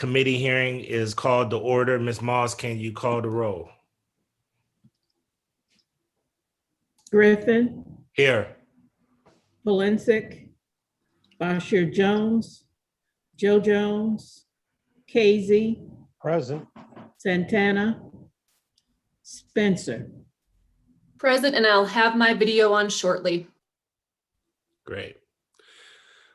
committee hearing is called to order. Ms. Moss, can you call the roll? Griffin, Here. Valencic, Bashir Jones, Joe Jones, Casey, Present. Santana, Spencer. Present, and I'll have my video on shortly. Great.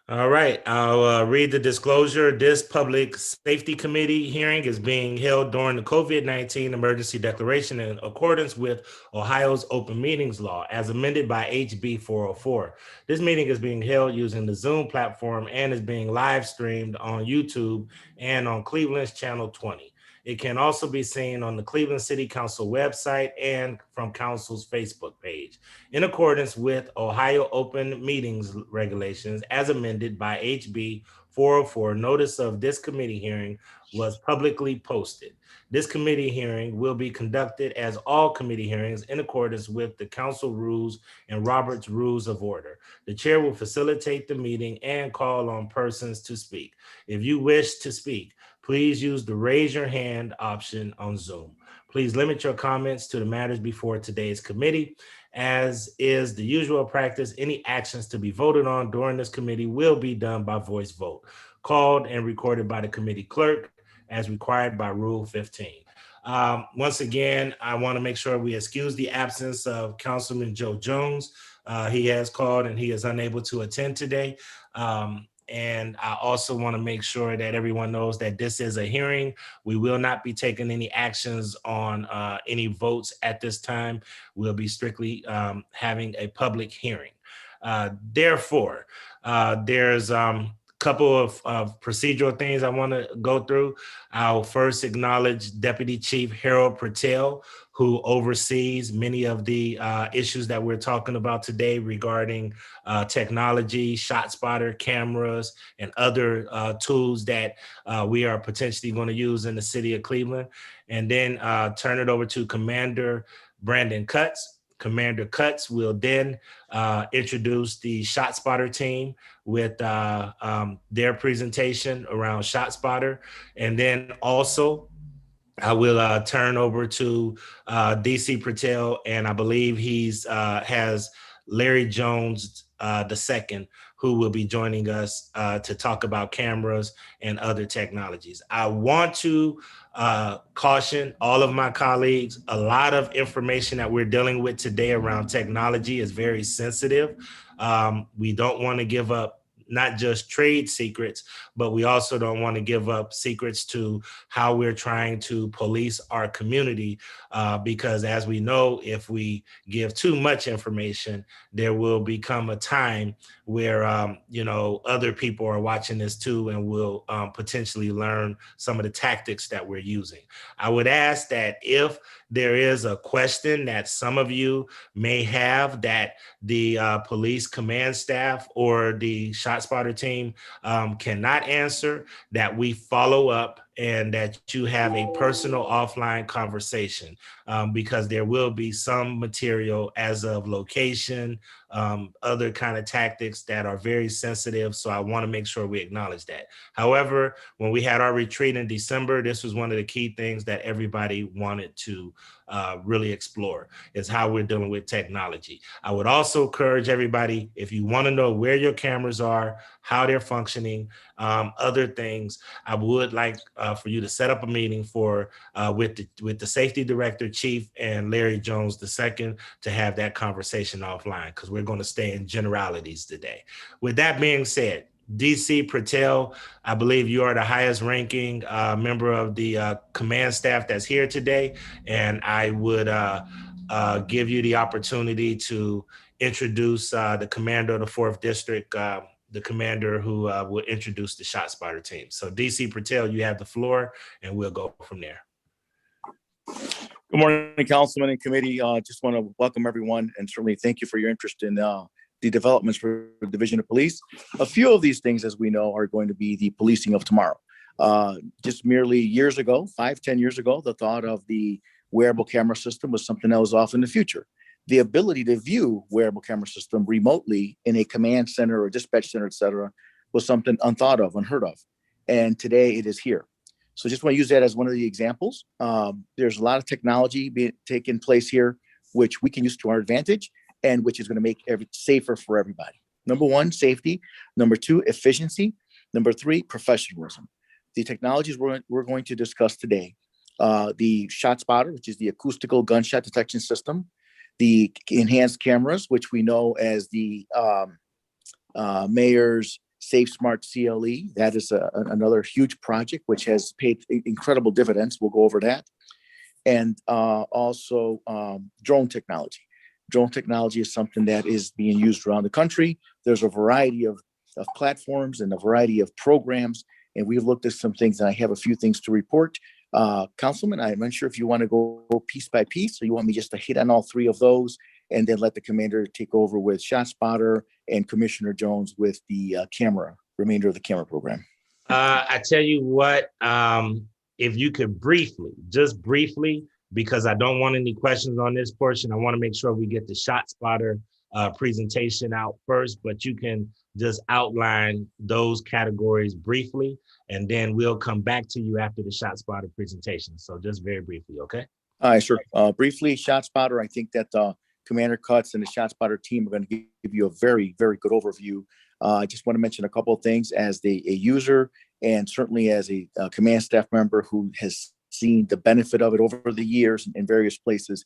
All right, I'll read the disclosure. This Public Safety Committee hearing is being held during the COVID-19 emergency declaration in accordance with Ohio's open meetings law as amended by HB 404. This meeting is being held using the Zoom platform and is being live streamed on YouTube and on Cleveland's Channel 20. It can also be seen on the Cleveland City Council website and from Council's Facebook page, in accordance with Ohio Open Meetings regulations as amended by HB 404. Notice of this committee hearing was publicly posted. This committee hearing will be conducted as all committee hearings in accordance with the council rules and Robert's Rules of Order. The chair will facilitate the meeting and call on persons to speak. If you wish to speak, please use the raise your hand option on Zoom. Please limit your comments to the matters before today's committee. As is the usual practice, any actions to be voted on during this committee will be done by voice vote, called and recorded by the committee clerk as required by Rule 15. Once again, I want to make sure we excuse the absence of Councilman Joe Jones. He has called and he is unable to attend today. And I also want to make sure that everyone knows that this is a hearing. We will not be taking any actions on any votes at this time. We'll be strictly having a public hearing. Therefore, there's couple of procedural things I want to go through. I'll first acknowledge Deputy Chief Harold Patel, who oversees many of the issues that we're talking about today regarding technology, shot spotter cameras, and other tools that we are potentially going to use in the city of Cleveland. And then turn it over to Commander Brandon Cutts. Commander Cutts will then introduce the shot spotter team with their presentation around shot spotter. And then also I will turn over to DC Patel, and I believe he's has Larry Jones II, who will be joining us to talk about cameras and other technologies. I want to caution all of my colleagues, a lot of information that we're dealing with today around technology is very sensitive. We don't want to give up not just trade secrets, but we also don't want to give up secrets to how we're trying to police our community, because as we know, if we give too much information, there will become a time where other people are watching this too and will potentially learn some of the tactics that we're using. I would ask that if there is a question that some of you may have that the police command staff or the shot spotter team cannot answer, that we follow up and that you have a personal offline conversation, because there will be some material as of location, other kind of tactics that are very sensitive. So I want to make sure we acknowledge that. However, when we had our retreat in December, this was one of the key things that everybody wanted to really explore, is how we're dealing with technology. I would also encourage everybody, if you want to know where your cameras are, how they're functioning, other things, I would like for you to set up a meeting for with the safety director, chief, and Larry Jones II to have that conversation offline, because we're going to stay in generalities today. With that being said, DC Patel, I believe you are the highest ranking member of the command staff that's here today, and I would give you the opportunity to introduce the commander of the 4th District, the commander who will introduce the shot spotter team. So DC Patel, you have the floor, and we'll go from there. Good morning, Councilman and committee. Just want to welcome everyone and certainly thank you for your interest in the developments for the Division of Police. A few of these things, as we know, are going to be the policing of tomorrow. Just merely years ago, 5-10 years ago, the thought of the wearable camera system was something that was off in the future. The ability to view wearable camera system remotely in a command center or dispatch center, et cetera, was something unthought of, unheard of. And today it is here. So just want to use that as one of the examples. There's a lot of technology taking place here, which we can use to our advantage and which is going to make safer for everybody. Number one, safety. Number two, efficiency. Number three, professionalism. The technologies we're going to discuss today, the shot spotter, which is the acoustical gunshot detection system, the enhanced cameras, which we know as the mayor's Safe Smart CLE. That is another huge project, which has paid incredible dividends. We'll go over that. And also drone technology. Drone technology is something that is being used around the country. There's a variety of platforms and a variety of programs, and we've looked at some things, and I have a few things to report. Councilman, I'm not sure if you want to go piece by piece, or you want me just to hit on all three of those and then let the commander take over with ShotSpotter and Commissioner Jones with the remainder of the camera program. I tell you what, if you could just briefly, because I don't want any questions on this portion, I want to make sure we get the ShotSpotter presentation out first, but you can just outline those categories briefly, and then we'll come back to you after the ShotSpotter presentation. So just very briefly, okay? All right, sure. Briefly, ShotSpotter, I think that Commander Cutts and the ShotSpotter team are going to give you a very, very good overview. I just want to mention a couple of things as a user and certainly as a command staff member who has seen the benefit of it over the years in various places.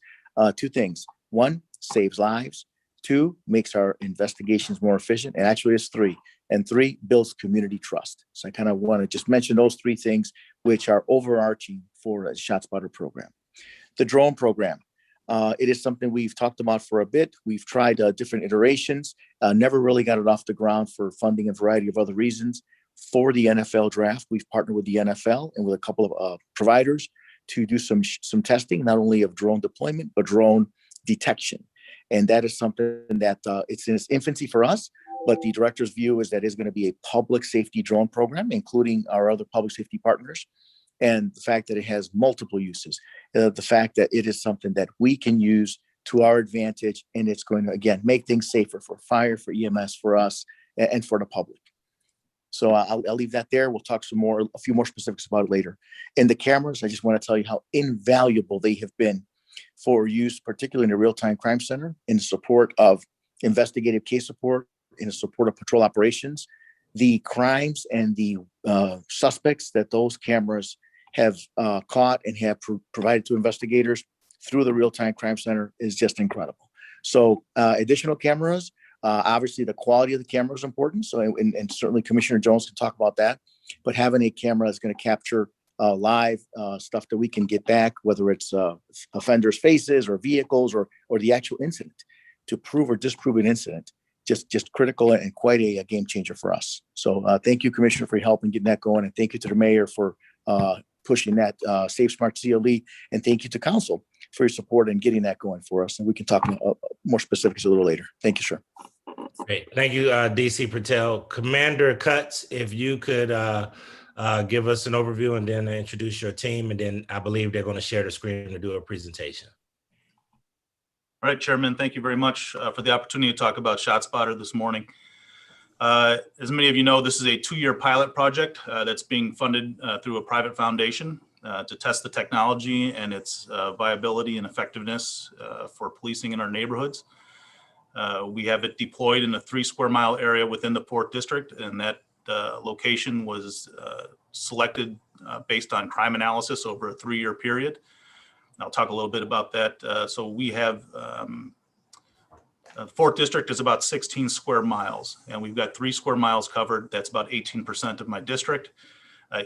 Two things. One, saves lives. Two, makes our investigations more efficient. And actually it's three. And three, builds community trust. So I kind of want to just mention those three things, which are overarching for a ShotSpotter program. The drone program. It is something we've talked about for a bit. We've tried different iterations, never really got it off the ground for funding and a variety of other reasons. For the NFL draft, we've partnered with the NFL and with a couple of providers to do some testing, not only of drone deployment, but drone detection. And that is something that it's in its infancy for us, but the director's view is that it's going to be a public safety drone program, including our other public safety partners. And the fact that it has multiple uses, the fact that it is something that we can use to our advantage, and it's going to, again, make things safer for fire, for EMS, for us, and for the public. So I'll leave that there. We'll talk a few more specifics about it later. And the cameras, I just want to tell you how invaluable they have been for use, particularly in the real-time crime center, in support of investigative case support, in support of patrol operations. The crimes and the suspects that those cameras have caught and have provided to investigators through the real-time crime center is just incredible. So additional cameras, obviously the quality of the camera is important. So, and certainly Commissioner Jones can talk about that, but having a camera that's going to capture live stuff that we can get back, whether it's offenders' faces or vehicles or the actual incident, to prove or disprove an incident, just critical and quite a game changer for us. So thank you, Commissioner, for your help in getting that going. And thank you to the mayor for pushing that Safe Smart CLE. And thank you to council for your support in getting that going for us. And we can talk more specifics a little later. Thank you, sir. Great. Thank you, DC Patel. Commander Cutts, if you could give us an overview and then introduce your team. And then I believe they're going to share the screen to do a presentation. All right, Chairman, thank you very much for the opportunity to talk about ShotSpotter this morning. As many of you know, this is a 2-year pilot project that's being funded through a private foundation to test the technology and its viability and effectiveness for policing in our neighborhoods. We have it deployed in a 3 square mile area within the 4th district, and that location was selected based on crime analysis over a 3-year period. I'll talk a little bit about that. So we have, the 4th district is about 16 square miles, and we've got 3 square miles covered. That's about 18% of my district.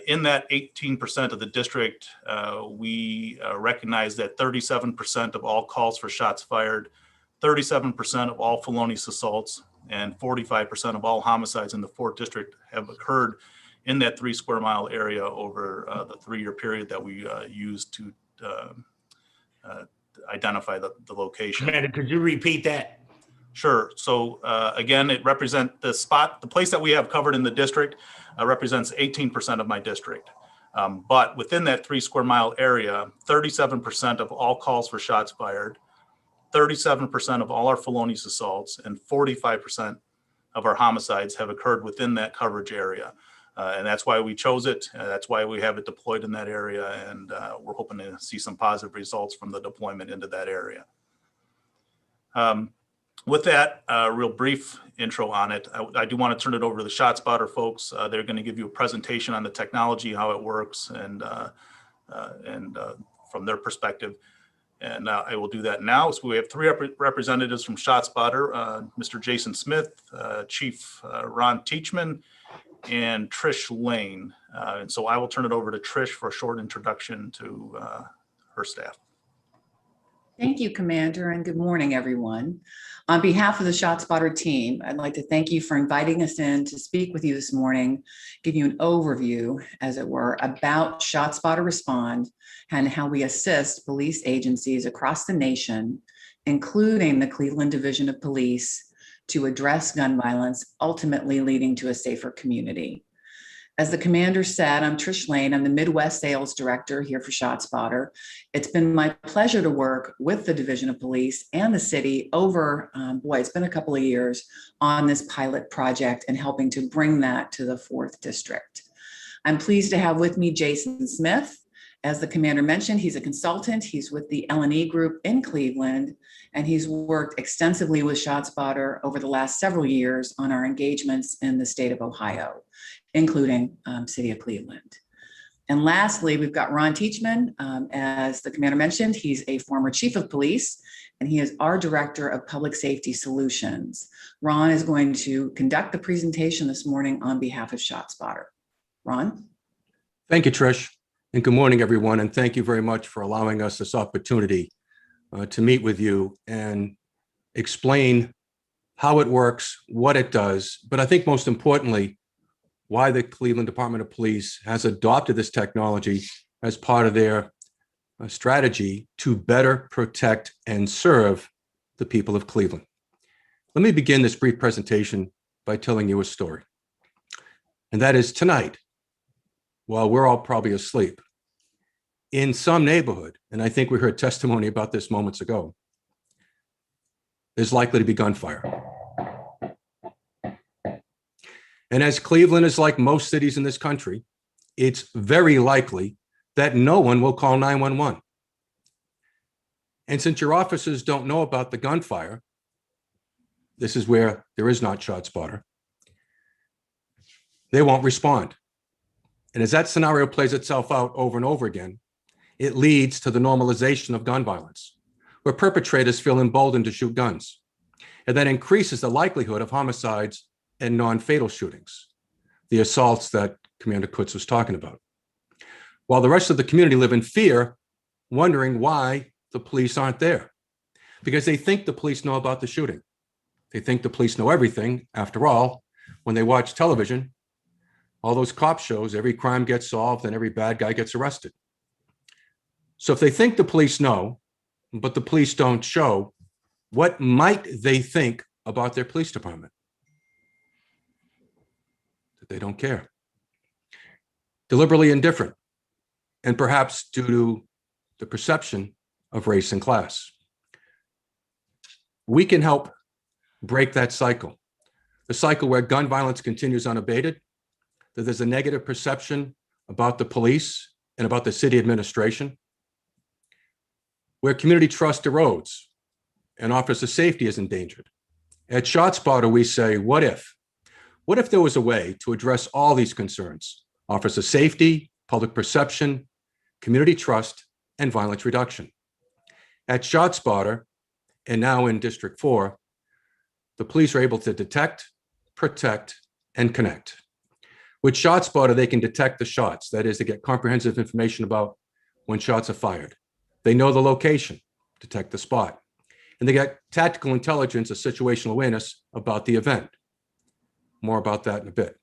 In that 18% of the district, we recognize that 37% of all calls for shots fired, 37% of all felonious assaults, and 45% of all homicides in the 4th district have occurred in that 3 square mile area over the 3-year period that we used to identify the location. Commander, could you repeat that? Sure. So again, it represents the place that we have covered in the district represents 18% of my district. But within that 3 square mile area, 37% of all calls for shots fired, 37% of all our felonious assaults, and 45% of our homicides have occurred within that coverage area. And that's why we chose it. That's why we have it deployed in that area. And we're hoping to see some positive results from the deployment into that area. With that, real brief intro on it, I do want to turn it over to the ShotSpotter folks. They're going to give you a presentation on the technology, how it works, and from their perspective. And I will do that now. So we have three representatives from ShotSpotter, Mr. Jason Smith, Chief Ron Teachman, and Trish Lane. And so I will turn it over to Trish for a short introduction to her staff. Thank you, Commander, and good morning, everyone. On behalf of the ShotSpotter team, I'd like to thank you for inviting us in to speak with you this morning, give you an overview, as it were, about ShotSpotter Respond and how we assist police agencies across the nation, including the Cleveland Division of Police, to address gun violence, ultimately leading to a safer community. As the commander said, I'm Trish Lane. I'm the Midwest Sales Director here for ShotSpotter. It's been my pleasure to work with the Division of Police and the city over, it's been a couple of years on this pilot project and helping to bring that to the 4th District. I'm pleased to have with me Jason Smith. As the commander mentioned, he's a consultant. He's with the L&E Group in Cleveland, and he's worked extensively with ShotSpotter over the last several years on our engagements in the state of Ohio, including City of Cleveland. And lastly, we've got Ron Teachman. As the commander mentioned, he's a former chief of police, and he is our director of public safety solutions. Ron is going to conduct the presentation this morning on behalf of ShotSpotter. Ron? Thank you, Trish, and good morning, everyone. And thank you very much for allowing us this opportunity to meet with you and explain how it works, what it does, but I think most importantly, why the Cleveland Department of Police has adopted this technology as part of their strategy to better protect and serve the people of Cleveland. Let me begin this brief presentation by telling you a story. And that is tonight, while we're all probably asleep, in some neighborhood, and I think we heard testimony about this moments ago, there's likely to be gunfire. And as Cleveland is like most cities in this country, it's very likely that no one will call 911. And since your officers don't know about the gunfire, this is where there is not ShotSpotter, they won't respond. And as that scenario plays itself out over and over again, it leads to the normalization of gun violence, where perpetrators feel emboldened to shoot guns. And that increases the likelihood of homicides and non-fatal shootings, the assaults that Commander Kutz was talking about. While the rest of the community live in fear, wondering why the police aren't there, because they think the police know about the shooting. They think the police know everything. After all, when they watch television, all those cop shows, every crime gets solved and every bad guy gets arrested. So if they think the police know, but the police don't show, what might they think about their police department? That they don't care. Deliberately indifferent, and perhaps due to the perception of race and class. We can help break that cycle, the cycle where gun violence continues unabated, that there's a negative perception about the police and about the city administration, where community trust erodes and officer safety is endangered. At ShotSpotter, we say, what if? What if there was a way to address all these concerns? Officer safety, public perception, community trust, and violence reduction. At ShotSpotter, and now in District 4, the police are able to detect, protect, and connect. With ShotSpotter, they can detect the shots. That is, they get comprehensive information about when shots are fired. They know the location, detect the spot. And they get tactical intelligence or situational awareness about the event. More about that in a bit.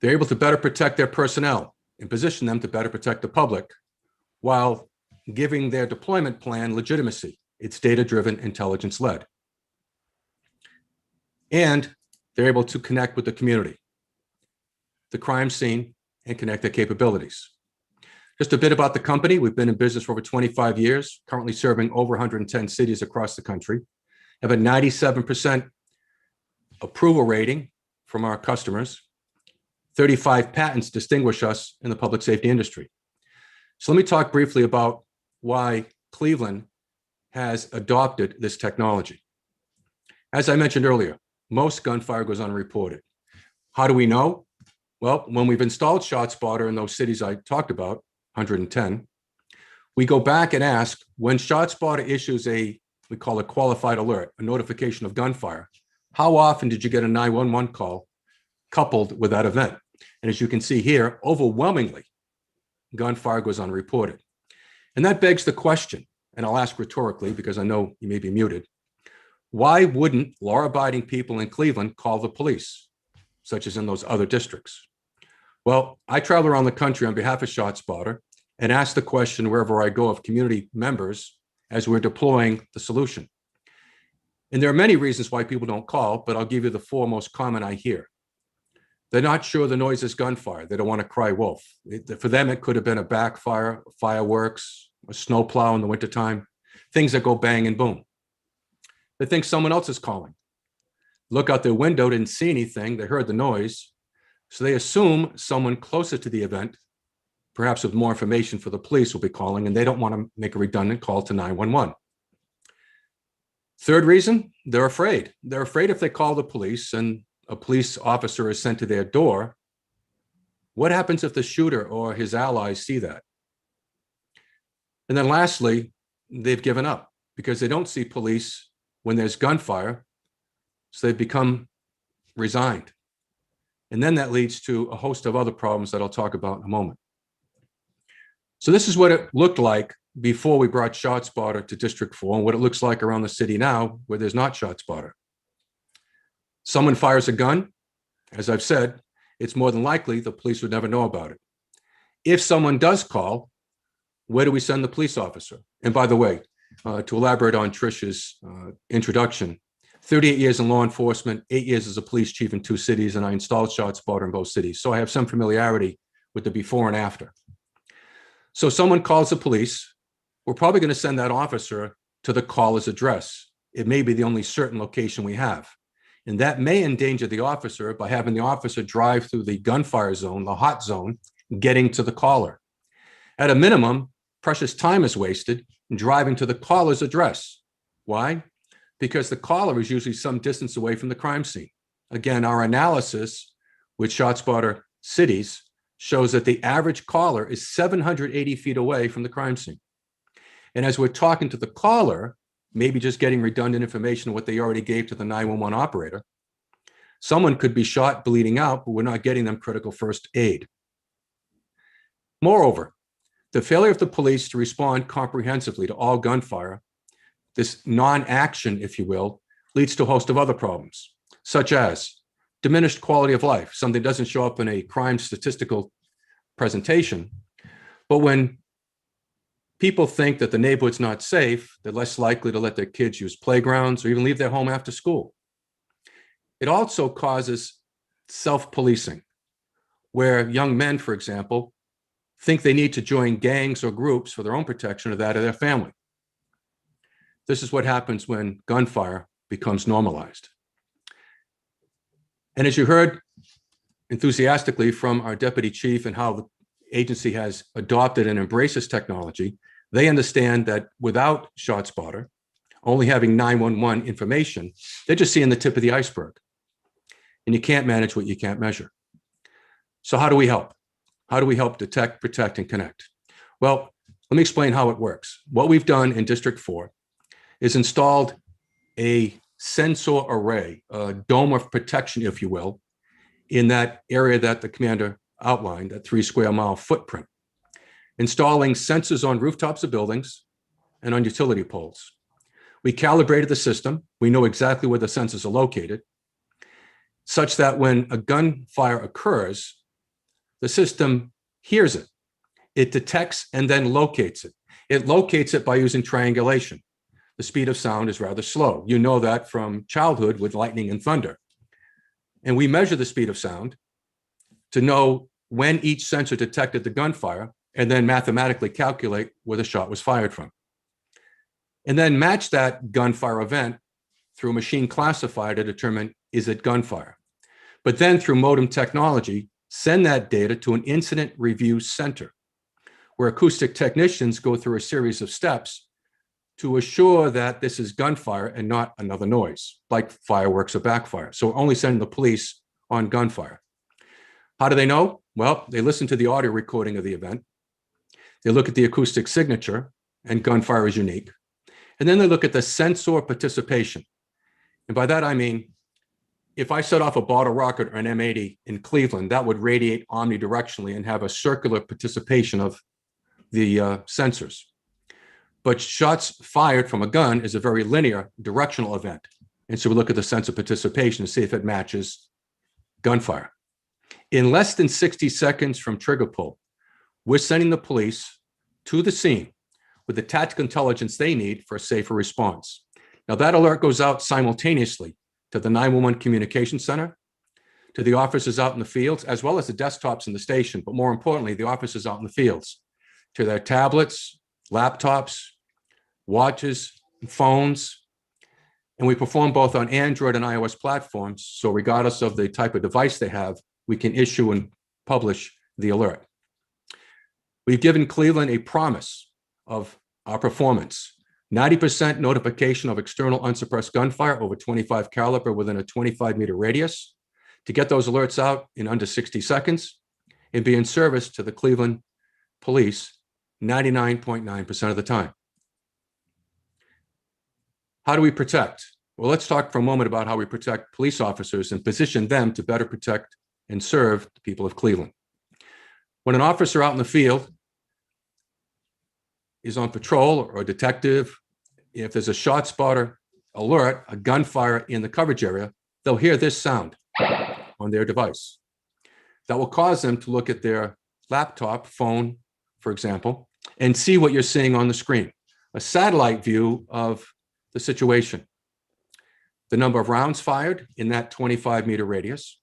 They're able to better protect their personnel and position them to better protect the public while giving their deployment plan legitimacy. It's data-driven, intelligence-led. And they're able to connect with the community, the crime scene, and connect their capabilities. Just a bit about the company. We've been in business for over 25 years, currently serving over 110 cities across the country, have a 97% approval rating from our customers, 35 patents distinguish us in the public safety industry. So let me talk briefly about why Cleveland has adopted this technology. As I mentioned earlier, most gunfire goes unreported. How do we know? Well, when we've installed ShotSpotter in those cities I talked about, 110, we go back and ask, when ShotSpotter issues we call it qualified alert, a notification of gunfire, how often did you get a 911 call coupled with that event? And as you can see here, overwhelmingly, gunfire goes unreported. And that begs the question, and I'll ask rhetorically because I know you may be muted, why wouldn't law-abiding people in Cleveland call the police, such as in those other districts? Well, I travel around the country on behalf of ShotSpotter and ask the question wherever I go of community members as we're deploying the solution. And there are many reasons why people don't call, but I'll give you the 4 most common I hear. They're not sure the noise is gunfire. They don't want to cry wolf. For them, it could have been a backfire, fireworks, a snowplow in the wintertime, things that go bang and boom. They think someone else is calling. Look out their window, didn't see anything. They heard the noise. So they assume someone closer to the event, perhaps with more information for the police, will be calling, and they don't want to make a redundant call to 911. Third reason, they're afraid. They're afraid if they call the police and a police officer is sent to their door, what happens if the shooter or his allies see that? And then lastly, they've given up because they don't see police when there's gunfire, so they've become resigned. And then that leads to a host of other problems that I'll talk about in a moment. So this is what it looked like before we brought ShotSpotter to District 4 and what it looks like around the city now where there's not ShotSpotter. Someone fires a gun, as I've said, it's more than likely the police would never know about it. If someone does call, where do we send the police officer? And by the way, to elaborate on Trish's introduction, 38 years in law enforcement, 8 years as a police chief in 2 cities, and I installed ShotSpotter in both cities. So I have some familiarity with the before and after. So someone calls the police, we're probably going to send that officer to the caller's address. It may be the only certain location we have. And that may endanger the officer by having the officer drive through the gunfire zone, the hot zone, getting to the caller. At a minimum, precious time is wasted in driving to the caller's address. Why? Because the caller is usually some distance away from the crime scene. Again, our analysis with ShotSpotter cities shows that the average caller is 780 feet away from the crime scene. And as we're talking to the caller, maybe just getting redundant information of what they already gave to the 911 operator, someone could be shot, bleeding out, but we're not getting them critical first aid. Moreover, the failure of the police to respond comprehensively to all gunfire, this non-action, if you will, leads to a host of other problems, such as diminished quality of life, something that doesn't show up in a crime statistical presentation. But when people think that the neighborhood's not safe, they're less likely to let their kids use playgrounds or even leave their home after school. It also causes self-policing, where young men, for example, think they need to join gangs or groups for their own protection or that of their family. This is what happens when gunfire becomes normalized. And as you heard enthusiastically from our deputy chief and how the agency has adopted and embraced this technology, they understand that without ShotSpotter, only having 911 information, they're just seeing the tip of the iceberg. And you can't manage what you can't measure. So how do we help? How do we help detect, protect, and connect? Well, let me explain how it works. What we've done in District 4 is installed a sensor array, a dome of protection, if you will, in that area that the commander outlined, that 3 square mile footprint, installing sensors on rooftops of buildings and on utility poles. We calibrated the system. We know exactly where the sensors are located, such that when a gunfire occurs, the system hears it. It detects and then locates it. It locates it by using triangulation. The speed of sound is rather slow. You know that from childhood with lightning and thunder. And we measure the speed of sound to know when each sensor detected the gunfire and then mathematically calculate where the shot was fired from. And then match that gunfire event through a machine classifier to determine, is it gunfire? But then through modem technology, send that data to an incident review center, where acoustic technicians go through a series of steps to assure that this is gunfire and not another noise, like fireworks or backfire. So we're only sending the police on gunfire. How do they know? Well, they listen to the audio recording of the event. They look at the acoustic signature, and gunfire is unique. And then they look at the sensor participation. And by that, I mean, if I set off a bottle rocket or an M80 in Cleveland, that would radiate omnidirectionally and have a circular participation of the sensors. But shots fired from a gun is a very linear directional event. And so we look at the sensor participation to see if it matches gunfire. In less than 60 seconds from trigger pull, we're sending the police to the scene with the tactical intelligence they need for a safer response. Now, that alert goes out simultaneously to the 911 communication center, to the officers out in the fields, as well as the desktops in the station, but more importantly, the officers out in the fields, to their tablets, laptops, watches, phones. And we perform both on Android and iOS platforms. So regardless of the type of device they have, we can issue and publish the alert. We've given Cleveland a promise of our performance. 90% notification of external unsuppressed gunfire over 25 caliber within a 25-meter radius, to get those alerts out in under 60 seconds and be in service to the Cleveland police 99.9% of the time. How do we protect? Well, let's talk for a moment about how we protect police officers and position them to better protect and serve the people of Cleveland. When an officer out in the field is on patrol or a detective, if there's a shot spotter alert, a gunfire in the coverage area, they'll hear this sound on their device. That will cause them to look at their laptop, phone, for example, and see what you're seeing on the screen, a satellite view of the situation. The number of rounds fired in that 25-meter radius,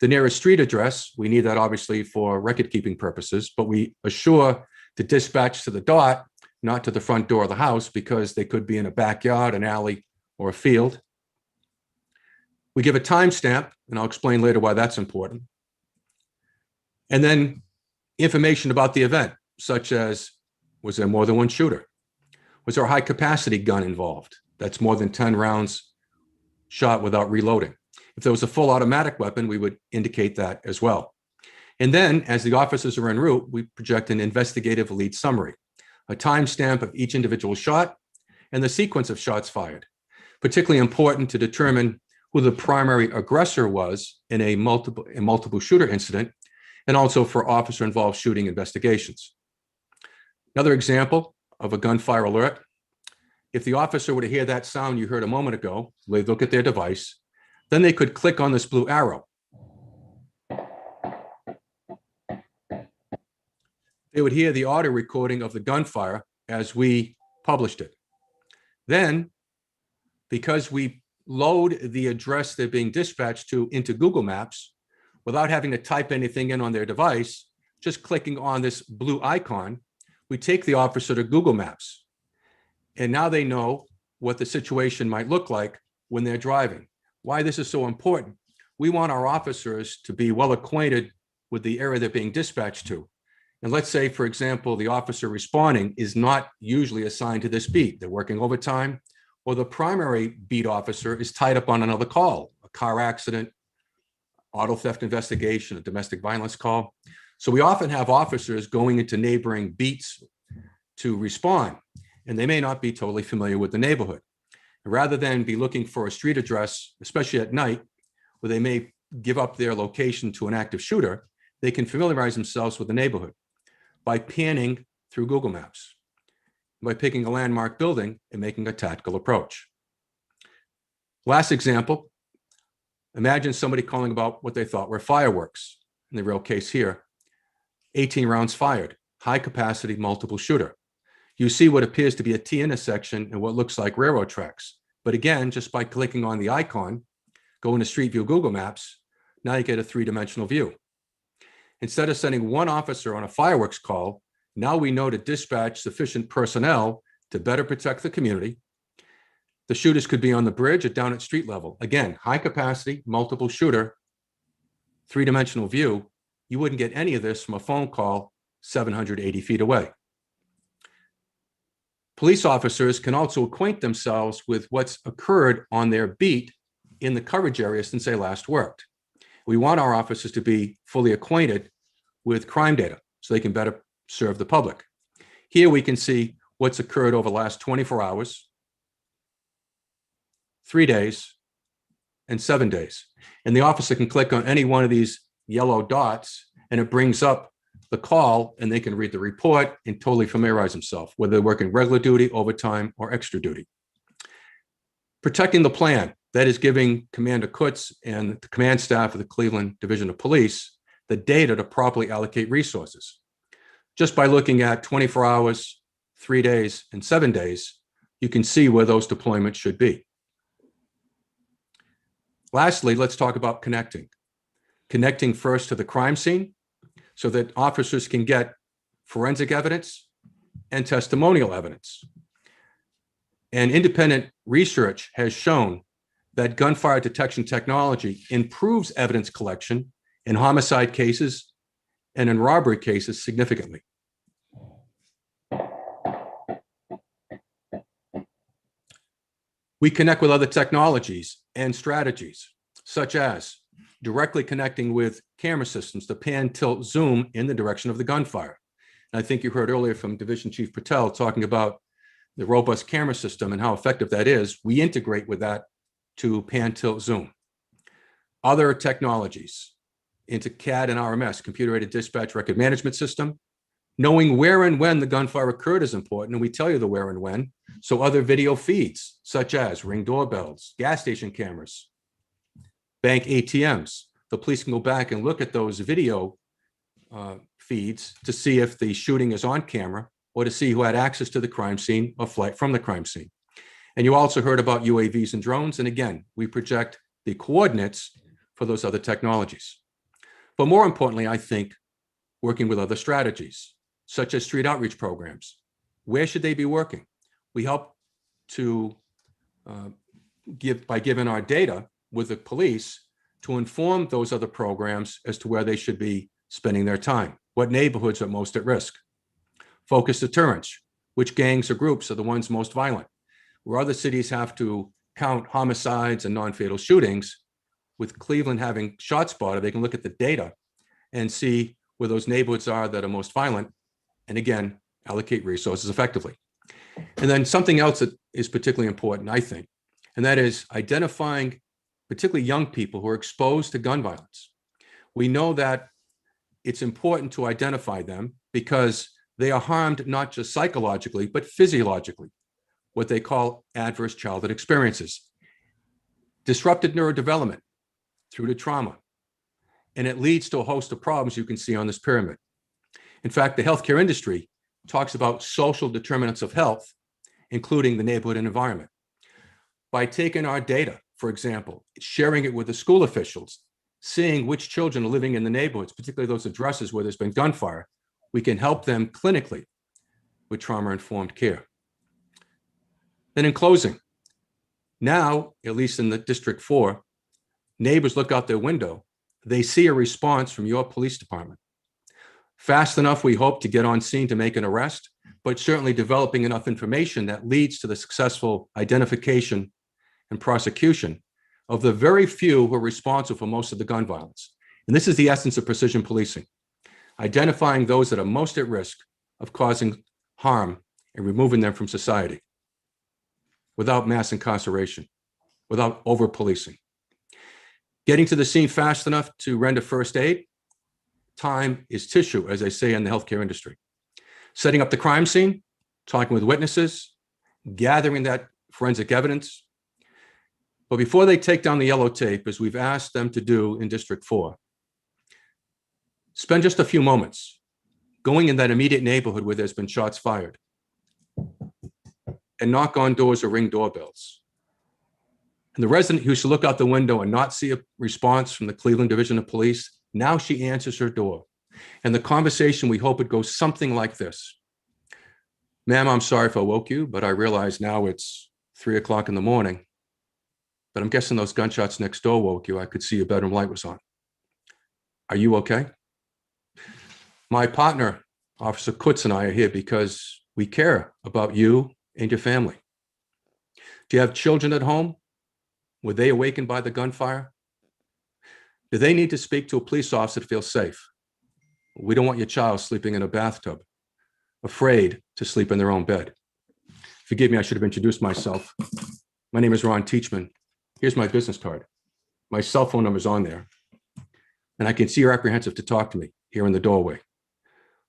the nearest street address. We need that obviously for record-keeping purposes, but we assure to dispatch to the dot, not to the front door of the house, because they could be in a backyard, an alley, or a field. We give a timestamp, and I'll explain later why that's important. And then information about the event, such as, was there more than one shooter? Was there a high-capacity gun involved? That's more than 10 rounds shot without reloading. If there was a full automatic weapon, we would indicate that as well. And then, as the officers are en route, we project an investigative lead summary, a timestamp of each individual shot, and the sequence of shots fired, particularly important to determine who the primary aggressor was in a multiple shooter incident, and also for officer-involved shooting investigations. Another example of a gunfire alert, if the officer were to hear that sound you heard a moment ago, they look at their device, then they could click on this blue arrow. They would hear the audio recording of the gunfire as we published it. Then, because we load the address they're being dispatched to into Google Maps without having to type anything in on their device, just clicking on this blue icon, we take the officer to Google Maps. And now they know what the situation might look like when they're driving. Why this is so important. We want our officers to be well acquainted with the area they're being dispatched to. And let's say, for example, the officer responding is not usually assigned to this beat. They're working overtime, or the primary beat officer is tied up on another call, a car accident, auto theft investigation, a domestic violence call. So we often have officers going into neighboring beats to respond, and they may not be totally familiar with the neighborhood. Rather than be looking for a street address, especially at night, where they may give up their location to an active shooter, they can familiarize themselves with the neighborhood by panning through Google Maps, by picking a landmark building and making a tactical approach. Last example, imagine somebody calling about what they thought were fireworks. In the real case here, 18 rounds fired, high capacity, multiple shooter. You see what appears to be a T intersection and what looks like railroad tracks. But again, just by clicking on the icon, go into Street View Google Maps, now you get a three-dimensional view. Instead of sending one officer on a fireworks call, now we know to dispatch sufficient personnel to better protect the community. The shooters could be on the bridge or down at street level. Again, high capacity, multiple shooter, three-dimensional view, you wouldn't get any of this from a phone call 780 feet away. Police officers can also acquaint themselves with what's occurred on their beat in the coverage area since they last worked. We want our officers to be fully acquainted with crime data so they can better serve the public. Here we can see what's occurred over the last 24 hours, 3 days, and 7 days. And the officer can click on any one of these yellow dots and it brings up the call and they can read the report and totally familiarize themselves, whether they're working regular duty, overtime, or extra duty. Protecting the plan, that is giving Commander Kutz and the command staff of the Cleveland Division of Police the data to properly allocate resources. Just by looking at 24 hours, 3 days, and 7 days, you can see where those deployments should be. Lastly, let's talk about connecting. Connecting first to the crime scene so that officers can get forensic evidence and testimonial evidence. And independent research has shown that gunfire detection technology improves evidence collection in homicide cases and in robbery cases significantly. We connect with other technologies and strategies, such as directly connecting with camera systems to pan, tilt, zoom in the direction of the gunfire. And I think you heard earlier from Division Chief Patel talking about the robust camera system and how effective that is. We integrate with that to pan, tilt, zoom. Other technologies into CAD and RMS, computer-aided dispatch record management system. Knowing where and when the gunfire occurred is important, and we tell you the where and when. So other video feeds, such as Ring doorbells, gas station cameras, bank ATMs. The police can go back and look at those video feeds to see if the shooting is on camera or to see who had access to the crime scene or flight from the crime scene. And you also heard about UAVs and drones. And again, we project the coordinates for those other technologies. But more importantly, I think working with other strategies, such as street outreach programs. Where should they be working? We help to by giving our data with the police to inform those other programs as to where they should be spending their time, what neighborhoods are most at risk. Focused deterrence, which gangs or groups are the ones most violent. Where other cities have to count homicides and non-fatal shootings, with Cleveland having ShotSpotter, they can look at the data and see where those neighborhoods are that are most violent, and again, allocate resources effectively. And then something else that is particularly important, I think, and that is identifying particularly young people who are exposed to gun violence. We know that it's important to identify them because they are harmed not just psychologically, but physiologically, what they call adverse childhood experiences. Disrupted neurodevelopment through to trauma. And it leads to a host of problems you can see on this pyramid. In fact, the healthcare industry talks about social determinants of health, including the neighborhood and environment. By taking our data, for example, sharing it with the school officials, seeing which children are living in the neighborhoods, particularly those addresses where there's been gunfire, we can help them clinically with trauma-informed care. Then in closing, now, at least in the District 4, neighbors look out their window, they see a response from your police department. Fast enough, we hope, to get on scene to make an arrest, but certainly developing enough information that leads to the successful identification and prosecution of the very few who are responsible for most of the gun violence. And this is the essence of precision policing, identifying those that are most at risk of causing harm and removing them from society without mass incarceration, without over-policing. Getting to the scene fast enough to render first aid. Time is tissue, as they say in the healthcare industry. Setting up the crime scene, talking with witnesses, gathering that forensic evidence. But before they take down the yellow tape, as we've asked them to do in District 4, spend just a few moments going in that immediate neighborhood where there's been shots fired and knock on doors or ring doorbells. And the resident who should look out the window and not see a response from the Cleveland Division of Police, now she answers her door. And the conversation, we hope it goes something like this. Ma'am, I'm sorry if I woke you, but I realize now it's 3 o'clock in the morning. But I'm guessing those gunshots next door woke you. I could see your bedroom light was on. Are you okay? My partner, Officer Kutz, and I are here because we care about you and your family. Do you have children at home? Were they awakened by the gunfire? Do they need to speak to a police officer to feel safe? We don't want your child sleeping in a bathtub, afraid to sleep in their own bed. Forgive me, I should have introduced myself. My name is Ron Teachman. Here's my business card. My cell phone number is on there. And I can see you're apprehensive to talk to me here in the doorway.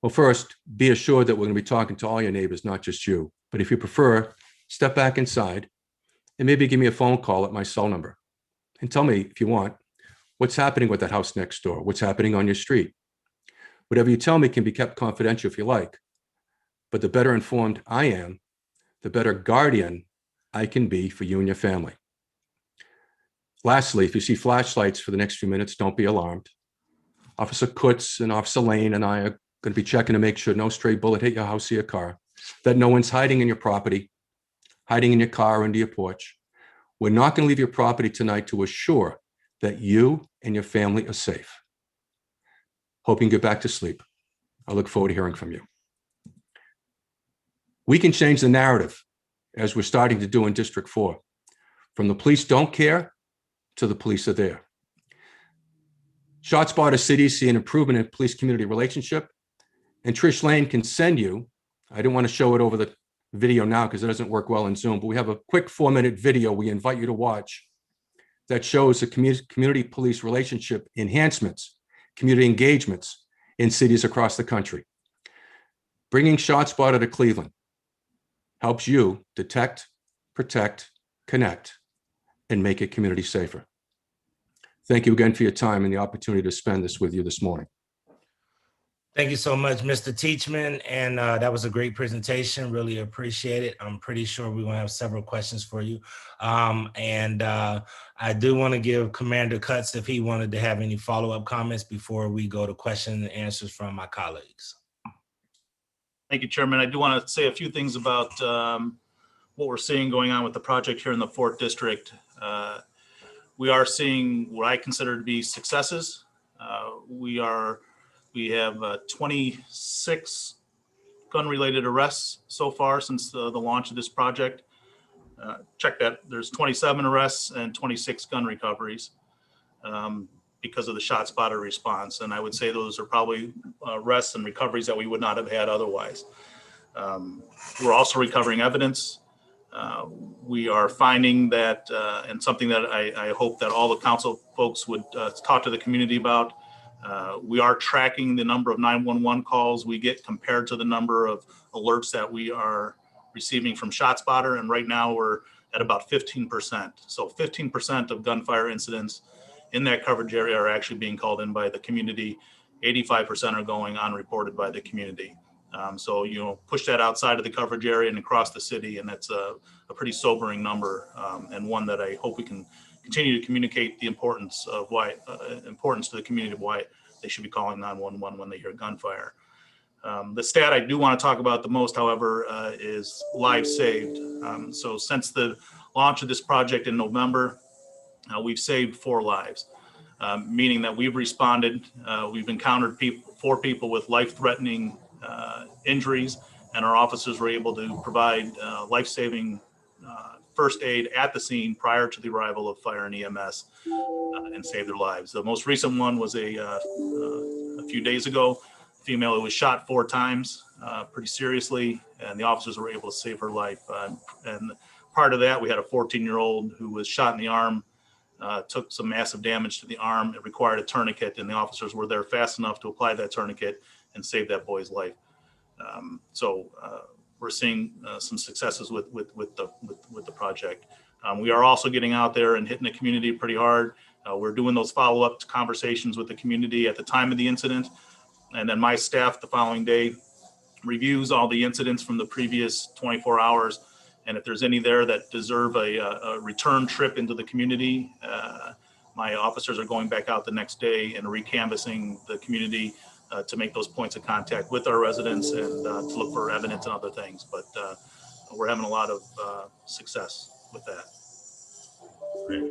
Well, first, be assured that we're going to be talking to all your neighbors, not just you. But if you prefer, step back inside and maybe give me a phone call at my cell number. And tell me, if you want, what's happening with that house next door, what's happening on your street. Whatever you tell me can be kept confidential if you like. But the better informed I am, the better guardian I can be for you and your family. Lastly, if you see flashlights for the next few minutes, don't be alarmed. Officer Kutz and Officer Lane and I are going to be checking to make sure no stray bullet hit your house or your car, that no one's hiding in your property, hiding in your car or under your porch. We're not going to leave your property tonight to assure that you and your family are safe. Hope you can get back to sleep. I look forward to hearing from you. We can change the narrative, as we're starting to do in District 4. From the police don't care to the police are there. ShotSpotter cities see an improvement in police-community relationship, and Trish Lane can send you, I didn't want to show it over the video now because it doesn't work well in Zoom, but we have a quick 4-minute video we invite you to watch that shows the community police relationship enhancements, community engagements in cities across the country. Bringing ShotSpotter to Cleveland helps you detect, protect, connect, and make a community safer. Thank you again for your time and the opportunity to spend this with you this morning. Thank you so much, Mr. Teachman. And that was a great presentation. Really appreciate it. I'm pretty sure we're going to have several questions for you. I do want to give Commander Kutz if he wanted to have any follow-up comments before we go to questions and answers from my colleagues. Thank you, Chairman. I do want to say a few things about what we're seeing going on with the project here in the 4th District. We are seeing what I consider to be successes. We have 26 gun-related arrests so far since the launch of this project. Check that. There's 27 arrests and 26 gun recoveries because of the ShotSpotter response. And I would say those are probably arrests and recoveries that we would not have had otherwise. We're also recovering evidence. We are finding that, and something that I hope that all the council folks would talk to the community about, we are tracking the number of 911 calls we get compared to the number of alerts that we are receiving from ShotSpotter. And right now we're at about 15%. So 15% of gunfire incidents in that coverage area are actually being called in by the community. 85% are going unreported by the community. So, push that outside of the coverage area and across the city, and that's a pretty sobering number, and one that I hope we can continue to communicate the importance of importance to the community of why they should be calling 911 when they hear gunfire. The stat I do want to talk about the most, however, is lives saved. So since the launch of this project in November, we've saved 4 lives, meaning that we've responded. We've encountered 4 people with life-threatening injuries, and our officers were able to provide life-saving first aid at the scene prior to the arrival of fire and EMS and save their lives. The most recent one was a few days ago, a female who was shot 4 times pretty seriously, and the officers were able to save her life. And part of that, we had a 14-year-old who was shot in the arm, took some massive damage to the arm. It required a tourniquet, and the officers were there fast enough to apply that tourniquet and save that boy's life. So we're seeing some successes with the project. We are also getting out there and hitting the community pretty hard. We're doing those follow-up conversations with the community at the time of the incident, and then my staff the following day reviews all the incidents from the previous 24 hours. And if there's any there that deserve a return trip into the community, my officers are going back out the next day and recanvassing the community to make those points of contact with our residents and to look for evidence and other things. But we're having a lot of success with that. Great.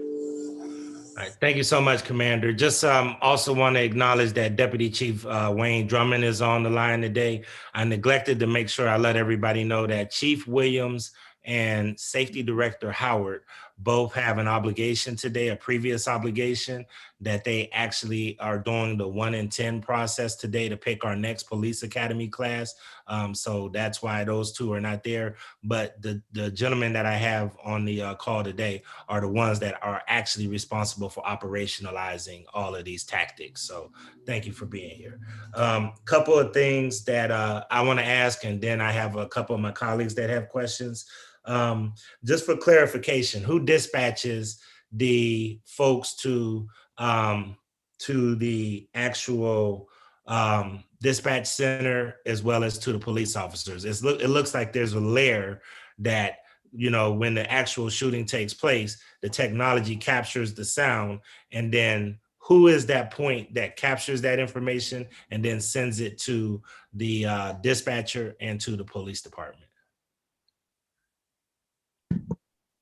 All right, thank you so much, Commander. Just also want to acknowledge that Deputy Chief Wayne Drummond is on the line today. I neglected to make sure I let everybody know that Chief Williams and Safety Director Howard both have an obligation today, a previous obligation, that they actually are doing the 1 in 10 process today to pick our next police academy class. So that's why those two are not there. But the gentlemen that I have on the call today are the ones that are actually responsible for operationalizing all of these tactics. So thank you for being here. Couple of things that I want to ask, and then I have a couple of my colleagues that have questions. Just for clarification, who dispatches the folks to the actual dispatch center as well as to the police officers? It looks like there's a layer that, you know, when the actual shooting takes place, the technology captures the sound, and then who is that point that captures that information and then sends it to the dispatcher and to the police department?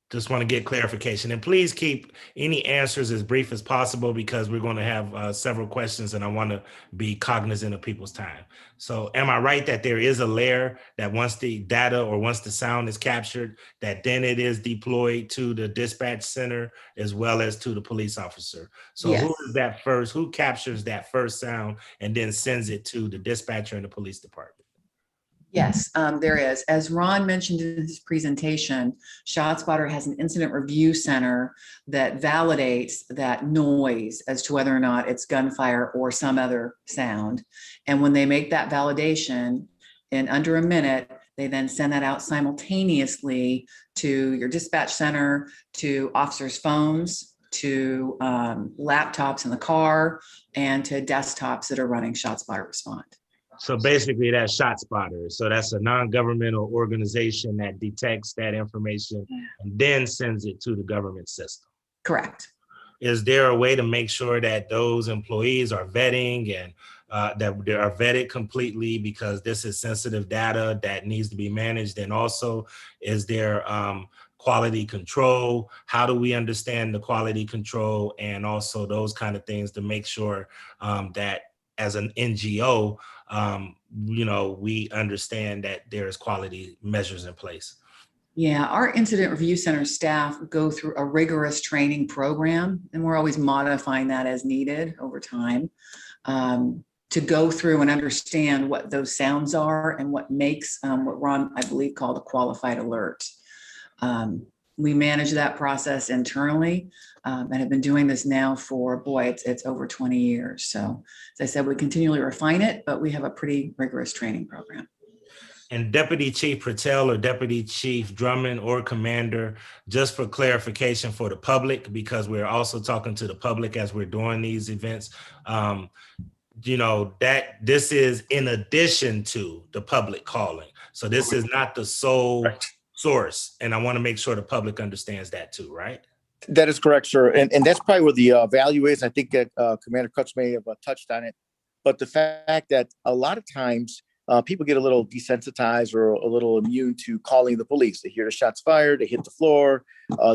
Just want to get clarification, and please keep any answers as brief as possible because we're going to have several questions and I want to be cognizant of people's time. So am I right that there is a layer that once the data or once the sound is captured, that then it is deployed to the dispatch center as well as to the police officer? So Yes. who is that first? Who captures that first sound and then sends it to the dispatcher and the police department? Yes, there is. As Ron mentioned in his presentation, ShotSpotter has an incident review center that validates that noise as to whether or not it's gunfire or some other sound. And when they make that validation in under a minute, they then send that out simultaneously to your dispatch center, to officers' phones, to laptops in the car, and to desktops that are running ShotSpotter Respond. So basically that's ShotSpotter. So that's a non-governmental organization that detects that information and then sends it to the government system. Correct. Is there a way to make sure that those employees are vetting and that they are vetted completely, because this is sensitive data that needs to be managed? And also, is there quality control? How do we understand the quality control and also those kind of things to make sure that as an NGO, you know, we understand that there's quality measures in place? Yeah, our incident review center staff go through a rigorous training program, and we're always modifying that as needed over time to go through and understand what those sounds are and what makes what Ron, I believe, called a qualified alert. We manage that process internally and have been doing this now for, boy, it's over 20 years. So as I said, we continually refine it, but we have a pretty rigorous training program. And Deputy Chief Patel or Deputy Chief Drummond or Commander, just for clarification for the public, because we're also talking to the public as we're doing these events, you know, that this is in addition to the public calling. So this is not the sole source. And I want to make sure the public understands that too, right? That is correct, sir. And that's probably where the value is. I think that Commander Cutts may have touched on it. But the fact that a lot of times people get a little desensitized or a little immune to calling the police. They hear the shots fired, they hit the floor,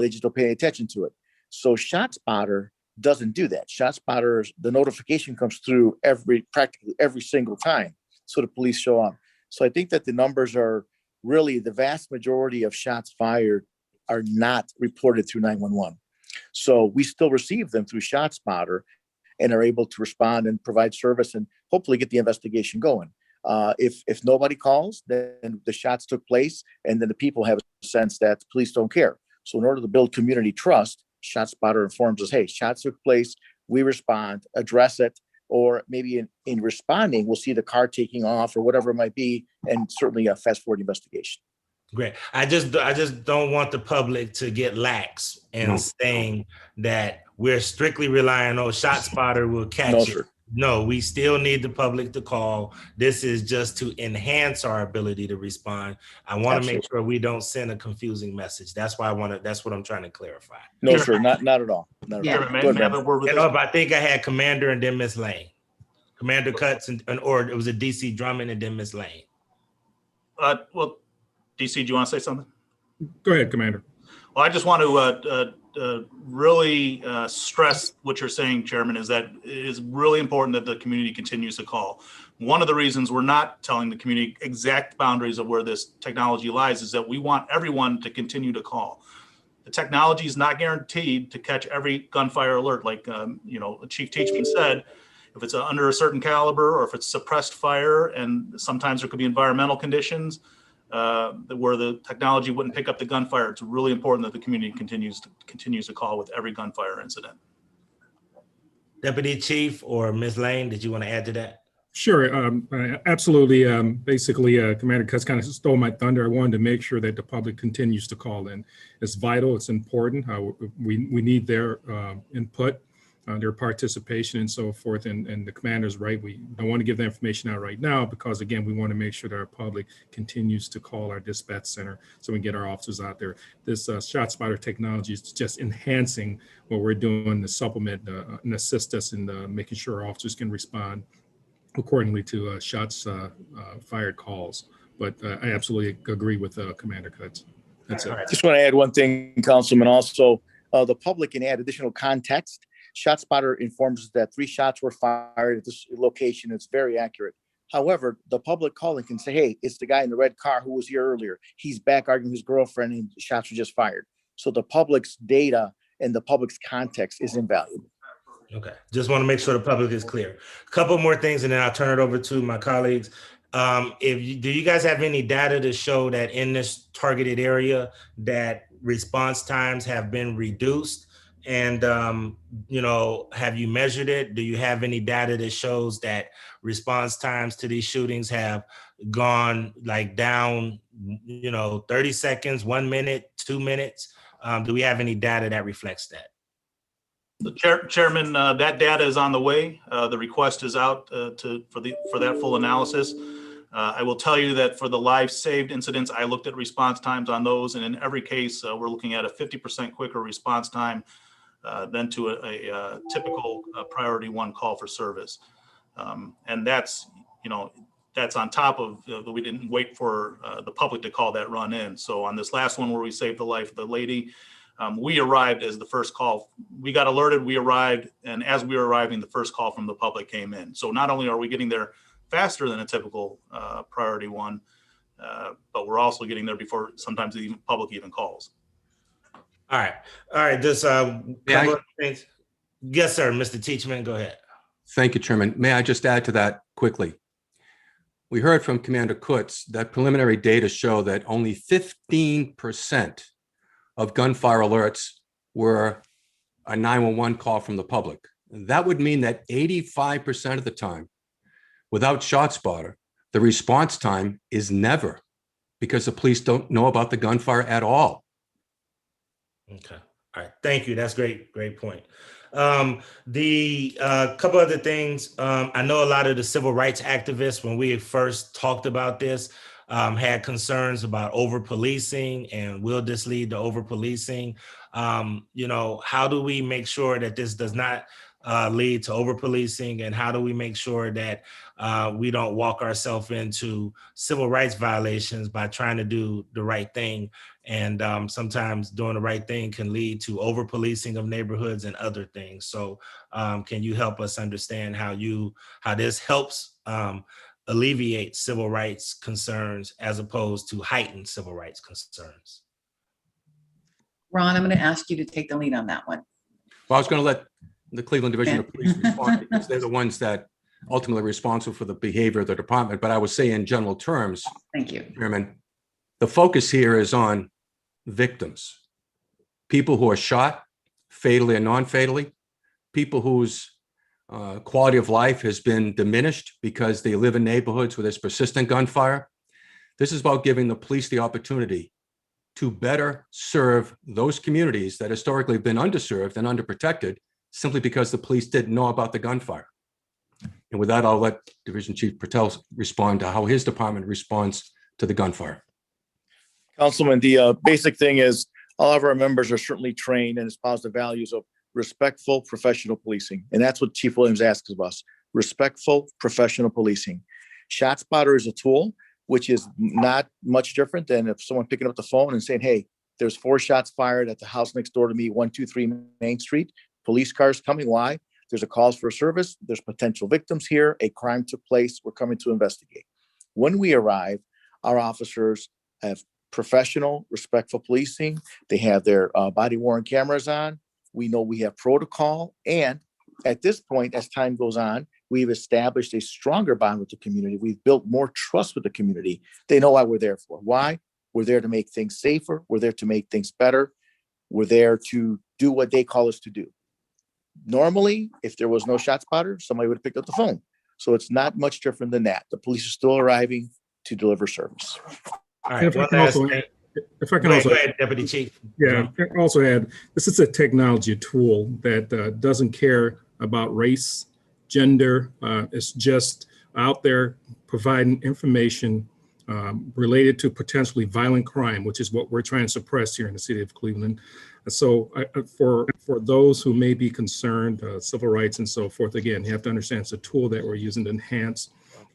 they just don't pay any attention to it. So ShotSpotter doesn't do that. ShotSpotter, the notification comes through practically every single time. So the police show up. So I think that the numbers are really the vast majority of shots fired are not reported through 911. So we still receive them through ShotSpotter and are able to respond and provide service and hopefully get the investigation going. If nobody calls, then the shots took place, and then the people have a sense that the police don't care. So in order to build community trust, ShotSpotter informs us, hey, shots took place, we respond, address it, or maybe in responding, we'll see the car taking off or whatever it might be, and certainly a fast forward investigation. Great. I just don't want the public to get lax in saying that we're strictly relying on ShotSpotter will catch it. Sir. No, we still need the public to call. This is just to enhance our ability to respond. I want to make sure we don't send a confusing message. That's why that's what I'm trying to clarify. No, sir, not at all. Not at all. Chairman, may I have a word with this? I think I had Commander and then Miss Lane. Commander Cutts or it was a DC Drummond and then Miss Lane. Well, DC, do you want to say something? Go ahead, Commander. Well, I just want to really stress what you're saying, Chairman, is that it is really important that the community continues to call. One of the reasons we're not telling the community exact boundaries of where this technology lies is that we want everyone to continue to call. The technology is not guaranteed to catch every gunfire alert. Like, Chief Teachman said, if it's under a certain caliber or if it's suppressed fire, and sometimes there could be environmental conditions where the technology wouldn't pick up the gunfire, it's really important that the community continues to call with every gunfire incident. Deputy Chief or Ms. Lane, did you want to add to that? Sure, absolutely. Basically, Commander Cuts kind of stole my thunder. I wanted to make sure that the public continues to call in. It's vital, it's important. We need their input, their participation and so forth. And the commander's right. We don't want to give the information out right now because, again, we want to make sure that our public continues to call our dispatch center so we can get our officers out there. This ShotSpotter technology is just enhancing what we're doing to supplement and assist us in making sure our officers can respond accordingly to shots fired calls. But I absolutely agree with Commander Cuts. That's it. Just want to add one thing, Councilman. Also, the public can add additional context. ShotSpotter informs us that 3 shots were fired at this location. It's very accurate. However, the public calling can say, hey, it's the guy in the red car who was here earlier. He's back arguing with his girlfriend and shots were just fired. So the public's data and the public's context is invaluable. Okay, just want to make sure the public is clear. A couple more things, and then I'll turn it over to my colleagues. Do you guys have any data to show that in this targeted area that response times have been reduced? And have you measured it? Do you have any data that shows that response times to these shootings have gone down, 30 seconds, 1 minute, 2 minutes? Do we have any data that reflects that? The Chairman, that data is on the way. The request is out for that full analysis. I will tell you that for the live saved incidents, I looked at response times on those, and in every case, we're looking at a 50% quicker response time than to a typical priority 1 call for service. And that's on top of we didn't wait for the public to call that run in. So on this last one where we saved the life of the lady, we arrived as the first call. We got alerted, we arrived, and as we were arriving, the first call from the public came in. So not only are we getting there faster than a typical priority 1, but we're also getting there before sometimes the public even calls. All right. Just couple of things. Yes, sir, Mr. Teachman, go ahead. Thank you, Chairman. May I just add to that quickly? We heard from Commander Kutz that preliminary data show that only 15% of gunfire alerts were a 911 call from the public. That would mean that 85% of the time, without ShotSpotter, the response time is never, because the police don't know about the gunfire at all. Okay. All right. Thank you. That's great. Great point. The couple other things. I know a lot of the civil rights activists, when we first talked about this, had concerns about over-policing and will this lead to over-policing? How do we make sure that this does not lead to over-policing, and how do we make sure that we don't walk ourselves into civil rights violations by trying to do the right thing? And sometimes doing the right thing can lead to over-policing of neighborhoods and other things. So can you help us understand how this helps alleviate civil rights concerns as opposed to heighten civil rights concerns? Ron, I'm going to ask you to take the lead on that one. Well, I was going to let the Cleveland Division of Police respond because they're the ones that ultimately are responsible for the behavior of the department. But I would say in general terms, Thank you, Chairman, the focus here is on victims, people who are shot fatally and non-fatally, people whose quality of life has been diminished because they live in neighborhoods where there's persistent gunfire. This is about giving the police the opportunity to better serve those communities that historically have been underserved and underprotected simply because the police didn't know about the gunfire. And with that, I'll let Division Chief Patel respond to how his department responds to the gunfire. Councilman, the basic thing is all of our members are certainly trained and espouse the values of respectful professional policing. And that's what Chief Williams asks of us, respectful professional policing. ShotSpotter is a tool which is not much different than if someone picking up the phone and saying, hey, There's 4 shots fired at the house next door to me, 123 Main Street. Police cars coming. Why? There's a call for service. There's potential victims here. A crime took place. We're coming to investigate. When we arrive, our officers have professional, respectful policing. They have their body worn cameras on. We know we have protocol. And at this point, as time goes on, we've established a stronger bond with the community. We've built more trust with the community. They know what we're there for. Why? We're there to make things safer. We're there to make things better. We're there to do what they call us to do. Normally, if there was no shot spotter, somebody would have picked up the phone. So it's not much different than that. The police are still arriving to deliver service. All And right, if I one can last also thing. add, if I can Go also, ahead, Deputy Chief. yeah, also add, this is a technology tool that doesn't care about race, gender. It's just out there providing information related to potentially violent crime, which is what we're trying to suppress here in the city of Cleveland. So for those who may be concerned, civil rights and so forth, again, you have to understand it's a tool that we're using to enhance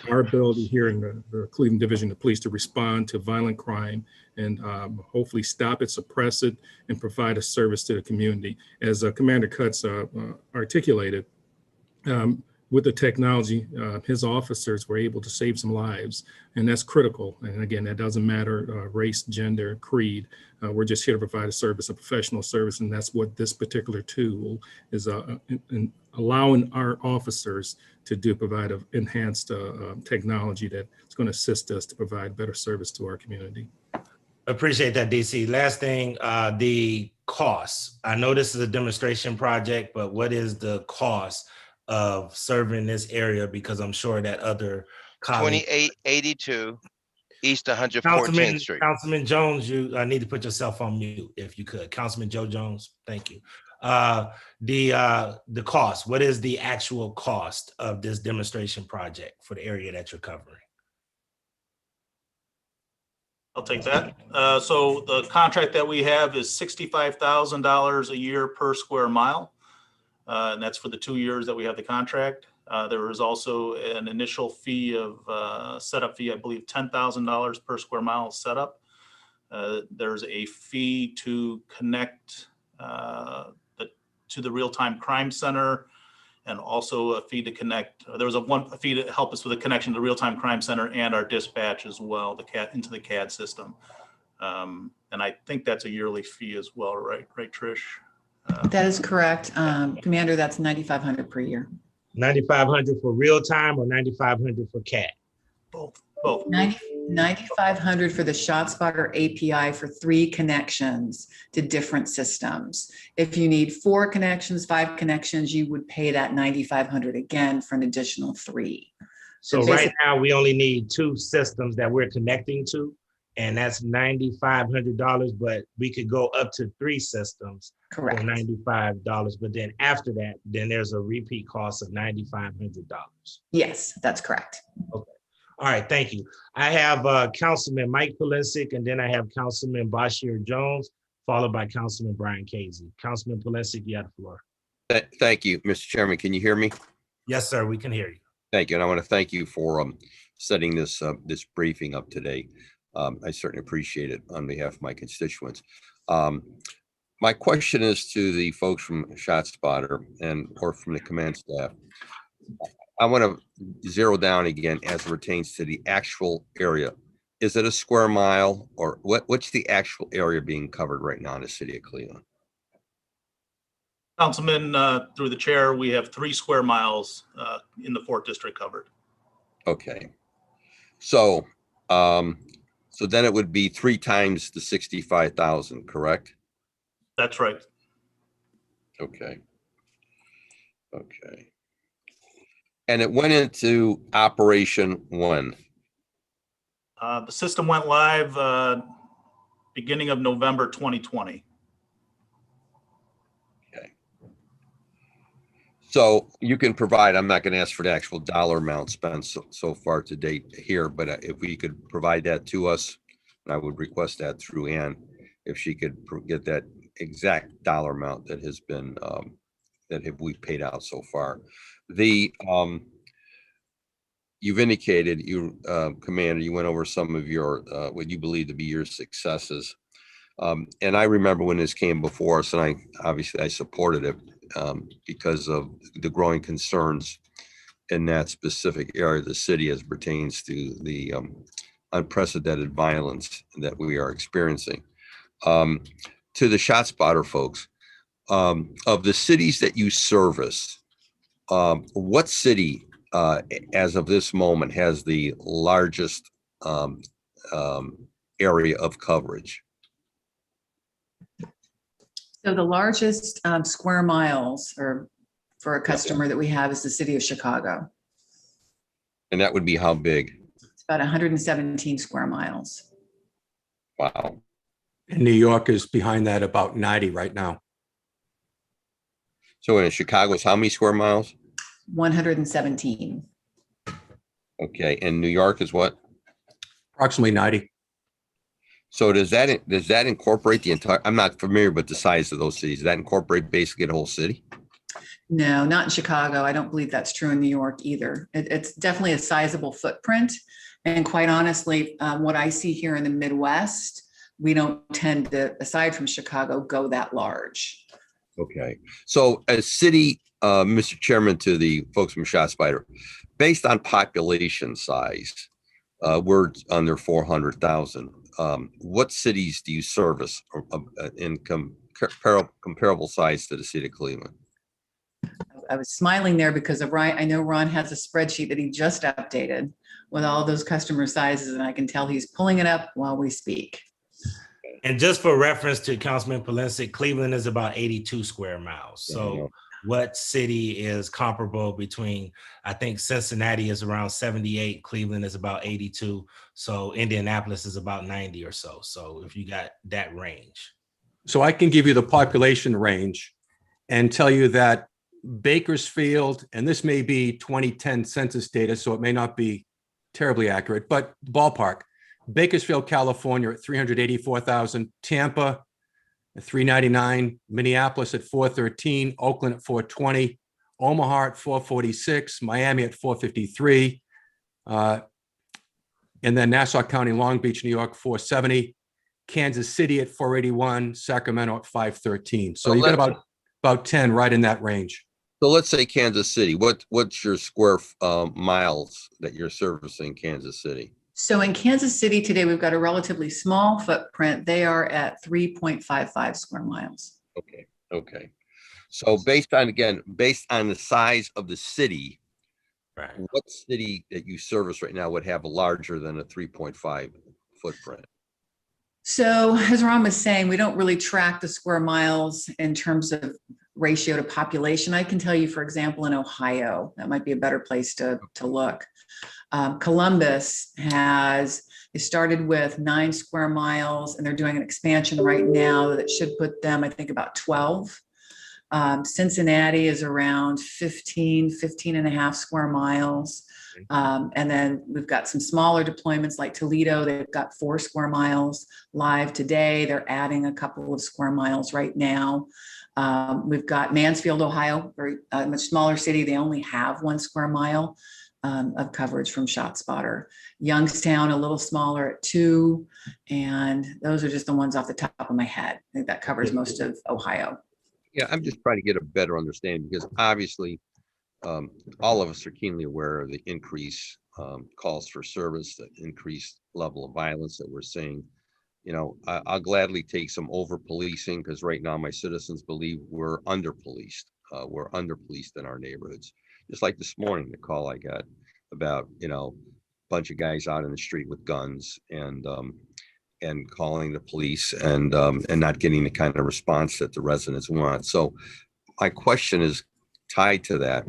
our ability here in the Cleveland Division of Police to respond to violent crime and hopefully stop it, suppress it, and provide a service to the community. As Commander Cutts articulated, with the technology, his officers were able to save some lives, and that's critical. And again, that doesn't matter race, gender, creed. We're just here to provide a service, a professional service, and that's what this particular tool is allowing our officers to do, provide an enhanced technology that's going to assist us to provide better service to our community. Appreciate that, DC. Last thing, the cost. I know this is a demonstration project, but what is the cost of serving this area? Because I'm sure that other colleagues. 2882 East 114th Street. Councilman Jones, you need to put yourself on mute if you could. Councilman Joe Jones, thank you. The cost. What is the actual cost of this demonstration project for the area that you're covering? I'll take that. So the contract that we have is $65,000 a year per square mile. And that's for the 2 years that we have the contract. There is also an initial fee of setup fee, I believe $10,000 per square mile setup. There's a fee to connect to the real-time crime center, and also a fee to connect. There was a fee to help us with the connection to the real-time crime center and our dispatch as well, into the CAD system. And I think that's a yearly fee as well, right, Trish? That is correct. Commander, that's $9,500 per year. $9,500 for real time or $9,500 for CAT? Both. $9,500 for the ShotSpotter API for 3 connections to different systems. If you need 4 connections, 5 connections, you would pay that $9,500 again for an additional 3. So right now we only need 2 systems that we're connecting to, and that's $9,500, but we could go up to 3 systems. Correct. For $95, but then after that, then there's a repeat cost of $9,500. Yes, that's correct. Okay. All right, thank you. I have Councilman Mike Polisic, and then I have Councilman Bashir Jones, followed by Councilman Brian Casey. Councilman Polisic, you have the floor. Thank you, Mr. Chairman. Can you hear me? Yes, sir, we can hear you. Thank you. And I want to thank you for setting this this briefing up today. I certainly appreciate it on behalf of my constituents. My question is to the folks from ShotSpotter or from the command staff. I want to zero down again as it pertains to the actual area. Is it a square mile, or what's the actual area being covered right now in the city of Cleveland? Councilman, through the chair, we have 3 square miles in the 4th district covered. Okay. So, so then it would be 3 times the 65,000, correct? That's right. Okay. Okay. And it went into operation when? The system went live beginning of November 2020. Okay. So you can provide, I'm not going to ask for the actual dollar amount spent so far to date here, but if we could provide that to us, and I would request that through Ann, if she could get that exact dollar amount that has been, we paid out so far. You've indicated, Commander, you went over some of your, what you believe to be your successes. And I remember when this came before us, and I supported it because of the growing concerns in that specific area of the city as pertains to the unprecedented violence that we are experiencing. To the ShotSpotter folks, of the cities that you service, what city, as of this moment, has the largest area of coverage? So the largest square miles or for a customer that we have is the city of Chicago. And that would be how big? It's about 117 square miles. Wow. And New York is behind that, about 90 right now. So in Chicago is how many square miles? 117. Okay, and New York is what? Approximately 90. So does that incorporate the entire? I'm not familiar with the size of those cities. Does that incorporate basically the whole city? No, not in Chicago. I don't believe that's true in New York either. It's definitely a sizable footprint. And quite honestly, what I see here in the Midwest, we don't tend to, aside from Chicago, go that large. Okay, so as city, Mr. Chairman, to the folks from ShotSpotter, based on population size, we're under 400,000. What cities do you service in comparable size to the city of Cleveland? I was smiling there because of Ryan. I know Ron has a spreadsheet that he just updated with all those customer sizes, and I can tell he's pulling it up while we speak. And just for reference to Councilman Polensek, Cleveland is about 82 square miles. So what city is comparable between, I think Cincinnati is around 78, Cleveland is about 82. So Indianapolis is about 90 or so. So if you got that range. So I can give you the population range and tell you that Bakersfield, and this may be 2010 census data, so it may not be terribly accurate, but ballpark, Bakersfield, California at 384,000, Tampa at 399, Minneapolis at 413, Oakland at 420, Omaha at 446, Miami at 453, and then Nassau County, Long Beach, New York, 470, Kansas City at 481, Sacramento at 513. So you got about 10 right in that range. So let's say Kansas City. What's your square miles that you're servicing Kansas City? So in Kansas City today, we've got a relatively small footprint. They are at 3.55 square miles. Okay. So based on the size of the city, Right. what city that you service right now would have a larger than a 3.5 footprint? So as Ron was saying, we don't really track the square miles in terms of ratio to population. I can tell you, for example, in Ohio, that might be a better place to look. Columbus it started with 9 square miles, and they're doing an expansion right now that should put them, I think, about 12. Cincinnati is around 15 and a half square miles. And then we've got some smaller deployments like Toledo. They've got 4 square miles live today. They're adding a couple of square miles right now. We've got Mansfield, Ohio, very much smaller city. They only have 1 square mile of coverage from ShotSpotter. Youngstown, a little smaller at 2. And those are just the ones off the top of my head. I think that covers most of Ohio. Yeah, I'm just trying to get a better understanding because obviously all of us are keenly aware of the increased calls for service, the increased level of violence that we're seeing. You know, I'll gladly take some over policing because right now my citizens believe we're under policed. We're under policed in our neighborhoods. Just like this morning, the call I got about, a bunch of guys out in the street with guns and calling the police and not getting the kind of response that the residents want. So my question is tied to that.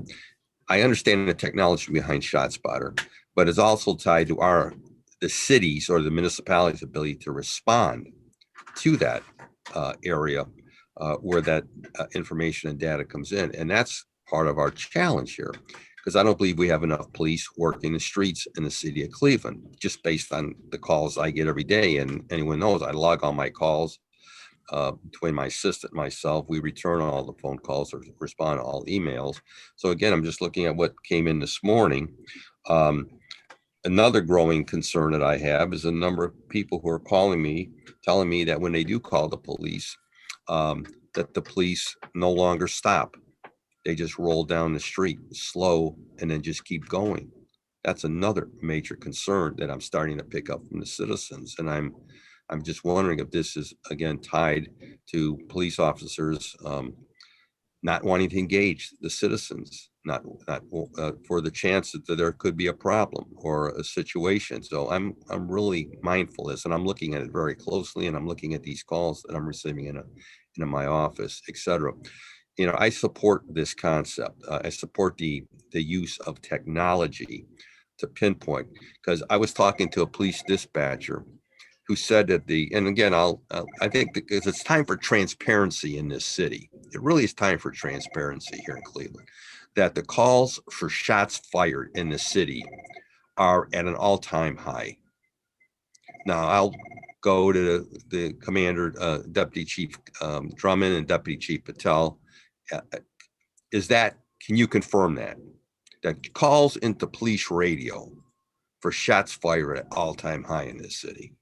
I understand the technology behind ShotSpotter, but it's also tied to the cities or the municipalities' ability to respond to that area where that information and data comes in. And that's part of our challenge here, because I don't believe we have enough police working the streets in the city of Cleveland, just based on the calls I get every day. And anyone knows I log all my calls between my assistant and myself. We return all the phone calls or respond to all emails. So again, I'm just looking at what came in this morning. Another growing concern that I have is a number of people who are calling me, telling me that when they do call the police, that the police no longer stop. They just roll down the street slow and then just keep going. That's another major concern that I'm starting to pick up from the citizens. And I'm just wondering if this is again tied to police officers not wanting to engage the citizens, not for the chance that there could be a problem or a situation. So I'm really mindful of this, and I'm looking at it very closely, and I'm looking at these calls that I'm receiving in my office, et cetera. You know, I support this concept. I support the use of technology to pinpoint, because I was talking to a police dispatcher who said that and again, I think because it's time for transparency in this city. It really is time for transparency here in Cleveland, that the calls for shots fired in the city are at an all-time high. Now I'll go to the commander, Deputy Chief Drummond and Deputy Chief Patel. Can you confirm that calls into police radio for shots fired at all-time high in this city?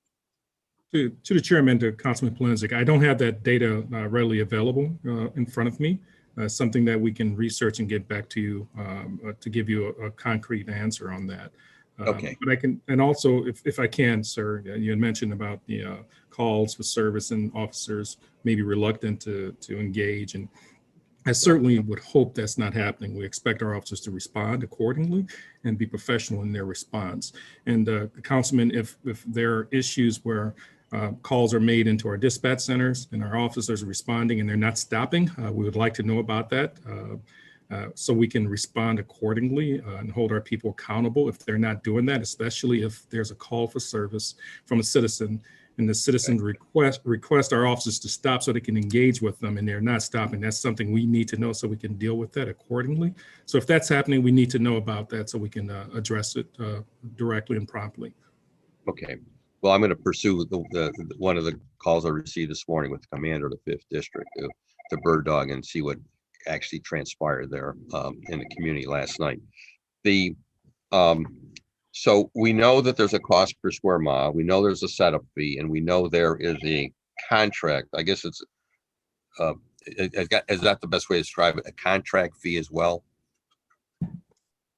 To the chairman, to Councilman Polensek, I don't have that data readily available in front of me. Something that we can research and get back to you to give you a concrete answer on that. Okay. But I can, and also, if I can, sir, you had mentioned about the calls for service and officers may be reluctant to engage, and I certainly would hope that's not happening. We expect our officers to respond accordingly and be professional in their response. And Councilman, if there are issues where calls are made into our dispatch centers and our officers are responding and they're not stopping, we would like to know about that so we can respond accordingly and hold our people accountable if they're not doing that, especially if there's a call for service from a citizen and the citizens request our officers to stop so they can engage with them and they're not stopping. That's something we need to know so we can deal with that accordingly. So if that's happening, we need to know about that so we can address it directly and promptly. Okay. Well, I'm going to pursue one of the calls I received this morning with the commander of the 5th District to Bird Dog and see what actually transpired there in the community last night. So we know that there's a cost per square mile. We know there's a setup fee, and we know there is a contract. I guess it's is that the best way to describe it? A contract fee as well?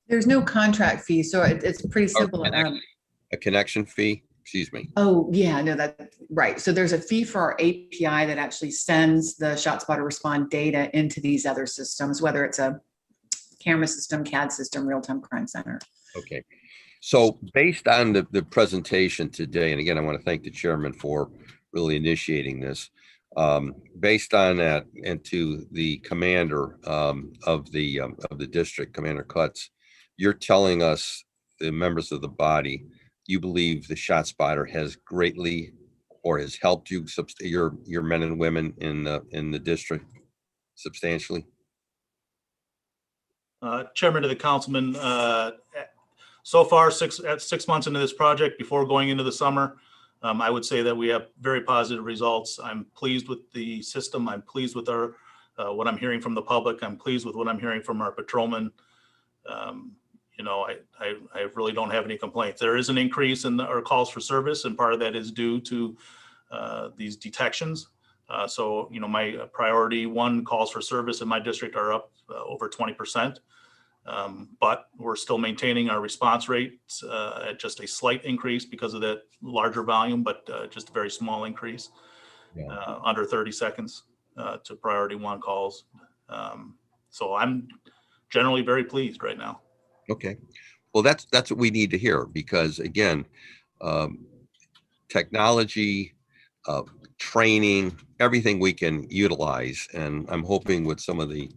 There's no contract fee, so it's pretty simple. A connection fee? Excuse me. Oh, yeah, no, that's right. So there's a fee for our API that actually sends the ShotSpotter Respond data into these other systems, whether it's a camera system, CAD system, real-time crime center. Okay. So based on the presentation today, and again, I want to thank the chairman for really initiating this. Based on that, and to the commander of the district, Commander Cutts, you're telling us, the members of the body, you believe the ShotSpotter has greatly or has helped you, your men and women in the district substantially? Chairman to the councilman, so far, 6 months into this project, before going into the summer, I would say that we have very positive results. I'm pleased with the system. I'm pleased with our what I'm hearing from the public. I'm pleased with what I'm hearing from our patrolmen. You know, I really don't have any complaints. There is an increase in our calls for service, and part of that is due to these detections. So, you know, my priority 1 calls for service in my district are up over 20%. But we're still maintaining our response rates at just a slight increase because of that larger volume, but just a very small increase, under 30 seconds to priority 1 calls. So I'm generally very pleased right now. Okay. Well, that's what we need to hear, because again, technology, training, everything we can utilize. And I'm hoping with some of the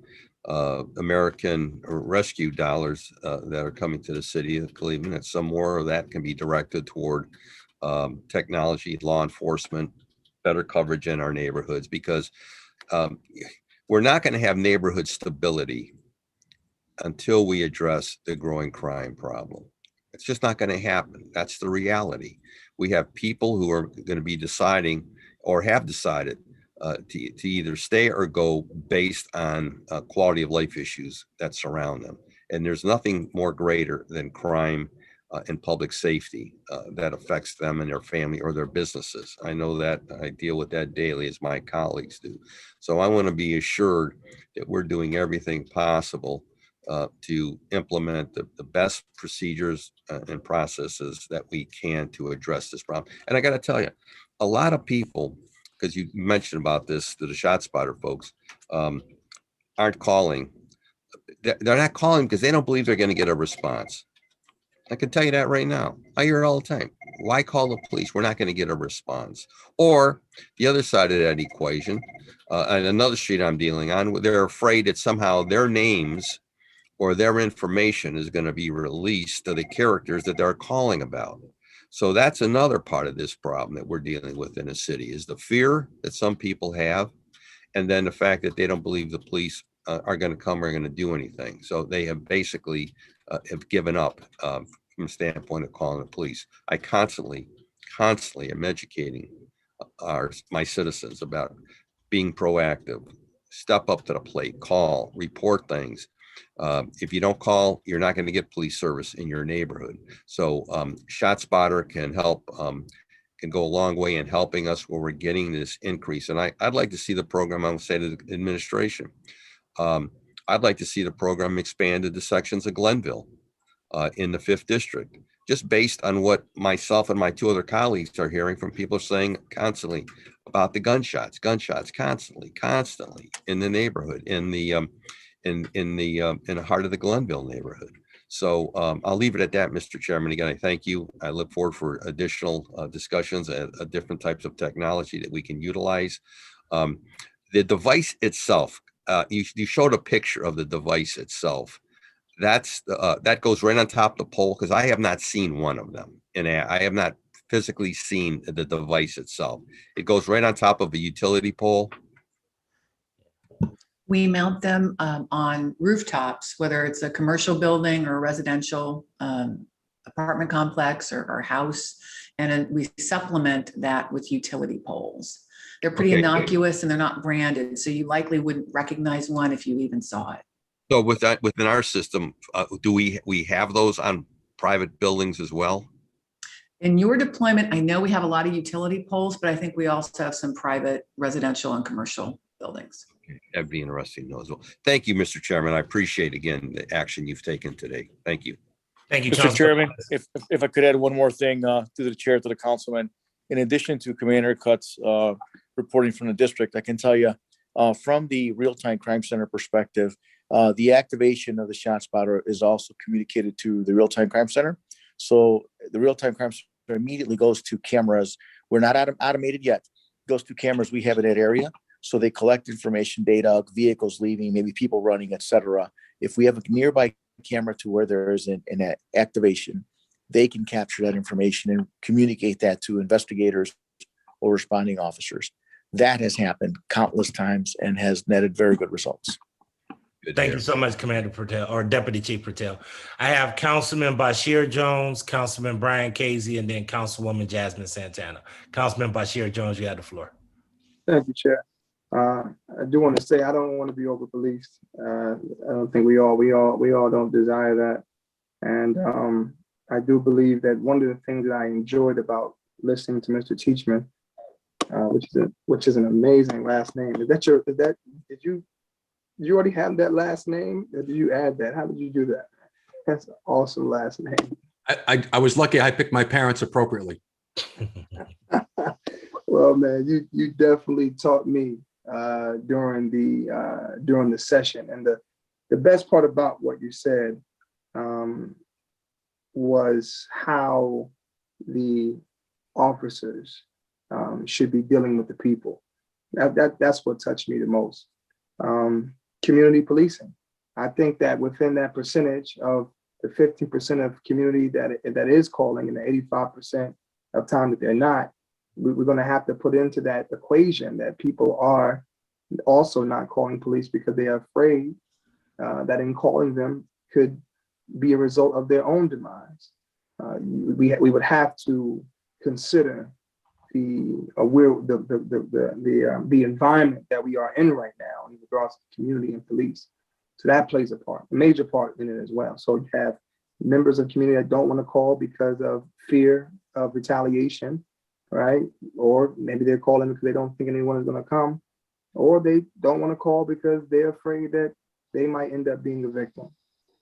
American rescue dollars that are coming to the city of Cleveland, that some more of that can be directed toward technology, law enforcement, better coverage in our neighborhoods, because we're not going to have neighborhood stability until we address the growing crime problem. It's just not going to happen. That's the reality. We have people who are going to be deciding or have decided to either stay or go based on quality of life issues that surround them. And there's nothing more greater than crime in public safety that affects them and their family or their businesses. I know that I deal with that daily as my colleagues do. So I want to be assured that we're doing everything possible to implement the best procedures and processes that we can to address this problem. And I got to tell you, a lot of people, because you mentioned about this to the ShotSpotter folks, aren't calling. They're not calling because they don't believe they're going to get a response. I can tell you that right now. I hear it all the time. Why call the police? We're not going to get a response. Or the other side of that equation, and another street I'm dealing on, they're afraid that somehow their names or their information is going to be released to the characters that they're calling about. So that's another part of this problem that we're dealing with in the city, is the fear that some people have, and then the fact that they don't believe the police are going to come or going to do anything. So they have basically have given up from the standpoint of calling the police. I constantly am educating my citizens about being proactive, step up to the plate, call, report things. If you don't call, you're not going to get police service in your neighborhood. So ShotSpotter can help, can go a long way in helping us where we're getting this increase. And I'd like to see the program, I would say to the administration, I'd like to see the program expanded to sections of Glenville in the 5th district, just based on what myself and my 2 other colleagues are hearing from people saying constantly about the gunshots constantly in the neighborhood, in the heart of the Glenville neighborhood. So I'll leave it at that, Mr. Chairman. Again, I thank you. I look forward for additional discussions at different types of technology that we can utilize. The device itself, you showed a picture of the device itself. That's that goes right on top of the pole, because I have not seen one of them, and I have not physically seen the device itself. It goes right on top of a utility pole. We mount them on rooftops, whether it's a commercial building or a residential apartment complex or house, and then we supplement that with utility poles. They're pretty innocuous and they're not branded, so you likely wouldn't recognize one if you even saw it. So with that, within our system, do we have those on private buildings as well? In your deployment, I know we have a lot of utility poles, but I think we also have some private residential and commercial buildings. That'd be interesting to know as well. Thank you, Mr. Chairman. I appreciate, again, the action you've taken today. Thank you. Thank you, Mr. Chairman, if I could add one more thing to the chair, to the councilman. In addition to Commander Cutts reporting from the district, I can tell you from the real-time crime center perspective, the activation of the ShotSpotter is also communicated to the real-time crime center. So the real-time crime center immediately goes to cameras. We're not automated yet. It goes to cameras we have in that area. So they collect information, data, vehicles leaving, maybe people running, etc. If we have a nearby camera to where there is an activation, they can capture that information and communicate that to investigators or responding officers. That has happened countless times and has netted very good results. Thank you so much, Commander Patel, or Deputy Chief Patel. I have Councilman Bashir Jones, Councilman Brian Casey, and then Councilwoman Jasmine Santana. Councilman Bashir Jones, you have the floor. Thank you, Chair. I do want to say I don't want to be over policed. I don't think we all don't desire that. And I do believe that one of the things that I enjoyed about listening to Mr. Teachman, which is an amazing last name. Did you already have that last name? Or did you add that? How did you do that? That's an awesome last name. I was lucky I picked my parents appropriately. Well, man, you definitely taught me during the session, and the best part about what you said was how the officers should be dealing with the people. That's what touched me the most. Community policing. I think that within that percentage of the 15% of community that is calling and the 85% of time that they're not, we're going to have to put into that equation that people are also not calling police because they are afraid that in calling them could be a result of their own demise. We would have to consider the environment that we are in right now in regards to community and police. So that plays a part, a major part in it as well. So you have members of community that don't want to call because of fear of retaliation, right? Or maybe they're calling because they don't think anyone is going to come, or they don't want to call because they're afraid that they might end up being a victim.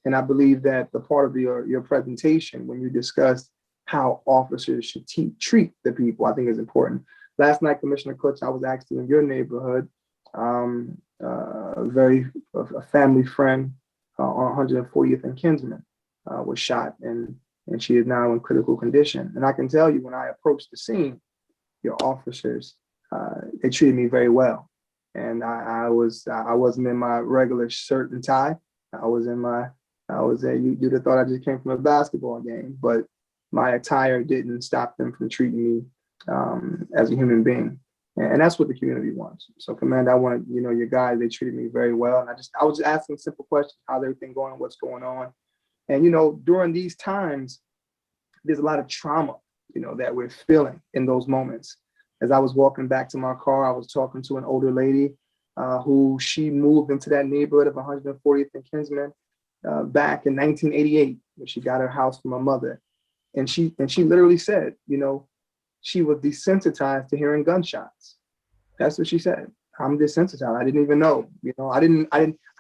And I believe that the part of your presentation, when you discussed how officers should treat the people, I think is important. Last night, Commissioner Kutz, I was actually in your neighborhood, a family friend on 140th and Kinsman was shot, and she is now in critical condition. And I can tell you, when I approached the scene, your officers, they treated me very well. And I wasn't in my regular shirt and tie. You'd have thought I just came from a basketball game, but my attire didn't stop them from treating me as a human being. And that's what the community wants. So, Commander, I want your guys, they treated me very well. And I was just asking simple questions: how's everything going? What's going on? And, during these times, there's a lot of trauma, that we're feeling in those moments. As I was walking back to my car, I was talking to an older lady who she moved into that neighborhood of 140th and Kinsman back in 1988, when she got her house from her mother. And she literally said, she was desensitized to hearing gunshots. That's what she said. I'm desensitized. I didn't even know,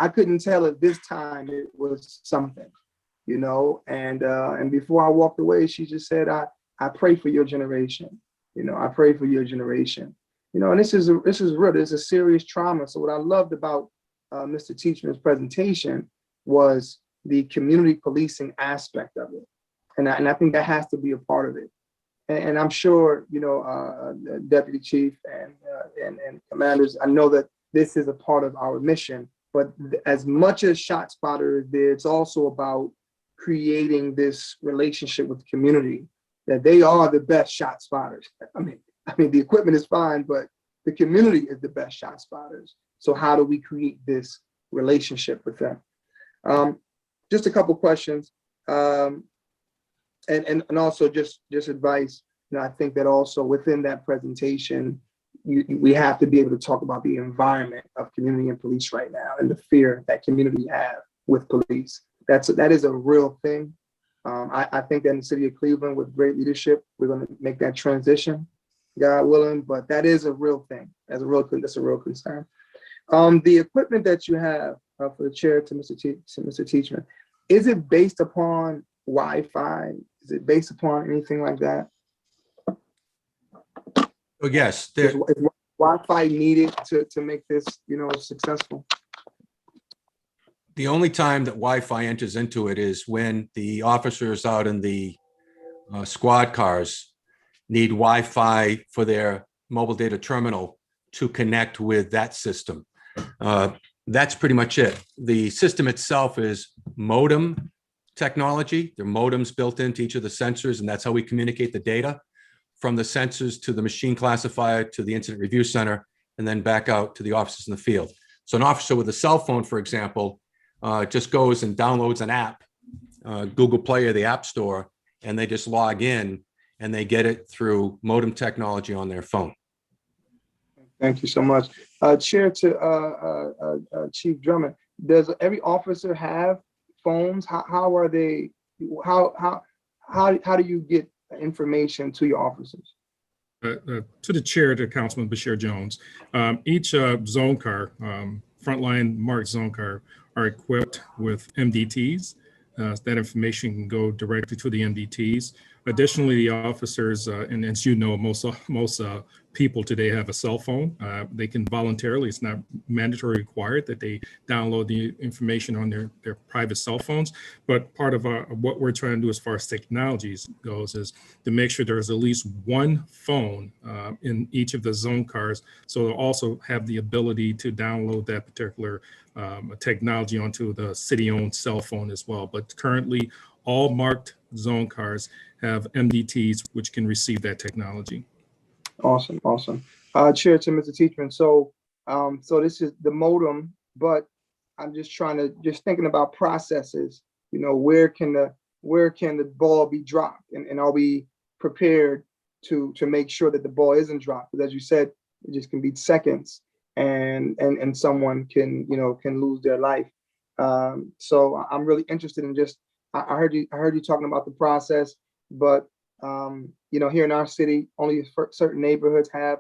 I couldn't tell at this time it was something, and before I walked away, she just said, I pray for your generation. I pray for your generation, and this is real. This is a serious trauma. So what I loved about Mr. Teachman's presentation was the community policing aspect of it. And I think that has to be a part of it. And I'm sure, Deputy Chief and commanders, I know that this is a part of our mission, but as much as ShotSpotter is there, it's also about creating this relationship with the community, that they are the best shot spotters. I mean, the equipment is fine, but the community is the best shot spotters. So how do we create this relationship with them? Just a couple questions. And also just advice. I think that also within that presentation, we have to be able to talk about the environment of community and police right now, and the fear that community have with police. That is a real thing. I think that in the city of Cleveland, with great leadership, we're going to make that transition, God willing. But that is a real thing. That's a real concern. The equipment that you have for the chair to Mr. Teachman, is it based upon Wi-Fi? Is it based upon anything like that? Oh, yes. Is Wi-Fi needed to make this, successful? The only time that Wi-Fi enters into it is when the officers out in the squad cars need Wi-Fi for their mobile data terminal to connect with that system. That's pretty much it. The system itself is modem technology. There are modems built into each of the sensors, and that's how we communicate the data from the sensors to the machine classifier to the incident review center, and then back out to the officers in the field. So an officer with a cell phone, for example, just goes and downloads an app, Google Play or the App Store, and they just log in and they get it through modem technology on their phone. Thank you so much. Chair to Chief Drummond, does every officer have phones? How are they? How do you get information to your officers? To the chair, to Councilman Bashir Jones, each zone car, frontline marked zone car, are equipped with MDTs. That information can go directly to the MDTs. Additionally, the officers, and as you know, most people today have a cell phone. They can voluntarily, it's not mandatory required that they download the information on their private cell phones. But part of what we're trying to do as far as technologies goes is to make sure there's at least one phone in each of the zone cars. So they'll also have the ability to download that particular technology onto the city-owned cell phone as well. But currently, all marked zone cars have MDTs, which can receive that technology. Awesome. Chair to Mr. Teachman. So this is the modem, but I'm just thinking about processes. Where can the ball be dropped, and are we prepared to make sure that the ball isn't dropped? Because as you said, it just can be seconds, and someone can lose their life. So I'm really interested in just I heard you talking about the process, but here in our city, only certain neighborhoods have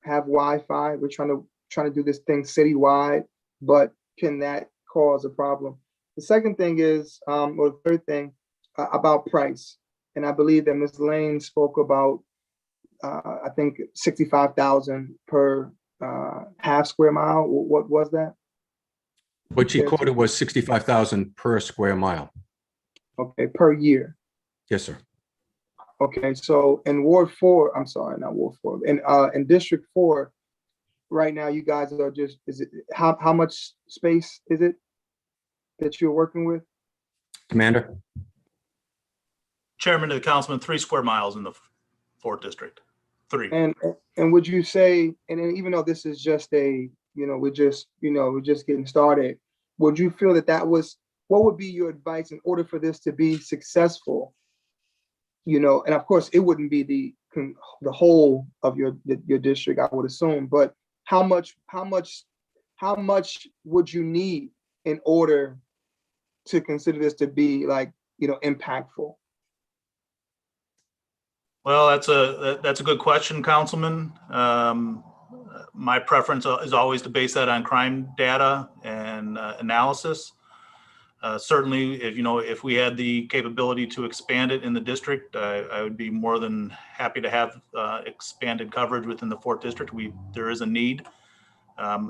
Wi-Fi. We're trying to do this thing citywide, but can that cause a problem? The second thing is, or the third thing, about price. And I believe that Ms. Lane spoke about, I think 65,000 per half square mile. What was that? What she quoted was 65,000 per square mile. Okay, per year. Yes, sir. Okay, so in Ward 4, I'm sorry, not Ward 4, in District 4, right now you guys are just, how much space is it that you're working with? Commander? Chairman to the councilman, 3 square miles in the 4th district. 3. And would you say, and then even though this is just we're just getting started, would you feel what would be your advice in order for this to be successful? And of course it wouldn't be the whole of your district, I would assume, but how much would you need in order to consider this to be impactful? Well, that's a good question, Councilman. My preference is always to base that on crime data and analysis. Certainly, if we had the capability to expand it in the district, I would be more than happy to have expanded coverage within the 4th district. There is a need.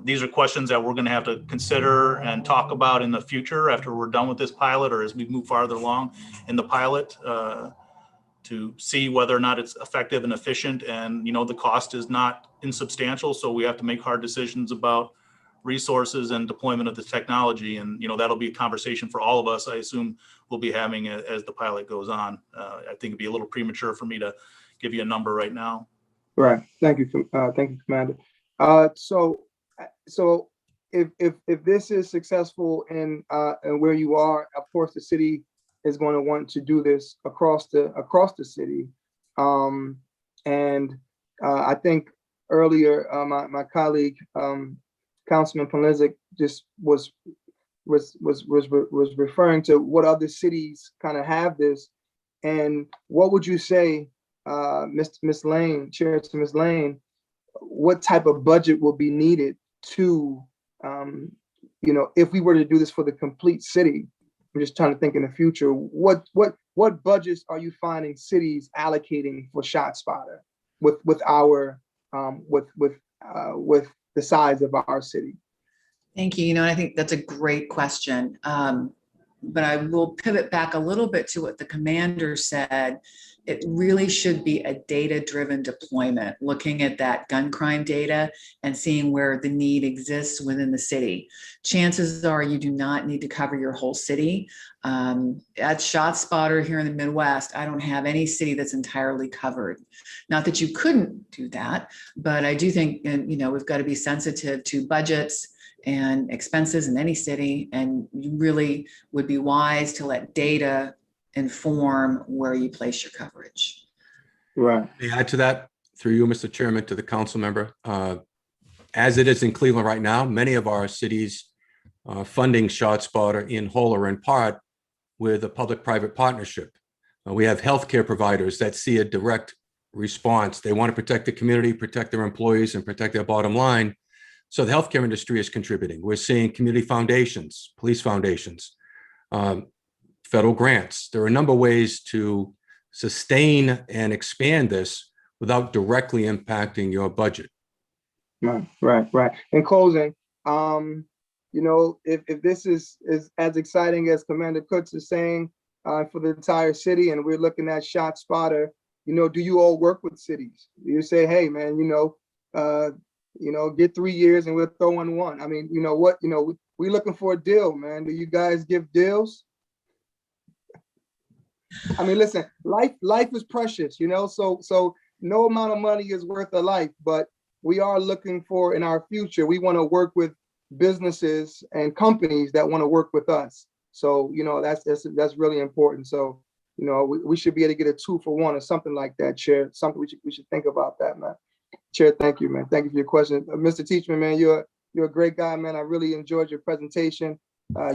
These are questions that we're going to have to consider and talk about in the future after we're done with this pilot, or as we move farther along in the pilot, to see whether or not it's effective and efficient. And the cost is not insubstantial, so we have to make hard decisions about resources and deployment of the technology. And that'll be a conversation for all of us, I assume, we'll be having as the pilot goes on. I think it'd be a little premature for me to give you a number right now. Right. Thank you, Commander. So if this is successful and where you are, of course the city is going to want to do this across the city. I think earlier my colleague Councilman Polensek just was referring to what other cities kind of have this, and what would you say, Ms. Lane, Chair to Ms. Lane, what type of budget will be needed to, if we were to do this for the complete city? I'm just trying to think in the future. What budgets are you finding cities allocating for ShotSpotter with the size of our city? Thank you. I think that's a great question. But I will pivot back a little bit to what the commander said. It really should be a data-driven deployment, looking at that gun crime data and seeing where the need exists within the city. Chances are you do not need to cover your whole city. At ShotSpotter here in the Midwest, I don't have any city that's entirely covered. Not that you couldn't do that, but I do think, we've got to be sensitive to budgets and expenses in any city, and you really would be wise to let data inform where you place your coverage. Right. May I add to that, through you, Mr. Chairman, to the council member? As it is in Cleveland right now, many of our cities funding ShotSpotter in whole or in part with a public-private partnership. We have healthcare providers that see a direct response. They want to protect the community, protect their employees, and protect their bottom line. So the healthcare industry is contributing. We're seeing community foundations, police foundations, federal grants. There are a number of ways to sustain and expand this without directly impacting your budget. Right. In closing, if this is as exciting as Commander Cooks is saying for the entire city, and we're looking at ShotSpotter, do you all work with cities? Do you say, hey, man, get 3 years and we'll throw in one? I mean, we're looking for a deal, man. Do you guys give deals? I mean, listen, life is precious, so no amount of money is worth a life, but we are looking for, in our future, we want to work with businesses and companies that want to work with us. So, that's really important. So, we should be able to get a 2-for-1 or something like that, Chair. Something we should think about that, man. Chair, thank you, man. Thank you for your question. Mr. Teachman, man, you're a great guy, man. I really enjoyed your presentation.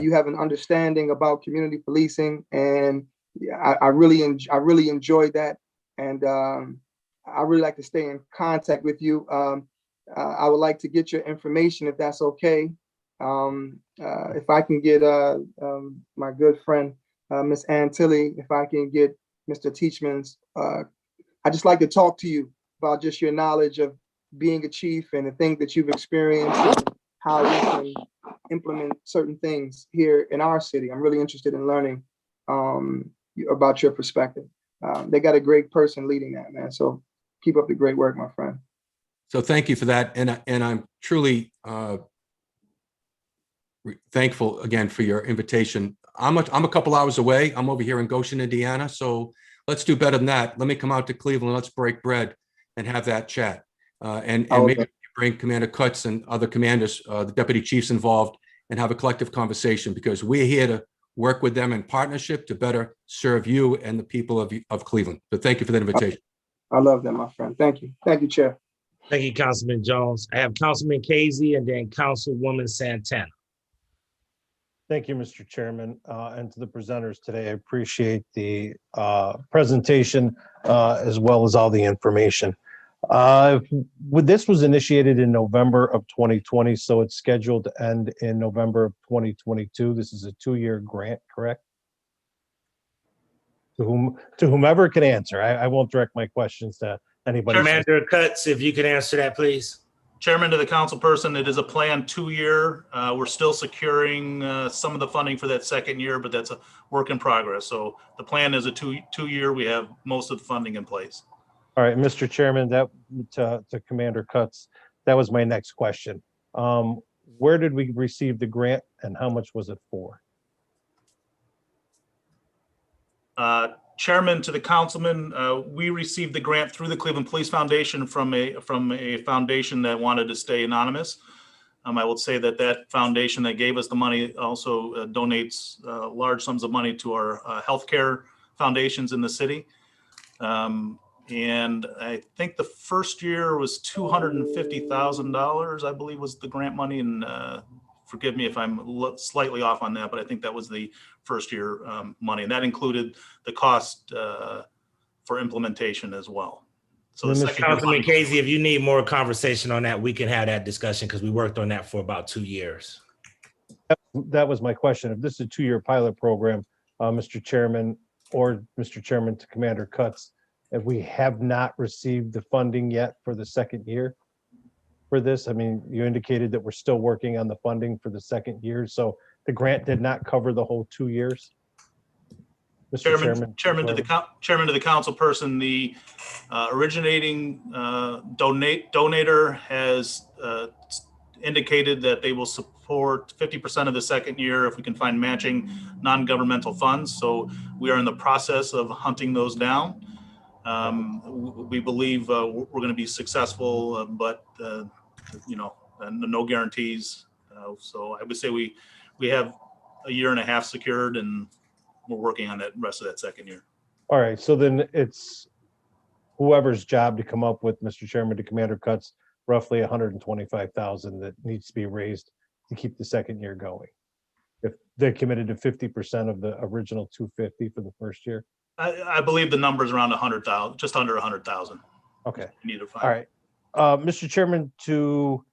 You have an understanding about community policing, and I really enjoyed that. And I really like to stay in contact with you. I would like to get your information if that's okay. If I can get my good friend, Miss Ann Tilley, if I can get Mr. Teachman's, I just like to talk to you about just your knowledge of being a chief and the things that you've experienced, and how we can implement certain things here in our city. I'm really interested in learning about your perspective. They got a great person leading that, man. So keep up the great work, my friend. So thank you for that. And I'm truly thankful again for your invitation. I'm a couple hours away. I'm over here in Goshen, Indiana. So let's do better than that. Let me come out to Cleveland. Let's break bread and have that chat. And maybe bring Commander Cutts and other commanders, the deputy chiefs involved, and have a collective conversation, because we're here to work with them in partnership to better serve you and the people of Cleveland. So thank you for that invitation. I love that, my friend. Thank you. Thank you, Chair. Thank you, Councilman Jones. I have Councilman Casey and then Councilwoman Santana. Thank you, Mr. Chairman, and to the presenters today. I appreciate the presentation as well as all the information. This was initiated in November of 2020, so it's scheduled to end in November of 2022. This is a 2-year grant, correct? To whomever can answer. I won't direct my questions to anybody. Commander Cutts, if you could answer that, please. Chairman, to the council person, it is a planned 2-year. We're still securing some of the funding for that second year, but that's a work in progress. So the plan is a two-year. We have most of the funding in place. All right, Mr. Chairman, that to Commander Cutts, that was my next question. Where did we receive the grant and how much was it for? Chairman, to the councilman, we received the grant through the Cleveland Police Foundation from a foundation that wanted to stay anonymous. I will say that foundation that gave us the money also donates large sums of money to our healthcare foundations in the city. And I think the first year was $250,000, I believe, was the grant money. And forgive me if I'm slightly off on that, but I think that was the first year money. And that included the cost for implementation as well. So Councilman Casey, if you need more conversation on that, we can have that discussion, because we worked on that for about 2 years. That was my question. If this is a 2-year pilot program, Mr. Chairman, or Mr. Chairman to Commander Cutts, if we have not received the funding yet for the second year for this, I mean, you indicated that we're still working on the funding for the second year. So the grant did not cover the whole 2 years. Mr. Chairman, to the council person, the originating donator has indicated that they will support 50% of the second year if we can find matching non-governmental funds. So we are in the process of hunting those down. We believe we're going to be successful, but no guarantees. So I would say we have a year and a half secured, and we're working on that rest of that second year. All right, so then it's whoever's job to come up with, Mr. Chairman, to Commander Cutts, roughly 125,000 that needs to be raised to keep the second year going. If they're committed to 50% of the original 250 for the first year. I believe the number is around 100,000, just under 100,000. Okay. All right. Mr. Chairman, to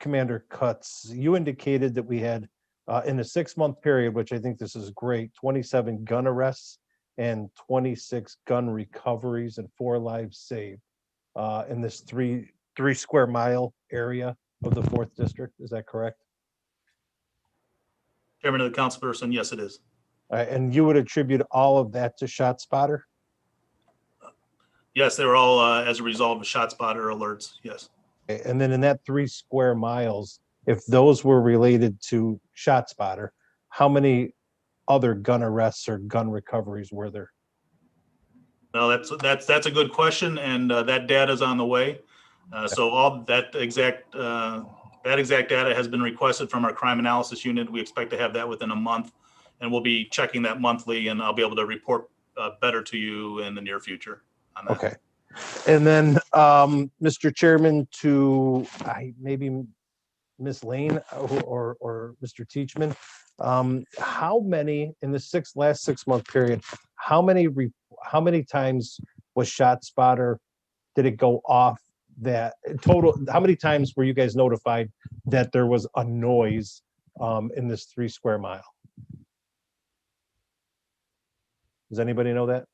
Commander Cutts, you indicated that we had in a 6-month period, which I think this is great, 27 gun arrests and 26 gun recoveries and 4 lives saved in this three square mile area of the 4th district. Is that correct? Chairman of the council person, yes, it is. And you would attribute all of that to ShotSpotter? Yes, they were all as a result of ShotSpotter alerts. Yes. And then in that 3 square miles, if those were related to ShotSpotter, how many other gun arrests or gun recoveries were there? No, that's a good question, and that data is on the way. So all that exact data has been requested from our crime analysis unit. We expect to have that within a month, and we'll be checking that monthly, and I'll be able to report better to you in the near future on that. Okay. And then, Mr. Chairman, to maybe Ms. Lane or Mr. Teachman, how many in the last 6 month period, how many times was ShotSpotter, did it go off that total? How many times were you guys notified that there was a noise in this 3 square mile? Does anybody know that?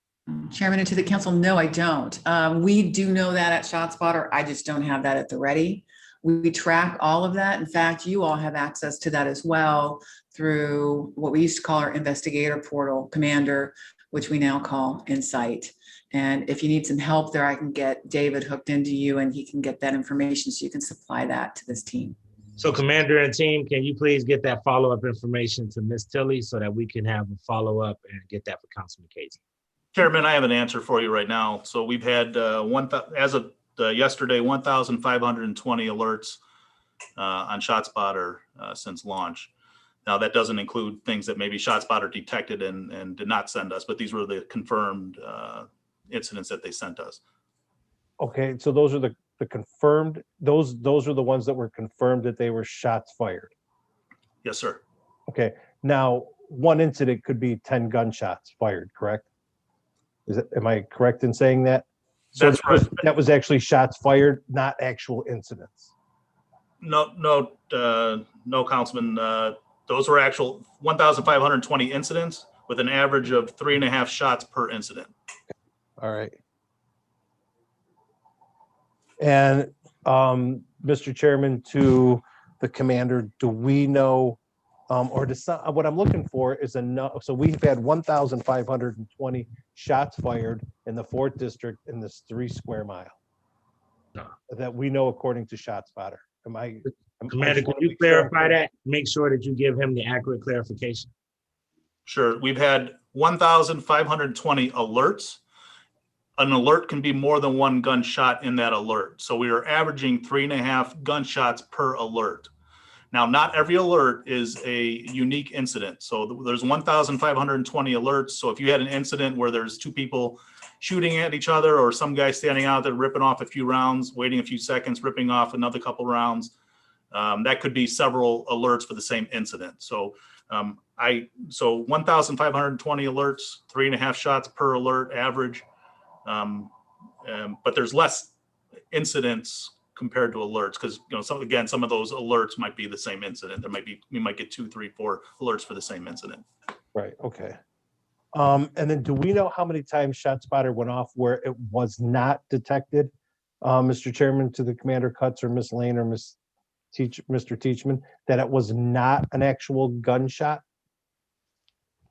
Chairman and to the council, no, I don't. We do know that at ShotSpotter. I just don't have that at the ready. We track all of that. In fact, you all have access to that as well through what we used to call our investigator portal, Commander, which we now call Insight. And if you need some help there, I can get David hooked into you and he can get that information so you can supply that to this team. So Commander and team, can you please get that follow-up information to Ms. Tilley so that we can have a follow-up and get that for Councilman Casey? Chairman, I have an answer for you right now. So we've had as of yesterday, 1,520 alerts on ShotSpotter since launch. Now that doesn't include things that maybe ShotSpotter detected and did not send us, but these were the confirmed incidents that they sent us. Okay, so those are the confirmed, those are the ones that were confirmed that they were shots fired. Yes, sir. Okay, now one incident could be 10 gunshots fired, correct? Am I correct in saying that? So That's right. that was actually shots fired, not actual incidents. No, Councilman. Those were actual 1,520 incidents with an average of 3.5 shots per incident. All right. And Mr. Chairman, to the commander, do we know, what I'm looking for is so we've had 1,520 shots fired in the 4th district in this 3 square mile that we know according to ShotSpotter. Commander, can you clarify that? Make sure that you give him the accurate clarification. Sure. We've had 1,520 alerts. An alert can be more than 1 gunshot in that alert. So we are averaging 3.5 gunshots per alert. Now, not every alert is a unique incident. So there's 1,520 alerts. So if you had an incident where there's 2 people shooting at each other or some guy standing out there ripping off a few rounds, waiting a few seconds, ripping off another couple rounds, that could be several alerts for the same incident. So 1,520 alerts, 3.5 shots per alert average. But there's less incidents compared to alerts because some of those alerts might be the same incident. We might get 2, 3, 4 alerts for the same incident. Right. Okay. And then do we know how many times ShotSpotter went off where it was not detected? Mr. Chairman, to the Commander Cutts or Ms. Lane or Mr. Teachman, that it was not an actual gunshot?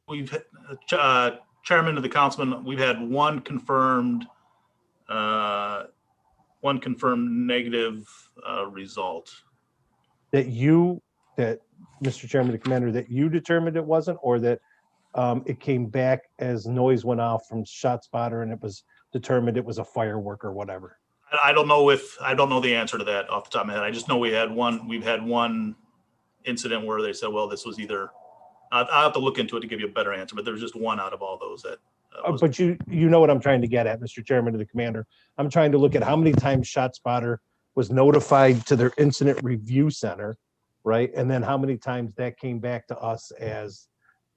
We've Chairman of the Councilman, we've had one confirmed negative result. That Mr. Chairman, the Commander, that you determined it wasn't, or that it came back as noise went off from ShotSpotter and it was determined it was a firework or whatever? I don't know the answer to that off the top of my head. I just know we've had one incident where they said, well, this was either, I'll have to look into it to give you a better answer, but there was just one out of all those that. But you know what I'm trying to get at, Mr. Chairman to the Commander. I'm trying to look at how many times ShotSpotter was notified to their incident review center, right? And then how many times that came back to us as,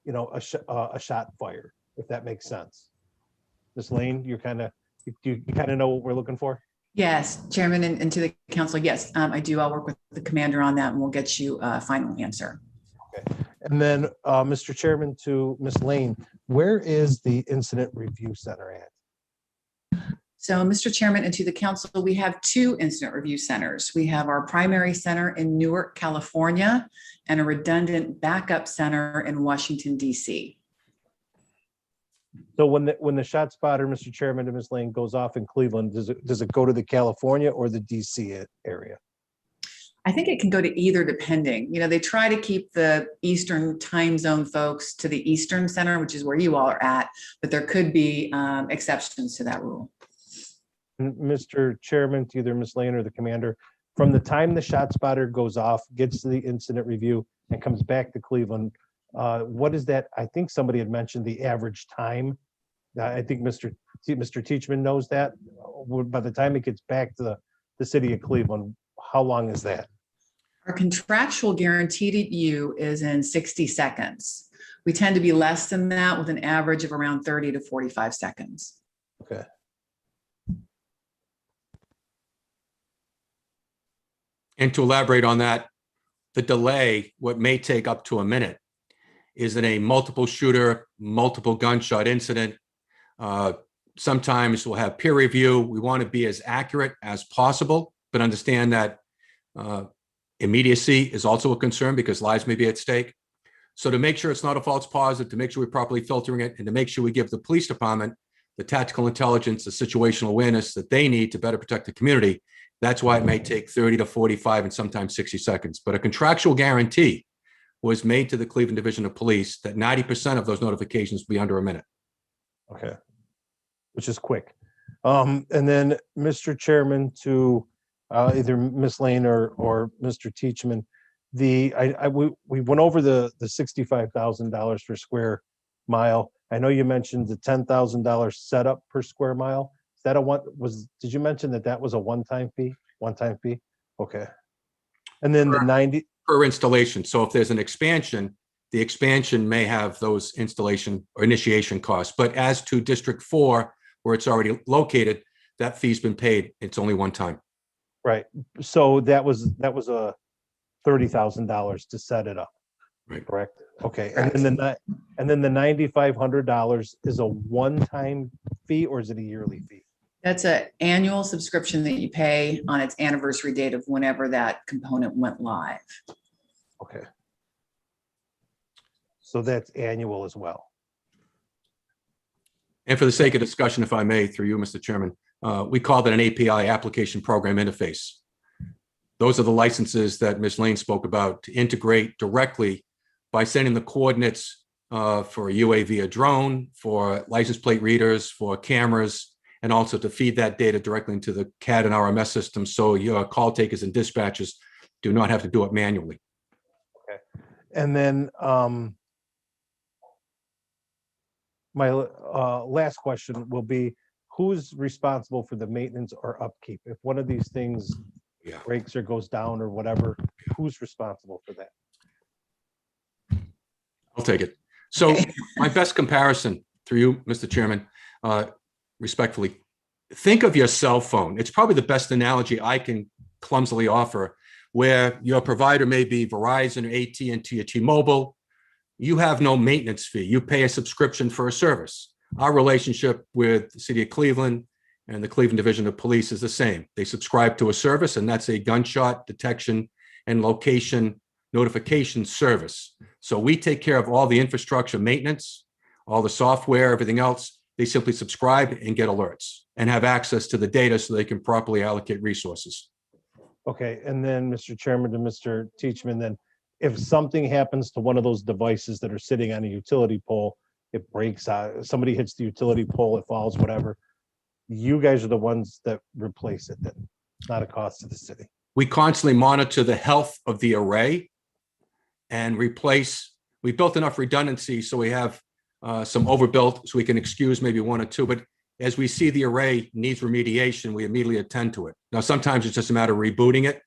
a shot fired, if that makes sense. Ms. Lane, you kind of know what we're looking for? Yes, Chairman, and to the council, yes, I do. I'll work with the commander on that and we'll get you a final answer. Okay. And then, Mr. Chairman, to Ms. Lane, where is the incident review center at? So, Mr. Chairman, and to the council, we have 2 incident review centers. We have our primary center in Newark, California, and a redundant backup center in Washington, D.C. So when the ShotSpotter, Mr. Chairman, to Ms. Lane, goes off in Cleveland, does it go to the California or the DC area? I think it can go to either, depending. They try to keep the Eastern time zone folks to the Eastern Center, which is where you all are at, but there could be exceptions to that rule. Mr. Chairman, to either Ms. Lane or the commander, from the time the ShotSpotter goes off, gets to the incident review and comes back to Cleveland, what is that? I think somebody had mentioned the average time. I think Mr. Teachman knows that. By the time it gets back to the city of Cleveland, how long is that? Our contractual guarantee to you is in 60 seconds. We tend to be less than that with an average of around 30 to 45 seconds. Okay. And to elaborate on that, the delay, what may take up to a minute, is in a multiple shooter, multiple gunshot incident. Sometimes we'll have peer review. We want to be as accurate as possible, but understand that immediacy is also a concern because lives may be at stake. So to make sure it's not a false positive, to make sure we're properly filtering it, and to make sure we give the police department the tactical intelligence, the situational awareness that they need to better protect the community, that's why it may take 30 to 45 and sometimes 60 seconds. But a contractual guarantee was made to the Cleveland Division of Police that 90% of those notifications will be under a minute. Okay. Which is quick. And then, Mr. Chairman, to either Ms. Lane or Mr. Teachman, we went over the $65,000 per square mile. I know you mentioned the $10,000 setup per square mile. Is that did you mention that was a one-time fee? One-time fee? Okay. And then the 90 per installation. So if there's an expansion, the expansion may have those installation or initiation costs. But as to District 4, where it's already located, that fee's been paid. It's only one time. Right. So that was a $30,000 to set it up. Right. Correct. Okay. And then the $9,500 is a one-time fee, or is it a yearly fee? That's an annual subscription that you pay on its anniversary date of whenever that component went live. Okay. So that's annual as well. And for the sake of discussion, if I may, through you, Mr. Chairman, we call that an API, application program interface. Those are the licenses that Ms. Lane spoke about to integrate directly by sending the coordinates for a UAV, a drone, for license plate readers, for cameras, and also to feed that data directly into the CAD and RMS system so your call takers and dispatchers do not have to do it manually. Okay. And then my last question will be, who's responsible for the maintenance or upkeep? If one of these things breaks or goes down or whatever, who's responsible for that? I'll take it. So my best comparison through you, Mr. Chairman, respectfully, think of your cell phone. It's probably the best analogy I can clumsily offer, where your provider may be Verizon or AT&T or T-Mobile. You have no maintenance fee. You pay a subscription for a service. Our relationship with the City of Cleveland and the Cleveland Division of Police is the same. They subscribe to a service, and that's a gunshot detection and location notification service. So we take care of all the infrastructure maintenance, all the software, everything else. They simply subscribe and get alerts and have access to the data so they can properly allocate resources. Okay, and then Mr. Chairman to Mr. Teachman, then if something happens to one of those devices that are sitting on a utility pole, it breaks out, somebody hits the utility pole, it falls, whatever, you guys are the ones that replace it then. It's not a cost to the city. We constantly monitor the health of the array and replace. We built enough redundancy so we have some overbuilt so we can excuse maybe one or two, but as we see the array needs remediation, we immediately attend to it. Now, sometimes it's just a matter of rebooting it,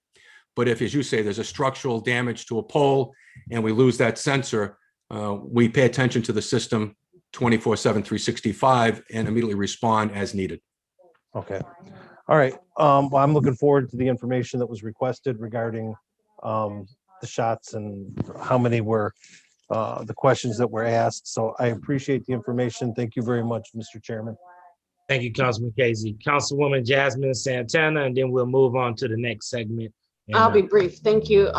but if, as you say, there's a structural damage to a pole and we lose that sensor, we pay attention to the system 24/7, 365 and immediately respond as needed. Okay. All right. Well, I'm looking forward to the information that was requested regarding the shots and how many were the questions that were asked. So I appreciate the information. Thank you very much, Mr. Chairman. Thank you, Councilman Casey. Councilwoman Jasmine Santana, and then we'll move on to the next segment. And, I'll be brief. Thank you,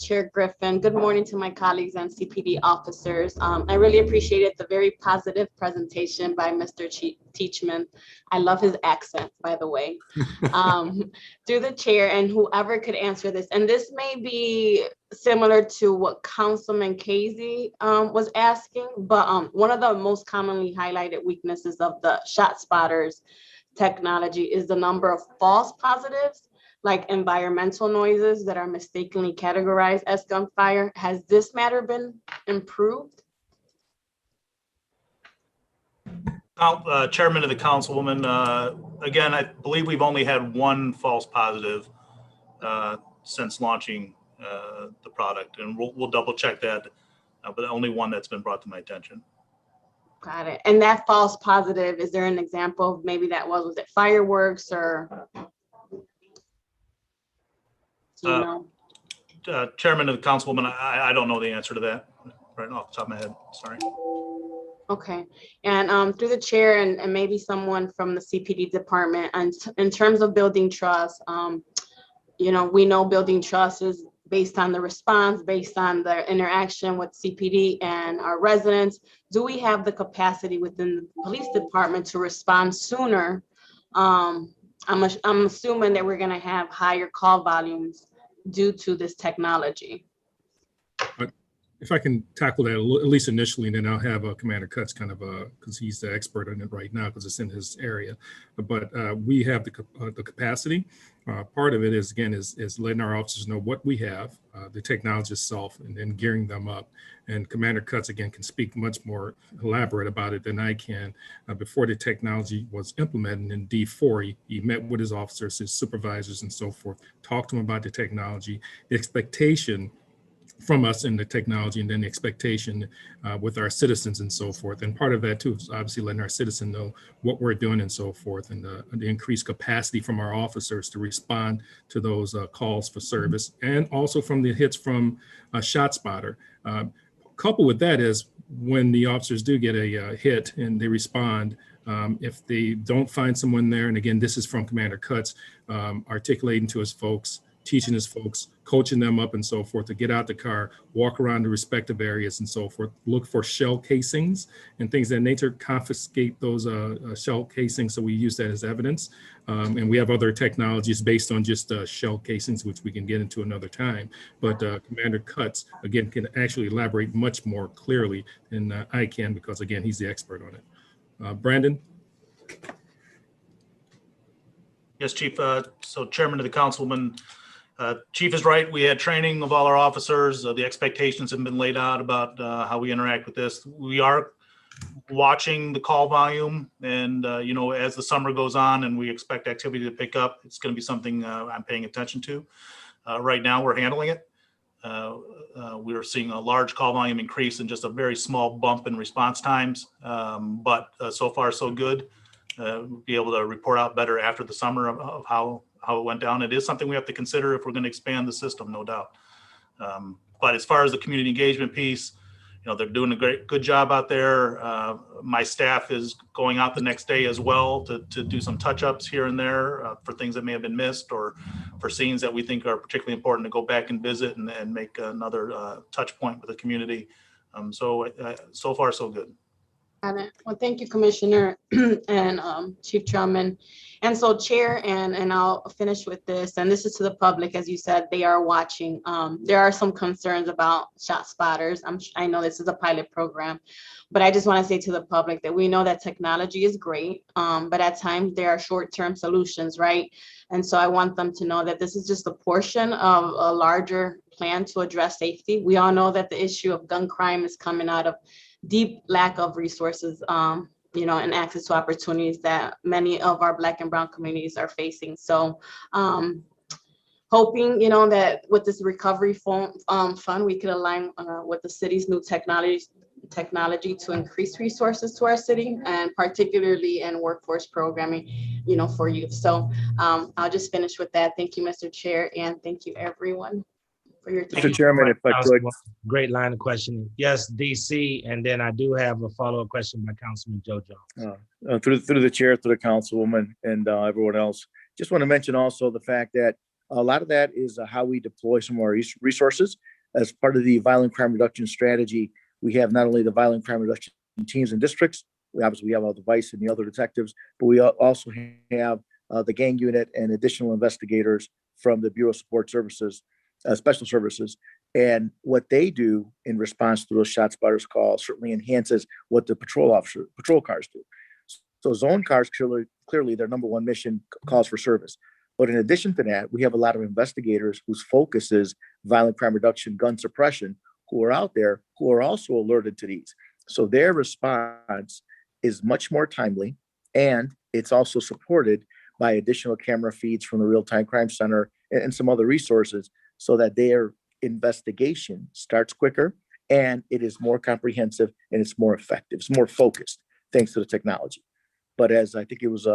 Chair Griffin. Good morning to my colleagues and CPD officers. I really appreciated the very positive presentation by Mr. Teachman. I love his accent, by the way. Through the chair and whoever could answer this, and this may be similar to what Councilman Casey was asking, but one of the most commonly highlighted weaknesses of the ShotSpotters technology is the number of false positives, like environmental noises that are mistakenly categorized as gunfire. Has this matter been improved? Chairman of the Councilwoman, again, I believe we've only had one false positive since launching the product, and we'll double check that, but only one that's been brought to my attention. Got it. And that false positive, is there an example of maybe that was it fireworks or? Do you know? Chairman of the Councilwoman, I don't know the answer to that right off the top of my head. Sorry. Okay, and through the chair and maybe someone from the CPD department, and in terms of building trust, you know, we know building trust is based on the response, based on the interaction with CPD and our residents. Do we have the capacity within the police department to respond sooner? I'm assuming that we're gonna have higher call volumes due to this technology. If I can tackle that at least initially, and then I'll have Commander Cutts kind of, because he's the expert on it right now, because it's in his area. But we have the capacity. Part of it is, again, is letting our officers know what we have, the technology itself, and then gearing them up. And Commander Cutts, again, can speak much more elaborate about it than I can. Before the technology was implemented in D4, he met with his officers, his supervisors, and so forth, talked to them about the technology, the expectation from us in the technology, and then the expectation with our citizens and so forth. And part of that too is obviously letting our citizens know what we're doing and so forth, and the increased capacity from our officers to respond to those calls for service, and also from the hits from ShotSpotter. Coupled with that is when the officers do get a hit and they respond, if they don't find someone there, and again, this is from Commander Cutts, articulating to his folks, teaching his folks, coaching them up and so forth to get out the car, walk around the respective areas and so forth, look for shell casings and things of that nature, confiscate those shell casings. So we use that as evidence. And we have other technologies based on just shell casings, which we can get into another time. But Commander Cutts, again, can actually elaborate much more clearly than I can, because again, he's the expert on it. Brandon? Yes, Chief. So Chairman of the Councilwoman, Chief is right. We had training of all our officers. The expectations have been laid out about how we interact with this. We are watching the call volume, and you know, as the summer goes on and we expect activity to pick up, it's going to be something I'm paying attention to. Right now, we're handling it. We're seeing a large call volume increase and just a very small bump in response times, but so far so good. We'll be able to report out better after the summer of how it went down. It is something we have to consider if we're going to expand the system, no doubt. But as far as the community engagement piece, you know, they're doing a good job out there. My staff is going out the next day as well to do some touch-ups here and there for things that may have been missed, or for scenes that we think are particularly important to go back and visit and make another touch point with the community. So far, so good. Got it. Well, thank you, Commissioner and Chief Drummond. And so Chair, and I'll finish with this, and this is to the public, as you said, they are watching. There are some concerns about shot spotters. I know this is a pilot program, but I just want to say to the public that we know that technology is great, but at times there are short-term solutions, right? And so I want them to know that this is just a portion of a larger plan to address safety. We all know that the issue of gun crime is coming out of deep lack of resources, you know, and access to opportunities that many of our Black and Brown communities are facing. So hoping, you know, that with this recovery fund, we could align with the city's new technology to increase resources to our city, and particularly in workforce programming, you know, for youth. So I'll just finish with that. Thank you, Mr. Chair, and thank you everyone for your time. Mr. Chairman, if I could. Great line of questioning. Yes, DC, and then I do have a follow-up question by Councilman Joe Jones. Through the chair, through the councilwoman, and everyone else, just want to mention also the fact that a lot of that is how we deploy some of our resources. As part of the violent crime reduction strategy, we have not only the violent crime reduction teams and districts, we have all the vice and the other detectives, but we also have the gang unit and additional investigators from the Bureau of Support Services, Special Services. And what they do in response to those shot spotters calls certainly enhances what the patrol cars do. So zone cars, clearly their number one mission calls for service. But in addition to that, we have a lot of investigators whose focus is violent crime reduction, gun suppression, who are out there, who are also alerted to these. So their response is much more timely, and it's also supported by additional camera feeds from the Real-Time Crime Center and some other resources, so that they are investigation starts quicker, and it is more comprehensive, and it's more effective. It's more focused thanks to the technology. But as I think it was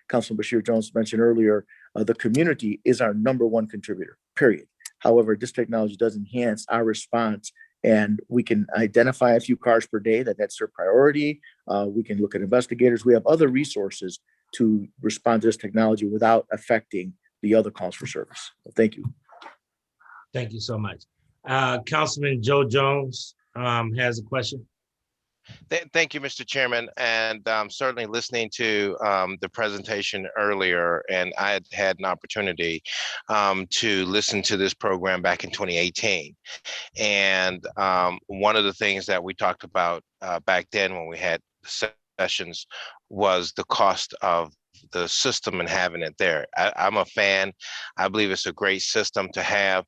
Councilman Bashir Jones mentioned earlier, the community is our number one contributor, period. However, this technology does enhance our response, and we can identify a few cars per day that's their priority. We can look at investigators. We have other resources to respond to this technology without affecting the other calls for service. Thank you. Thank you so much. Councilman Joe Jones has a question. Thank you, Mr. Chairman, and certainly listening to the presentation earlier, and I had an opportunity to listen to this program back in 2018. And one of the things that we talked about back then when we had sessions was the cost of the system and having it there. I'm a fan. I believe it's a great system to have.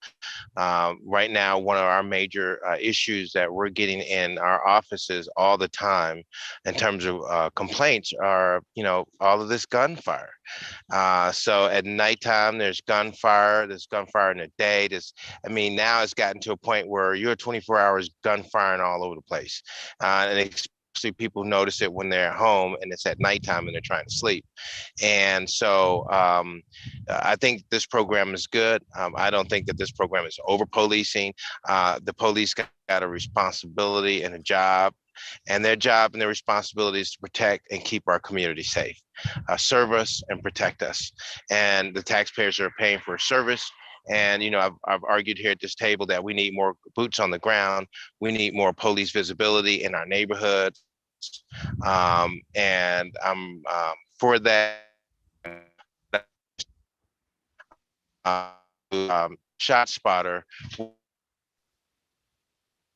Right now, one of our major issues that we're getting in our offices all the time in terms of complaints are, all of this gunfire. So at nighttime, there's gunfire in the day. Now it's gotten to a point where you're 24 hours gunfiring all over the place. And especially people notice it when they're at home and it's at nighttime and they're trying to sleep. And so I think this program is good. I don't think that this program is over policing. The police got a responsibility and a job, and their job and their responsibility is to protect and keep our community safe, serve us and protect us. And the taxpayers are paying for service. And, I've argued here at this table that we need more boots on the ground. We need more police visibility in our neighborhoods. And I'm for that. ShotSpotter.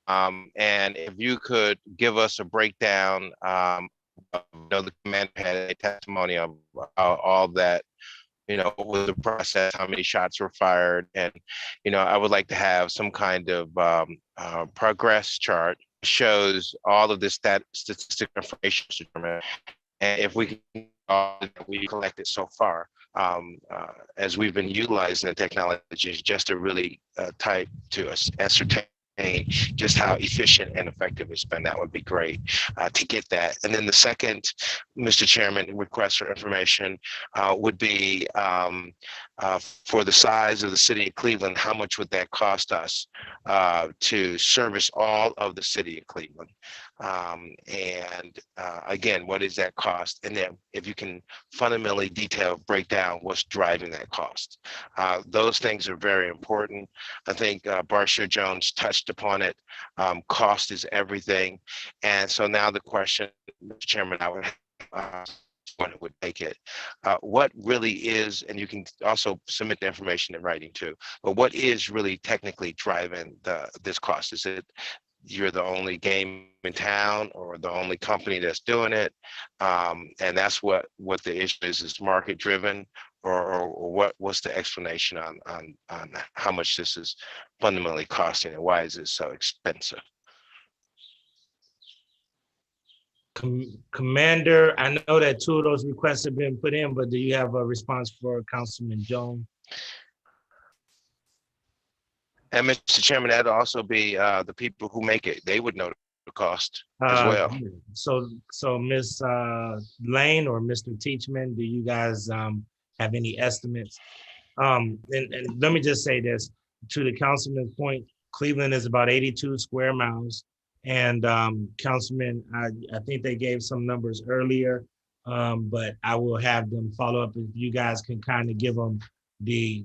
And if you could give us a breakdown, the commander had a testimony of all that, what was the process, how many shots were fired. And, I would like to have some kind of progress chart shows all of this statistic information. And if we can, we collected so far, as we've been utilizing the technologies just to really type to us, ascertain just how efficient and effective it's been. That would be great to get that. And then the second, Mr. Chairman, request for information would be for the size of the city of Cleveland, how much would that cost us to service all of the city of Cleveland? And again, what is that cost? And then if you can fundamentally break down what's driving that cost. Those things are very important. I think Barsha Jones touched upon it. Cost is everything. And so now the question, Mr. Chairman, I would when it would take it. What really is, and you can also submit the information in writing too, but what is really technically driving this cost? Is it you're the only game in town or the only company that's doing it? And that's what the issue is market driven, or what's the explanation on how much this is fundamentally costing and why is it so expensive? Commander, I know that two of those requests have been put in, but do you have a response for Councilman Jones? And Mr. Chairman, that'd also be the people who make it. They would know the cost as well. So Ms. Lane or Mr. Teachman, do you guys have any estimates? And let me just say this, to the councilman's point, Cleveland is about 82 square miles. And Councilman, I think they gave some numbers earlier, but I will have them follow up. If you guys can kind of give them the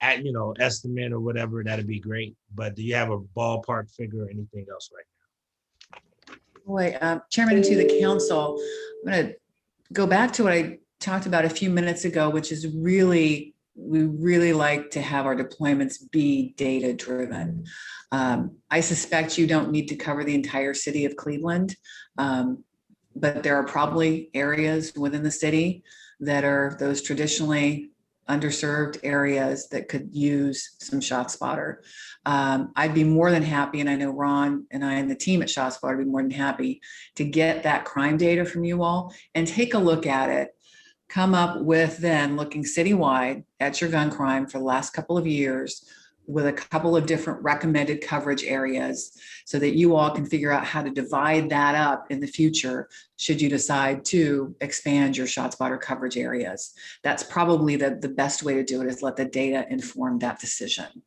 estimate or whatever, that'd be great. But do you have a ballpark figure or anything else right now? Boy, Chairman, and to the council, I'm going to go back to what I talked about a few minutes ago, which is we really like to have our deployments be data driven. I suspect you don't need to cover the entire city of Cleveland, but there are probably areas within the city that are those traditionally underserved areas that could use some ShotSpotter. I'd be more than happy, and I know Ron and I and the team at ShotSpotter would be more than happy to get that crime data from you all and take a look at it. Come up with then looking citywide at your gun crime for the last couple of years, with a couple of different recommended coverage areas so that you all can figure out how to divide that up in the future should you decide to expand your ShotSpotter coverage areas. That's probably the best way to do it, is let the data inform that decision.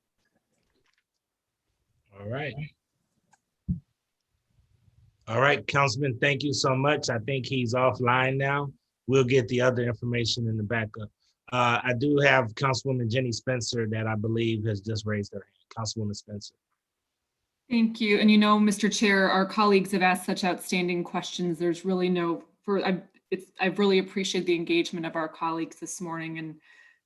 All right. All right, Councilman, thank you so much. I think he's offline now. We'll get the other information in the backup. I do have Councilwoman Jenny Spencer that I believe has just raised her hand. Councilwoman Spencer. Thank you. And you know, Mr. Chair, our colleagues have asked such outstanding questions. There's really no, I've really appreciated the engagement of our colleagues this morning and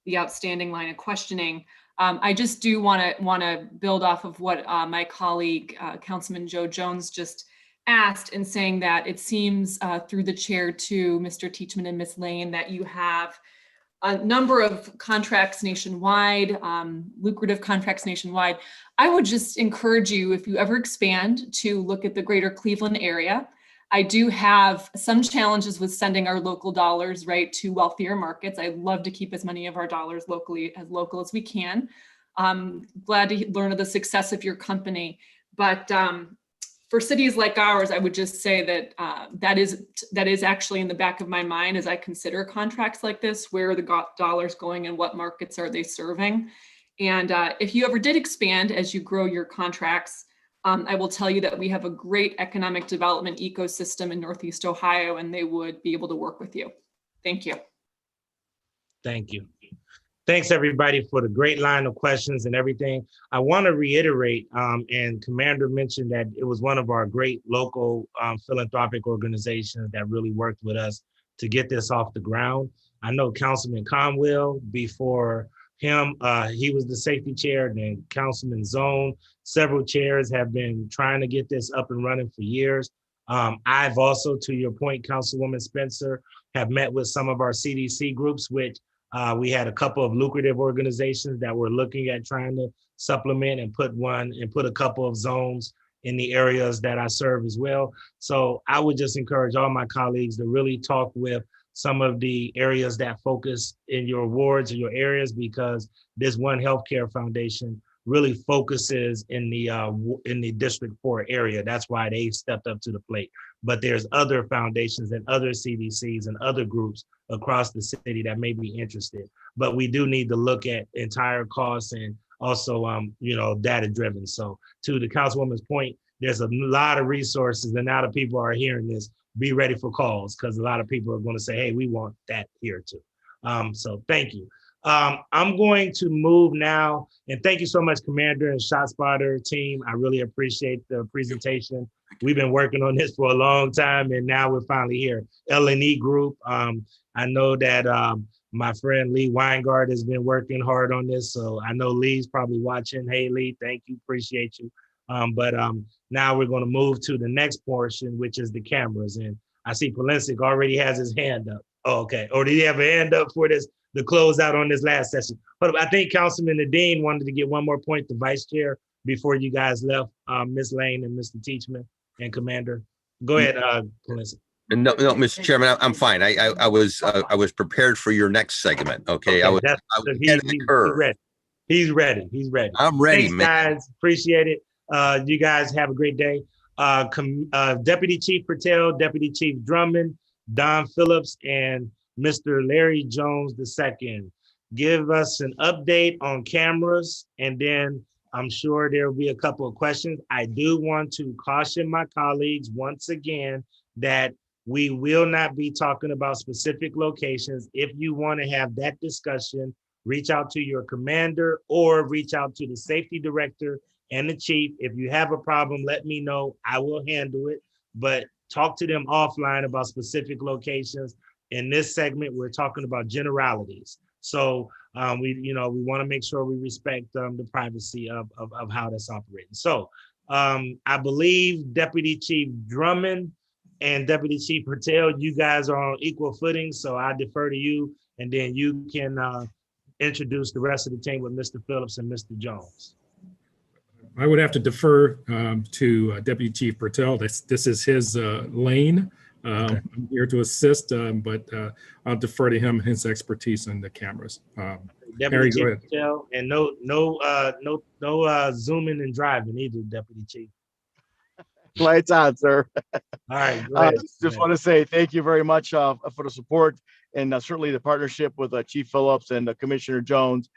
the outstanding line of questioning. I just do want to build off of what my colleague, Councilman Joe Jones, just asked, in saying that it seems through the chair to Mr. Teachman and Ms. Lane that you have a number of contracts nationwide, lucrative contracts nationwide. I would just encourage you, if you ever expand, to look at the greater Cleveland area. I do have some challenges with sending our local dollars right to wealthier markets. I love to keep as many of our dollars locally as local as we can. Glad to learn of the success of your company, but for cities like ours, I would just say that that is actually in the back of my mind as I consider contracts like this. Where are the dollars going and what markets are they serving? And if you ever did expand as you grow your contracts, I will tell you that we have a great economic development ecosystem in Northeast Ohio, and they would be able to work with you. Thank you. Thank you. Thanks, everybody, for the great line of questions and everything. I want to reiterate, and Commander mentioned that it was one of our great local philanthropic organizations that really worked with us to get this off the ground. I know Councilman Conwell, before him, he was the safety chair, and then Councilman Zone. Several chairs have been trying to get this up and running for years. I've also, to your point, Councilwoman Spencer, have met with some of our CDC groups, which we had a couple of lucrative organizations that were looking at trying to supplement and put a couple of zones in the areas that I serve as well. So I would just encourage all my colleagues to really talk with some of the areas that focus in your wards or your areas, because this One Healthcare Foundation really focuses in the District 4 area. That's why they stepped up to the plate. But there's other foundations and other CDCs and other groups across the city that may be interested. But we do need to look at entire costs and also, data driven. So to the Councilwoman's point, there's a lot of resources, and now that people are hearing this, be ready for calls, because a lot of people are going to say, hey, we want that here too. So thank you. I'm going to move now, and thank you so much, Commander and ShotSpotter team. I really appreciate the presentation. We've been working on this for a long time, and now we're finally here. L&E Group, I know that my friend Lee Weingart has been working hard on this, so I know Lee's probably watching. Hey, Lee, thank you, appreciate you. But now we're going to move to the next portion, which is the cameras, and I see Polensik already has his hand up. Oh, okay, or did he have a hand up for this? The close out on this last session. But I think Councilman Nadine wanted to get one more point to Vice Chair before you guys left, Ms. Lane and Mr. Teachman and Commander. Go ahead, Polensik. No, Mr. Chairman, I'm fine. I was prepared for your next segment. Okay, I was ahead of the curve. He's ready. I'm ready, Thanks, man. guys. Appreciate it. You guys have a great day. Deputy Chief Patel, Deputy Chief Drummond, Don Phillips, and Mr. Larry Jones II. Give us an update on cameras, and then I'm sure there will be a couple of questions. I do want to caution my colleagues once again that we will not be talking about specific locations. If you want to have that discussion, reach out to your commander or reach out to the safety director and the chief. If you have a problem, let me know. I will handle it, but talk to them offline about specific locations. In this segment, we're talking about generalities. So we want to make sure we respect the privacy of how that's operating. So I believe Deputy Chief Drummond and Deputy Chief Patel, you guys are on equal footing. So I defer to you, and then you can introduce the rest of the team with Mr. Phillips and Mr. Jones. I would have to defer to Deputy Chief Patel. This is his lane. I'm here to assist, but I'll defer to him and his expertise in the cameras. Deputy Harry, go Chief ahead. Michelle, and no zooming and driving either, Deputy Chief. Lights on, sir. All right, go ahead. Just want to say thank you very much for the support and certainly the partnership with Chief Phillips and Commissioner Jones.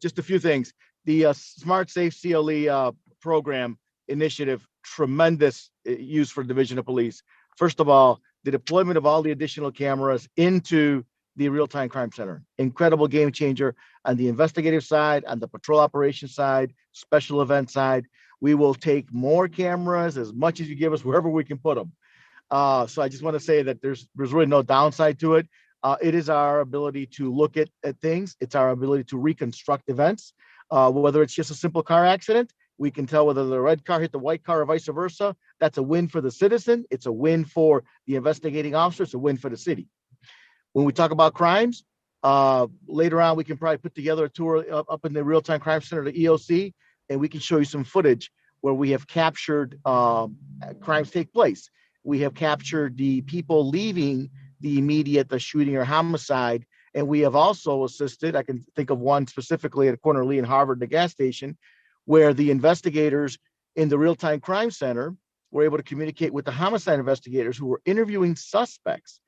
Just a few things. The Smart Safe CLE program initiative, tremendous use for Division of Police. First of all, the deployment of all the additional cameras into the real-time crime center, incredible game changer on the investigative side, on the patrol operations side, special event side. We will take more cameras, as much as you give us, wherever we can put them. So I just want to say that there's really no downside to it. It is our ability to look at things. It's our ability to reconstruct events. Whether it's just a simple car accident, we can tell whether the red car hit the white car or vice versa. That's a win for the citizen. It's a win for the investigating officer. It's a win for the city. When we talk about crimes, later on, we can probably put together a tour up in the real-time crime center, the EOC, and we can show you some footage where we have captured crimes take place. We have captured the people leaving the shooting or homicide. And we have also assisted, I can think of one specifically at corner Lee and Harvard, the gas station, where the investigators in the real-time crime center were able to communicate with the homicide investigators who were interviewing suspects.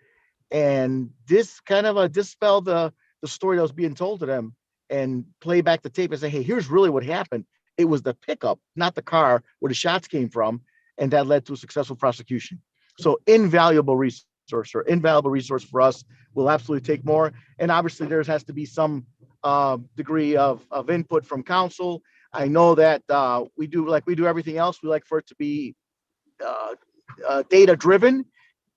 And this kind of dispelled the story that was being told to them and play back the tape and say, hey, here's really what happened. It was the pickup, not the car where the shots came from. And that led to a successful prosecution. So invaluable resource for us. We'll absolutely take more. And obviously there has to be some degree of input from council. I know that we do everything else. We like for it to be data driven.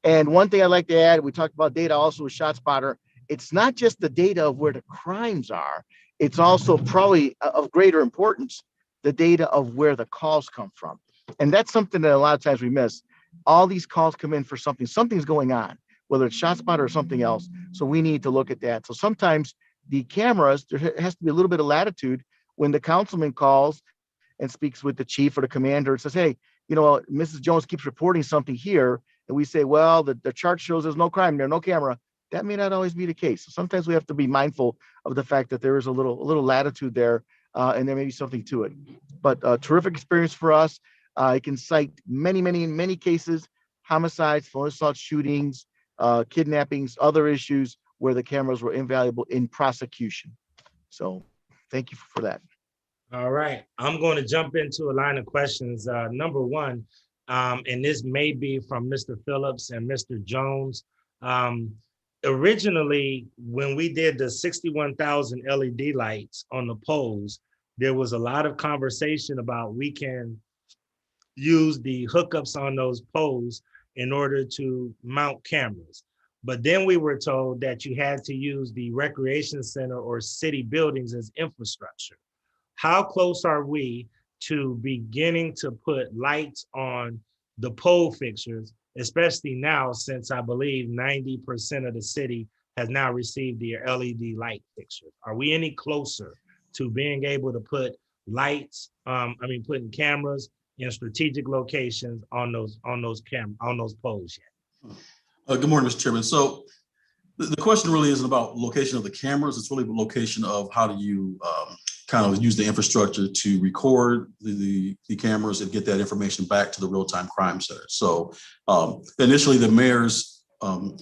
And one thing I'd like to add, we talked about data also with ShotSpotter. It's not just the data of where the crimes are. It's also probably of greater importance, the data of where the calls come from. And that's something that a lot of times we miss. All these calls come in for something's going on, whether it's ShotSpotter or something else. So we need to look at that. So sometimes the cameras, there has to be a little bit of latitude when the councilman calls and speaks with the chief or the commander and says, hey, Mrs. Jones keeps reporting something here. And we say, well, the chart shows there's no crime there, no camera. That may not always be the case. So sometimes we have to be mindful of the fact that there is a little latitude there, and there may be something to it. But terrific experience for us. I can cite many cases, homicides, phone assault shootings, kidnappings, other issues where the cameras were invaluable in prosecution. So thank you for that. All right, I'm going to jump into a line of questions. Number one, and this may be from Mr. Phillips and Mr. Jones. Originally, when we did the 61,000 LED lights on the poles, there was a lot of conversation about we can use the hookups on those poles in order to mount cameras. But then we were told that you had to use the recreation center or city buildings as infrastructure. How close are we to beginning to put lights on the pole fixtures, especially now since I believe 90% of the city has now received their LED light fixtures? Are we any closer to being able to put lights, putting cameras in strategic locations on those poles yet? Good morning, Mr. Chairman. So the question really isn't about location of the cameras. It's really the location of how do you kind of use the infrastructure to record the cameras and get that information back to the real-time crime center. So initially the mayor's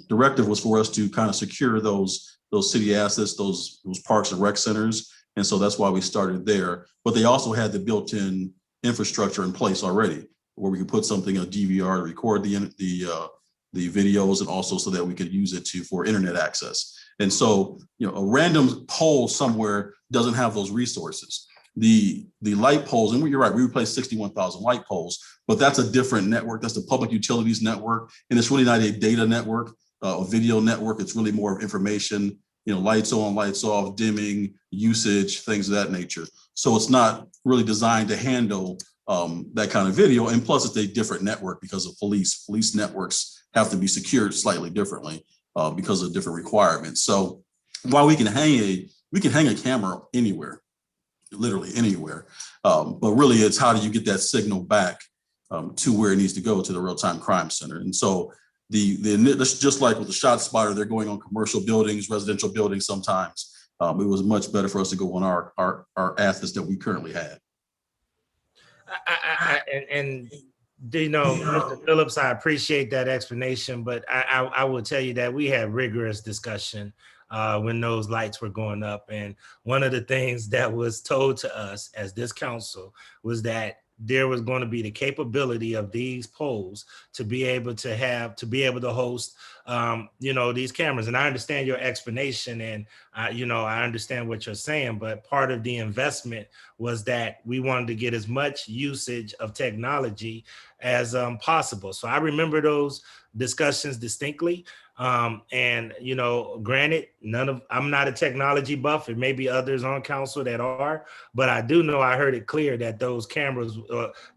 directive was for us to kind of secure those city assets, those parks and rec centers. And so that's why we started there. But they also had the built-in infrastructure in place already, where we could put something, a DVR to record the videos, and also so that we could use it for internet access. And so, a random pole somewhere doesn't have those resources. The light poles, and you're right, we replaced 61,000 light poles, but that's a different network. That's the public utilities network. And it's really not a data network, a video network. It's really more of information, lights on, lights off, dimming, usage, things of that nature. So it's not really designed to handle that kind of video. And plus it's a different network because of police networks have to be secured slightly differently because of different requirements. So while we can hang a camera anywhere, literally anywhere, but really it's how do you get that signal back to where it needs to go, to the real-time crime center. And so that's just like with the shot spotter, they're going on commercial buildings, residential buildings sometimes. It was much better for us to go on our athletes that we currently had. And you know, Mr. Phillips, I appreciate that explanation, but I will tell you that we had rigorous discussion when those lights were going up. And one of the things that was told to us as this council was that there was going to be the capability of these poles to be able to host, you know, these cameras. And I understand your explanation, and you know, I understand what you're saying, but part of the investment was that we wanted to get as much usage of technology as possible. So I remember those discussions distinctly. And you know, granted, I'm not a technology buff. It may be others on council that are, but I do know I heard it clear that those cameras,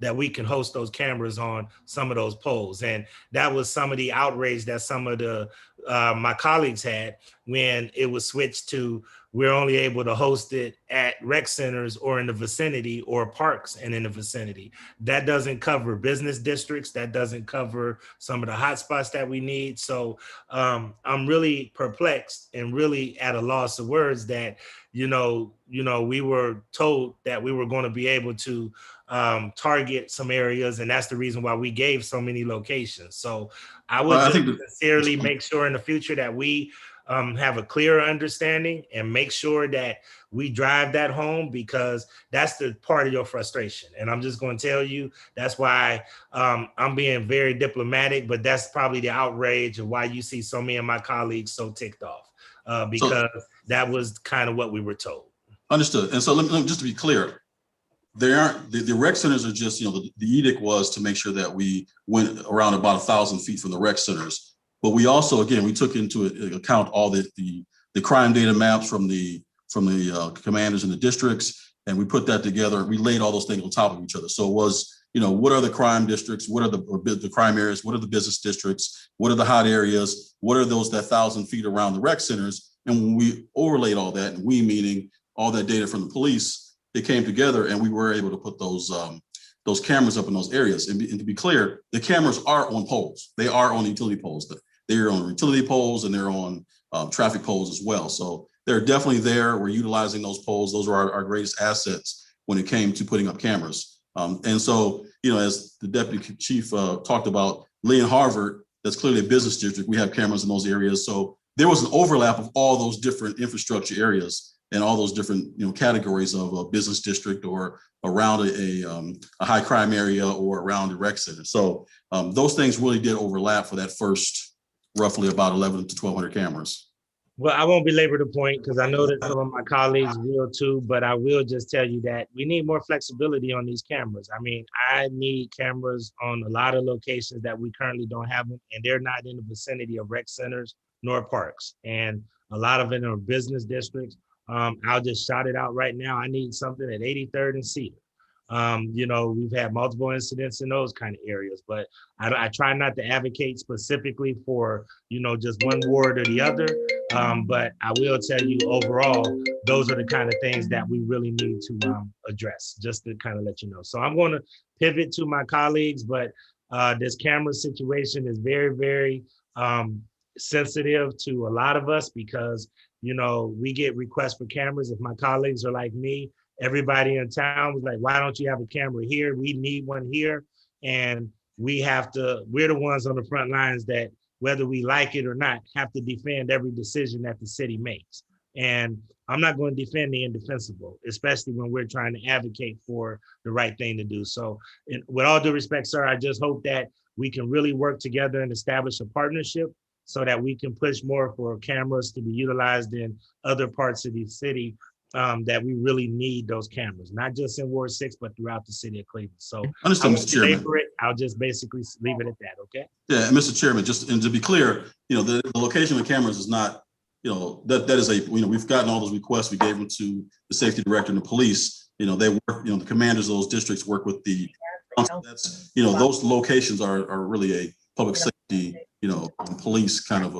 that we can host those cameras on some of those poles. And that was some of the outrage that some of the my colleagues had when it was switched to we're only able to host it at rec centers or in the vicinity, or parks and in the vicinity. That doesn't cover business districts. That doesn't cover some of the hotspots that we need. So I'm really perplexed and really at a loss of words that, you know, we were told that we were going to be able to target some areas, and that's the reason why we gave so many locations. So I would sincerely make sure in the future that we have a clearer understanding and make sure that we drive that home, because that's the part of your frustration. And I'm just going to tell you, that's why I'm being very diplomatic, but that's probably the outrage of why you see so many of my colleagues so ticked off, because that was kind of what we were told. Understood. And so let me just to be clear, they aren't, the rec centers are just, you know, the edict was to make sure that we went around about 1,000 feet from the rec centers. But we also, again, we took into account all the crime data maps from the commanders in the districts, and we put that together. We laid all those things on top of each other. So it was, you know, what are the crime districts? What are the crime areas? What are the business districts? What are the hot areas? What are that 1,000 feet around the rec centers? And when we overlaid all that, and we meaning all that data from the police, it came together, and we were able to put those cameras up in those areas. And to be clear, the cameras are on poles. They are on utility poles. They're on utility poles, and they're on traffic poles as well. So they're definitely there. We're utilizing those poles. Those are our greatest assets when it came to putting up cameras. And so, you know, as the deputy chief talked about, Lee and Harvard, that's clearly a business district. We have cameras in those areas. So there was an overlap of all those different infrastructure areas and all those different, you know, categories of a business district or around a high crime area or around a rec center. So those things really did overlap for that first roughly about 1,100 to 1,200 cameras. Well, I won't belabor the point, because I know that some of my colleagues will too, but I will just tell you that we need more flexibility on these cameras. I mean, I need cameras on a lot of locations that we currently don't have them, and they're not in the vicinity of rec centers nor parks. And a lot of it are business districts. I'll just shout it out right now. I need something at 83rd and Cedar. You know, we've had multiple incidents in those kind of areas, but I try not to advocate specifically for, you know, just one ward or the other. But I will tell you overall, those are the kind of things that we really need to address, just to kind of let you know. So I'm going to pivot to my colleagues, but this camera situation is very, very sensitive to a lot of us, because, you know, we get requests for cameras. If my colleagues are like me, everybody in town was like, why don't you have a camera here? We need one here. And we're the ones on the front lines that, whether we like it or not, have to defend every decision that the city makes. And I'm not going to defend the indefensible, especially when we're trying to advocate for the right thing to do. So with all due respect, sir, I just hope that we can really work together and establish a partnership so that we can push more for cameras to be utilized in other parts of the city, that we really need those cameras, not just in Ward 6, but throughout the city of Cleveland. So Understand, Mr. Chairman. I'll just basically leave it at that, okay? Yeah, and Mr. Chairman, and to be clear, you know, the location of the cameras is not, you know, that is you know, we've gotten all those requests. We gave them to the safety director and the police. You know, they work, you know, the commanders of those districts work with the, that's, you know, those locations are really a public safety police kind of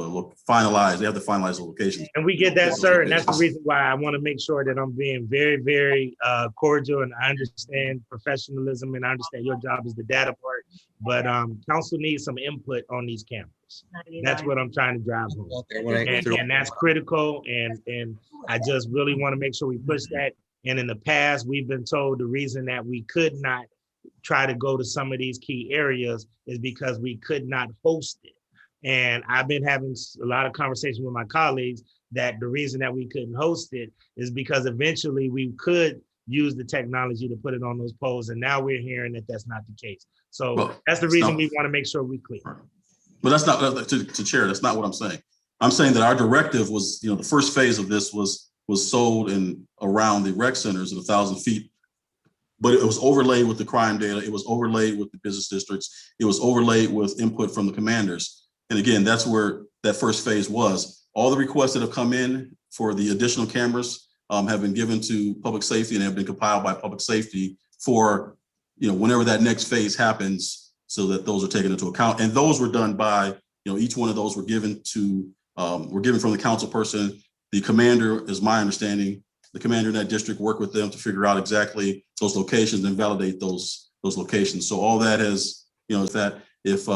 finalize, they have to finalize the locations. And we get that, sir. And that's the reason why I want to make sure that I'm being very, very cordial, and I understand professionalism and I understand your job is the data part, but council needs some input on these cameras. That's what I'm trying to drive home. And that's critical. And I just really want to make sure we push that. And in the past, we've been told the reason that we could not try to go to some of these key areas is because we could not host it. And I've been having a lot of conversation with my colleagues that the reason that we couldn't host it is because eventually we could use the technology to put it on those poles. And now we're hearing that that's not the case. So that's the reason we want to make sure we clear. But that's not, to Chair, that's not what I'm saying. I'm saying that our directive was, the first phase of this was sold in around the rec centers at 1,000 feet. But it was overlaid with the crime data. It was overlaid with the business districts. It was overlaid with input from the commanders. And again, that's where that first phase was. All the requests that have come in for the additional cameras have been given to public safety and have been compiled by public safety for, whenever that next phase happens, so that those are taken into account. And those were done by, each one of those were given from the council person. The commander, is my understanding, the commander in that district worked with them to figure out exactly those locations and validate those locations. So all that is, is that if,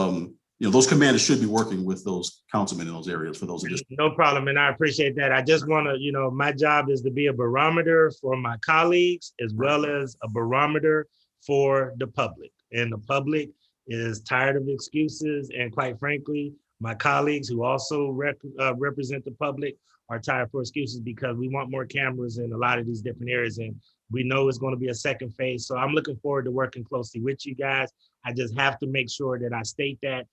those commanders should be working with those councilmen in those areas for those additional. No problem, and I appreciate that. I just want to, my job is to be a barometer for my colleagues as well as a barometer for the public. And the public is tired of excuses, and quite frankly, my colleagues who also represent the public are tired for excuses because we want more cameras in a lot of these different areas, and we know it's going to be a second phase. So I'm looking forward to working closely with you guys. I just have to make sure that I state that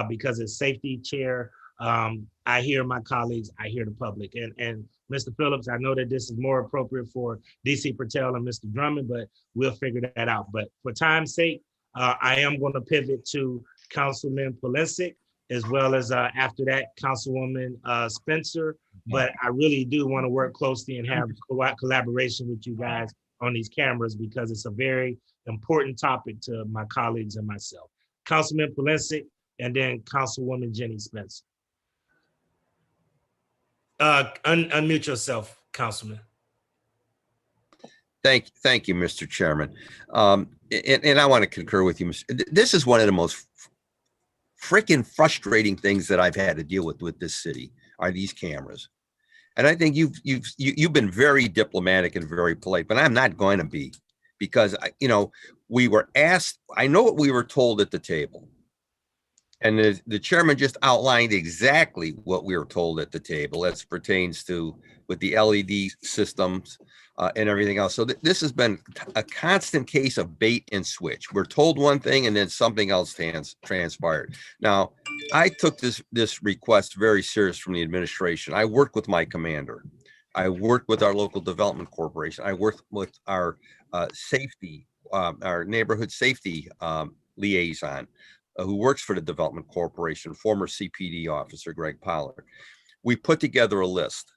because as safety chair, I hear my colleagues, I hear the public. And Mr. Phillips, I know that this is more appropriate for DC Patel and Mr. Drummond, but we'll figure that out. But for time's sake, I am going to pivot to Councilman Polisic, as well as after that, Councilwoman Spencer. But I really do want to work closely and have collaboration with you guys on these cameras because it's a very important topic to my colleagues and myself. Councilman Polisic, and then Councilwoman Jenny Spencer. Unmute yourself, Councilman. Thank you, Mr. Chairman. And I want to concur with you. This is one of the most freaking frustrating things that I've had to deal with this city are these cameras. And I think you've been very diplomatic and very polite, but I'm not going to be, because we were asked. I know what we were told at the table. And the chairman just outlined exactly what we were told at the table as pertains to with the LED systems and everything else. So this has been a constant case of bait and switch. We're told one thing and then something else transpired. Now, I took this request very serious from the administration. I worked with my commander. I worked with our local development corporation. I worked with our our neighborhood safety liaison, who works for the Development Corporation, former CPD officer, Greg Pollard. We put together a list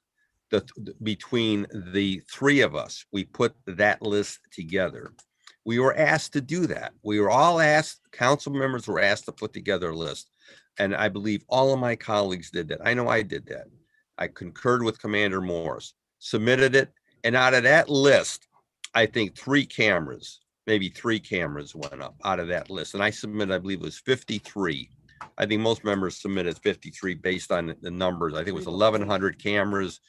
between the three of us. We put that list together. We were asked to do that. We were all asked, council members were asked to put together a list. And I believe all of my colleagues did that. I know I did that. I concurred with Commander Morris, submitted it. And out of that list, I think maybe three cameras went up out of that list. And I submitted, I believe it was 53. I think most members submitted 53 based on the numbers. I think it was 1,100 cameras,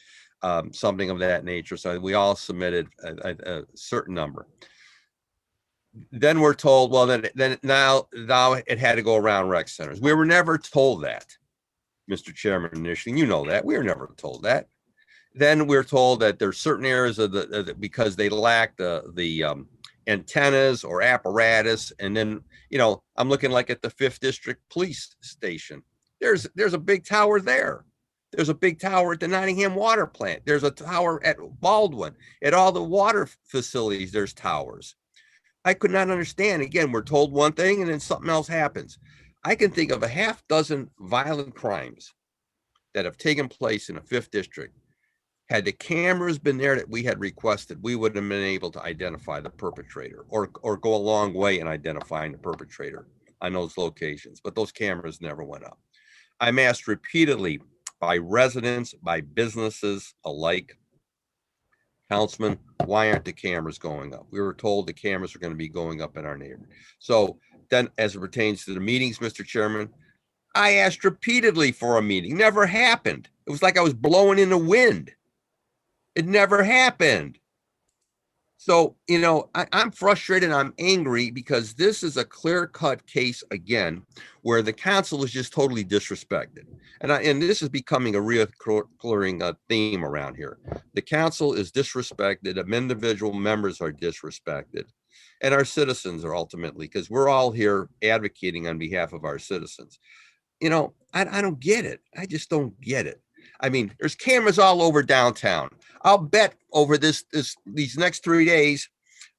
something of that nature. So we all submitted a certain number. Then we're told, well, then now it had to go around rec centers. We were never told that, Mr. Chairman, initially. You know that. We were never told that. Then we're told that there's certain areas of because they lack the antennas or apparatus. And then, I'm looking like at the 5th District Police Station. There's a big tower there. There's a big tower at the Nottingham Water Plant. There's a tower at Baldwin. At all the water facilities, there's towers. I could not understand. Again, we're told one thing and then something else happens. I can think of a half dozen violent crimes that have taken place in the 5th District. Had the cameras been there that we had requested, we would have been able to identify the perpetrator or go a long way in identifying the perpetrator on those locations. But those cameras never went up. I'm asked repeatedly by residents, by businesses alike, Councilman, why aren't the cameras going up? We were told the cameras are going to be going up in our neighborhood. So then as it pertains to the meetings, Mr. Chairman, I asked repeatedly for a meeting. Never happened. It was like I was blowing in the wind. It never happened. So, I'm frustrated. I'm angry because this is a clear-cut case again, where the council is just totally disrespected. And this is becoming a recurring theme around here. The council is disrespected. Individual members are disrespected, and our citizens are ultimately, because we're all here advocating on behalf of our citizens. I don't get it. I just don't get it. I mean, there's cameras all over downtown. I'll bet over these next 3 days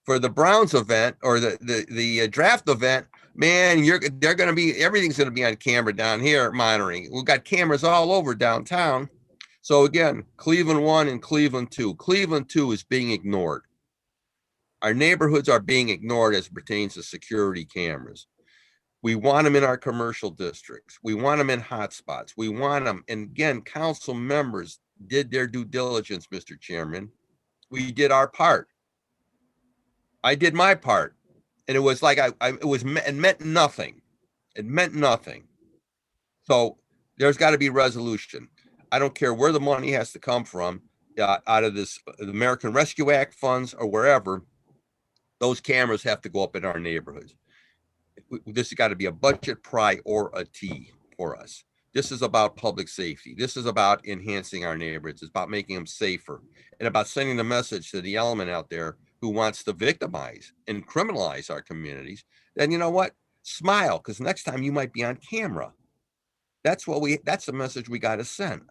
for the Browns event or the draft event, man, everything's going to be on camera down here monitoring. We've got cameras all over downtown. So again, Cleveland 1 and Cleveland 2. Cleveland 2 is being ignored. Our neighborhoods are being ignored as it pertains to security cameras. We want them in our commercial districts. We want them in hotspots. We want them. And again, council members did their due diligence, Mr. Chairman. We did our part. I did my part. And it was like, it meant nothing. It meant nothing. So there's got to be resolution. I don't care where the money has to come from, out of this the American Rescue Act funds or wherever. Those cameras have to go up in our neighborhoods. This has got to be a budget priority for us. This is about public safety. This is about enhancing our neighborhoods. It's about making them safer and about sending the message to the element out there who wants to victimize and criminalize our communities. Then you know what? Smile, because next time you might be on camera. That's the message we got to send.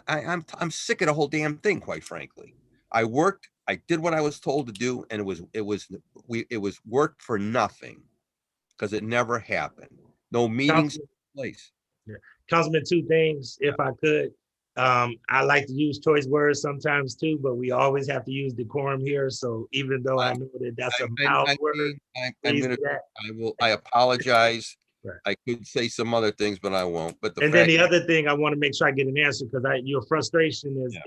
I'm sick of the whole damn thing, quite frankly. I worked, I did what I was told to do, and it was work for nothing. Because it never happened. No meetings took place. Yeah. Councilman, two things, if I could. I like to use choice words sometimes too, but we always have to use decorum here. So even though I know that that's a mild word, I apologize. Right. I could say some other things, but I won't. But then the other thing, I want to make sure I get an answer because your frustration is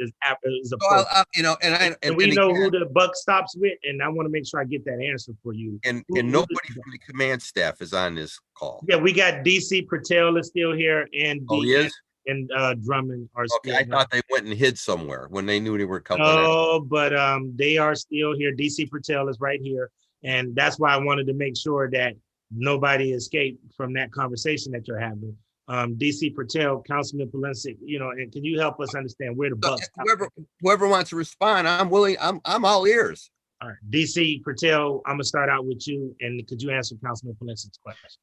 and we know who the buck stops with, and I want to make sure I get that answer for you. And nobody from the command staff is on this call. Yeah, we got DC Patel is still here, and he is? And Drummond are still here. I thought they went and hid somewhere when they knew they were coming. No, but they are still here. DC Patel is right here, and that's why I wanted to make sure that nobody escaped from that conversation that you're having. DC Patel, Councilman Polensik, and can you help us understand where the buck? Whoever wants to respond, I'm willing. I'm all ears. All right, DC Patel, I'm gonna start out with you, and could you answer Councilman Polensik's questions?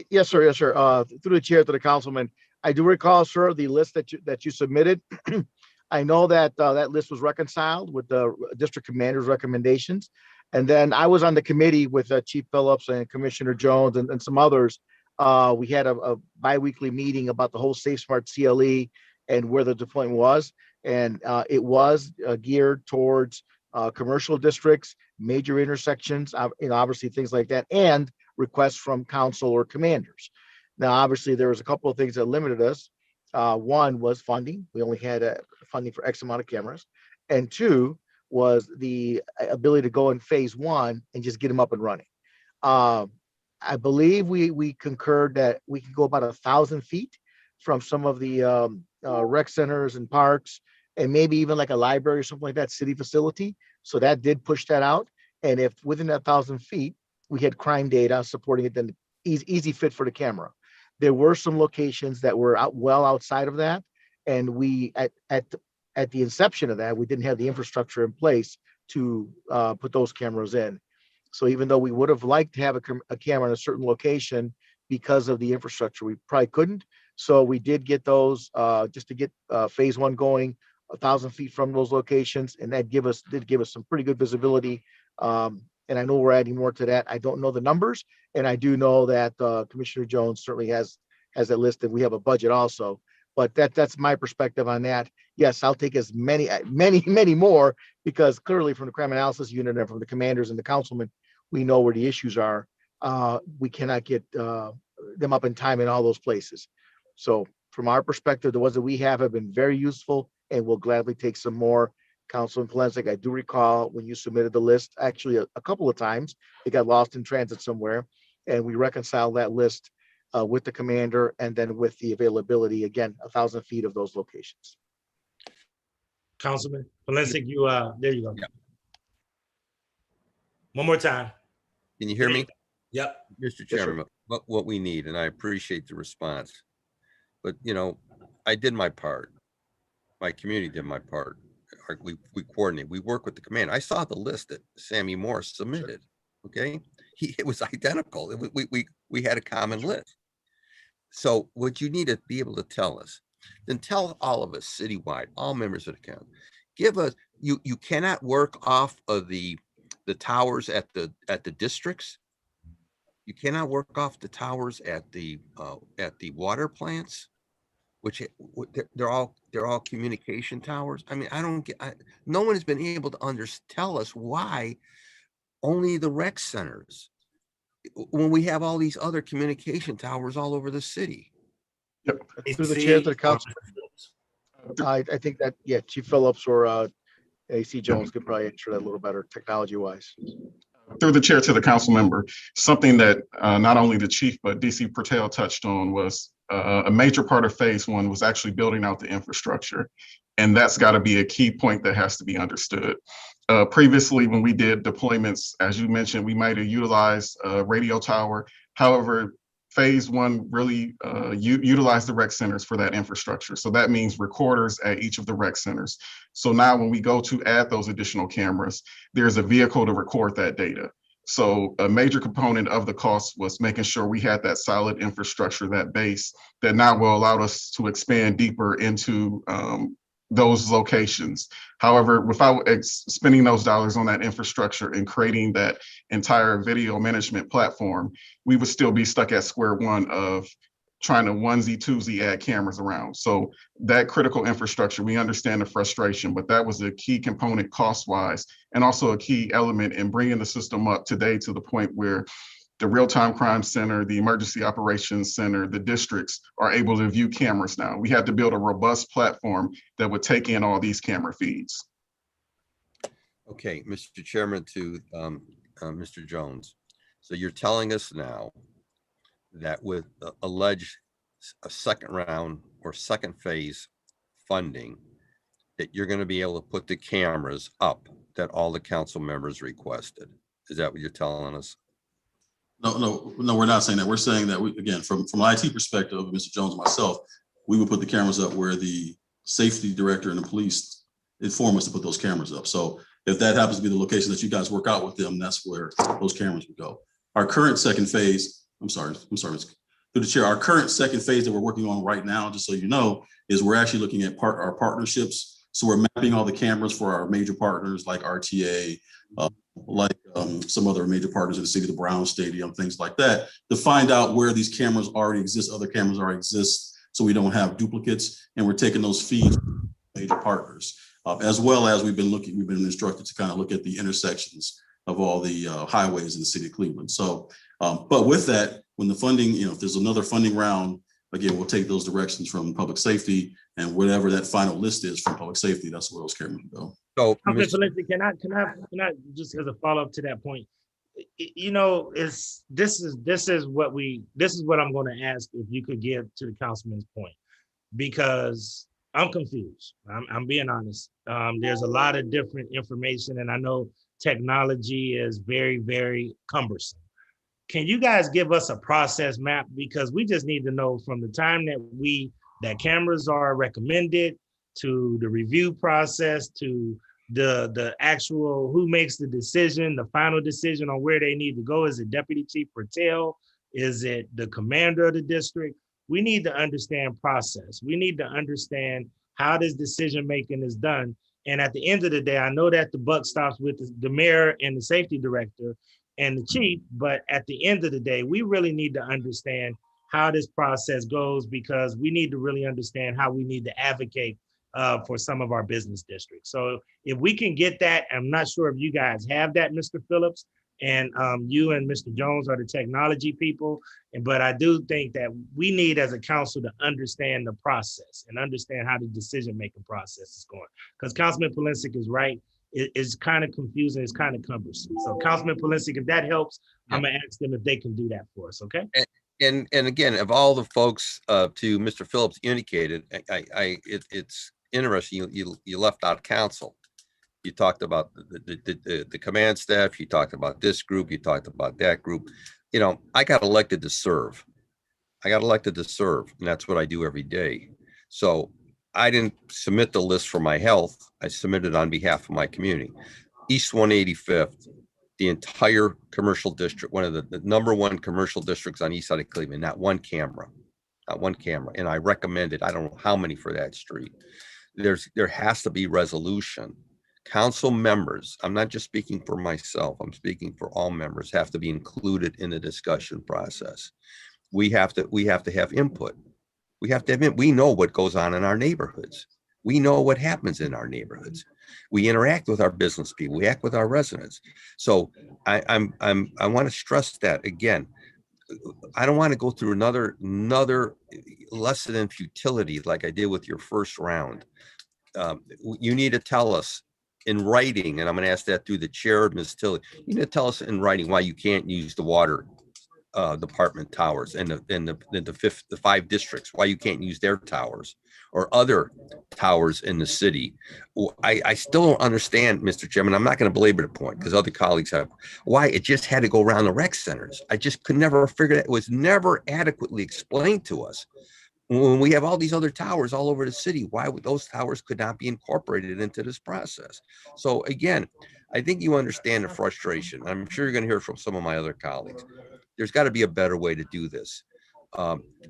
Yes, sir. Yes, sir. Through the chair to the councilman, I do recall, sir, the list that you submitted. I know that that list was reconciled with the district commander's recommendations. And then I was on the committee with Chief Phillips and Commissioner Jones and some others. We had a bi-weekly meeting about the whole Safe Smart CLE and where the deployment was. And it was geared towards commercial districts, major intersections, obviously things like that, and requests from council or commanders. Now, obviously, there was a couple of things that limited us. One was funding. We only had funding for X amount of cameras. And two was the ability to go in phase one and just get them up and running. I believe we concurred that we can go about 1,000 feet from some of the rec centers and parks, and maybe even like a library or something like that, city facility. So that did push that out. And if within that 1,000 feet, we had crime data supporting it, then easy fit for the camera. There were some locations that were well outside of that. And we, at the inception of that, we didn't have the infrastructure in place to put those cameras in. So even though we would have liked to have a camera in a certain location, because of the infrastructure, we probably couldn't. So we did get those just to get phase one going, 1,000 feet from those locations, and that did give us some pretty good visibility. And I know we're adding more to that. I don't know the numbers, and I do know that Commissioner Jones certainly has that list, and we have a budget also. But that's my perspective on that. Yes, I'll take as many more, because clearly from the crime analysis unit and from the commanders and the councilmen, we know where the issues are. We cannot get them up in time in all those places. So from our perspective, the ones that we have been very useful, and we'll gladly take some more. Councilman Polensek, I do recall when you submitted the list, actually a couple of times, it got lost in transit somewhere, and we reconciled that list with the commander and then with the availability, again, 1,000 feet of those locations. Councilman Valencic, there you go. Yeah. One more time. Can you hear me? Yep. Mr. Chairman, what we need, and I appreciate the response, but I did my part. My community did my part. We coordinate, we work with the command. I saw the list that Sammy Morris submitted. Okay. It was identical. We had a common list. So what you need to be able to tell us, then tell all of us citywide, all members of the council, give us, you cannot work off of the towers at the districts. You cannot work off the towers at the water plants, which they're all communication towers. I mean, I don't get, no one has been able to tell us why only the rec centers, when we have all these other communication towers all over the city. Yep. Through the chair to the council. I think that, yeah, Chief Phillips or AC Jones could probably answer that a little better technology wise. Through the chair to the council member, something that not only the chief, but DC Patel touched on was a major part of phase one was actually building out the infrastructure. And that's got to be a key point that has to be understood. Previously, when we did deployments, as you mentioned, we might have utilized a radio tower. However, phase one really utilized the rec centers for that infrastructure. So that means recorders at each of the rec centers. So now when we go to add those additional cameras, there's a vehicle to record that data. So a major component of the cost was making sure we had that solid infrastructure, that base that now will allow us to expand deeper into those locations. However, without spending those dollars on that infrastructure and creating that entire video management platform, we would still be stuck at square one of trying to onesie, twosie add cameras around. So that critical infrastructure, we understand the frustration, but that was a key component cost-wise, and also a key element in bringing the system up today to the point where the Real-Time Crime Center, the Emergency Operations Center, the districts are able to view cameras now. We had to build a robust platform that would take in all these camera feeds. Okay, Mr. Chairman, to Mr. Jones. So you're telling us now that with alleged a second round or second phase funding, that you're going to be able to put the cameras up that all the council members requested. Is that what you're telling us? No, we're not saying that. We're saying that we, again, from an IT perspective, Mr. Jones and myself, we would put the cameras up where the safety director and the police inform us to put those cameras up. So if that happens to be the location that you guys work out with them, that's where those cameras would go. Our current second phase, I'm sorry, through the chair, our current second phase that we're working on right now, just so you know, is we're actually looking at our partnerships. So we're mapping all the cameras for our major partners like RTA, like some other major partners in the city, the Brown Stadium, things like that, to find out where these cameras already exist, other cameras already exist, so we don't have duplicates. And we're taking those feeds from major partners, as well as we've been instructed to kind of look at the intersections of all the highways in the city of Cleveland. So, but with that, when the funding, if there's another funding round, again, we'll take those directions from public safety, and whatever that final list is from public safety, that's where those cameras go. So, okay, so can I just as a follow up to that point, this is what I'm going to ask if you could give to the councilman's point, because I'm confused. I'm being honest. There's a lot of different information, and I know technology is very, very cumbersome. Can you guys give us a process map? Because we just need to know from the time that cameras are recommended to the review process to the actual who makes the decision, the final decision on where they need to go. Is it Deputy Chief Patel? Is it the commander of the district? We need to understand process. We need to understand how this decision making is done. And at the end of the day, I know that the buck stops with the mayor and the safety director and the chief, but at the end of the day, we really need to understand how this process goes, because we need to really understand how we need to advocate for some of our business districts. So if we can get that, I'm not sure if you guys have that, Mr. Phillips, and you and Mr. Jones are the technology people. But I do think that we need as a council to understand the process and understand how the decision-making process is going. Because Councilman Polensek is right. It's kind of confusing. It's kind of cumbersome. So Councilman Polensek, if that helps, I'm gonna ask them if they can do that for us, okay? And again, of all the folks to Mr. Phillips indicated, it's interesting. You left out council. You talked about the command staff. You talked about this group. You talked about that group. You know, I got elected to serve. I got elected to serve, and that's what I do every day. So I didn't submit the list for my health. I submitted on behalf of my community. East 185th, the entire commercial district, one of the #1 commercial districts on east side of Cleveland, not one camera. And I recommended, I don't know how many for that street. There has to be resolution. Council members, I'm not just speaking for myself, I'm speaking for all members, have to be included in the discussion process. We have to have input. We know what goes on in our neighborhoods. We know what happens in our neighborhoods. We interact with our business people. We act with our residents. So I want to stress that again. I don't want to go through another lesson in futility like I did with your first round. You need to tell us in writing, and I'm going to ask that through the chair, Ms. Tilley. You need to tell us in writing why you can't use the water department towers and the 5 districts, why you can't use their towers or other towers in the city. I still don't understand, Mr. Chairman. I'm not going to belabor the point because other colleagues have, why it just had to go around the rec centers. I just could never figure that. It was never adequately explained to us. When we have all these other towers all over the city, why would those towers could not be incorporated into this process? So again, I think you understand the frustration. I'm sure you're going to hear from some of my other colleagues. There's got to be a better way to do this.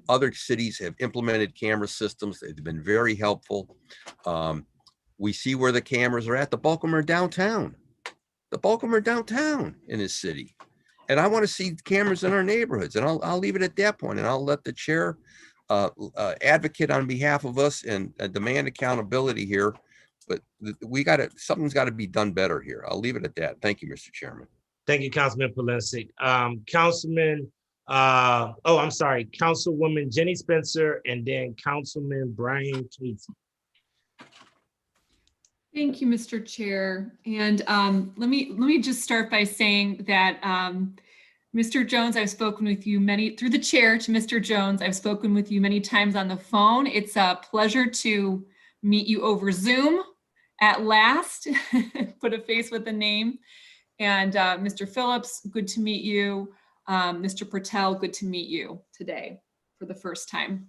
Other cities have implemented camera systems. They've been very helpful. We see where the cameras are at. The bulk of them are downtown. The bulk of them are downtown in this city. And I want to see cameras in our neighborhoods. And I'll leave it at that point. And I'll let the chair advocate on behalf of us and demand accountability here. But something's got to be done better here. I'll leave it at that. Thank you, Mr. Chairman. Thank you, Councilman Polensek. Councilwoman Jenny Spencer, and then Councilman Brian Casey. Thank you, Mr. Chair. And let me just start by saying that Mr. Jones, I've spoken with you through the chair to Mr. Jones, I've spoken with you many times on the phone. It's a pleasure to meet you over Zoom at last, put a face with a name. And Mr. Phillips, good to meet you. Mr. Patel, good to meet you today for the first time.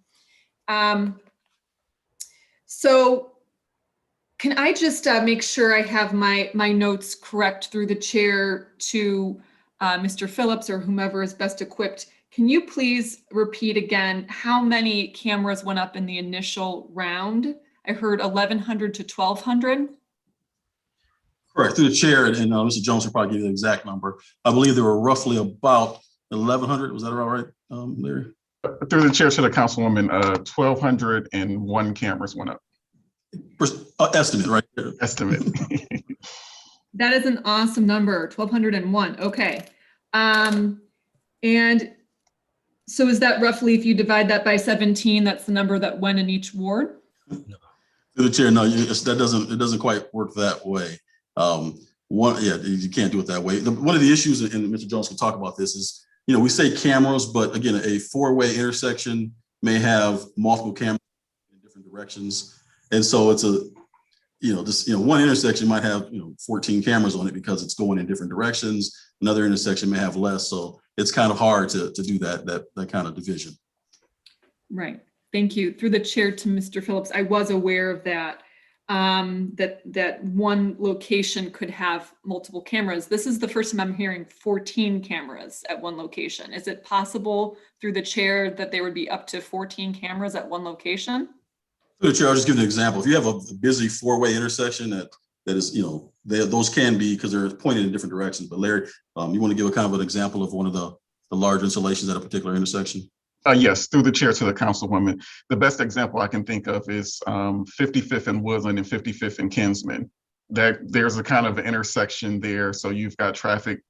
So can I just make sure I have my notes correct through the chair to Mr. Phillips or whomever is best equipped? Can you please repeat again how many cameras went up in the initial round? I heard 1,100 to 1,200. Correct, through the chair, and Mr. Jones will probably give you the exact number. I believe there were roughly about 1,100. Was that all right, Larry? Through the chair to the councilwoman, 1,201 cameras went up. Estimate, right? Estimate. That is an awesome number, 1,201. Okay. And so is that roughly, if you divide that by 17, that's the number that went in each ward? Through the chair, no, it doesn't quite work that way. You can't do it that way. One of the issues, and Mr. Jones can talk about this, is, we say cameras, but again, a 4-way intersection may have multiple cameras in different directions. And so it's one intersection might have, 14 cameras on it because it's going in different directions. Another intersection may have less. So it's kind of hard to do that kind of division. Right. Thank you. Through the chair to Mr. Phillips, I was aware of that. That one location could have multiple cameras. This is the first time I'm hearing 14 cameras at one location. Is it possible through the chair that there would be up to 14 cameras at one location? Through the chair, I'll just give you an example. If you have a busy 4-way intersection that is, those can be, because they're pointed in different directions. But Larry, you want to give a kind of an example of one of the large installations at a particular intersection? Yes, through the chair to the councilwoman. The best example I can think of is 55th and Woodland and 55th and Kinsman. There's a kind of intersection there. So you've got traffic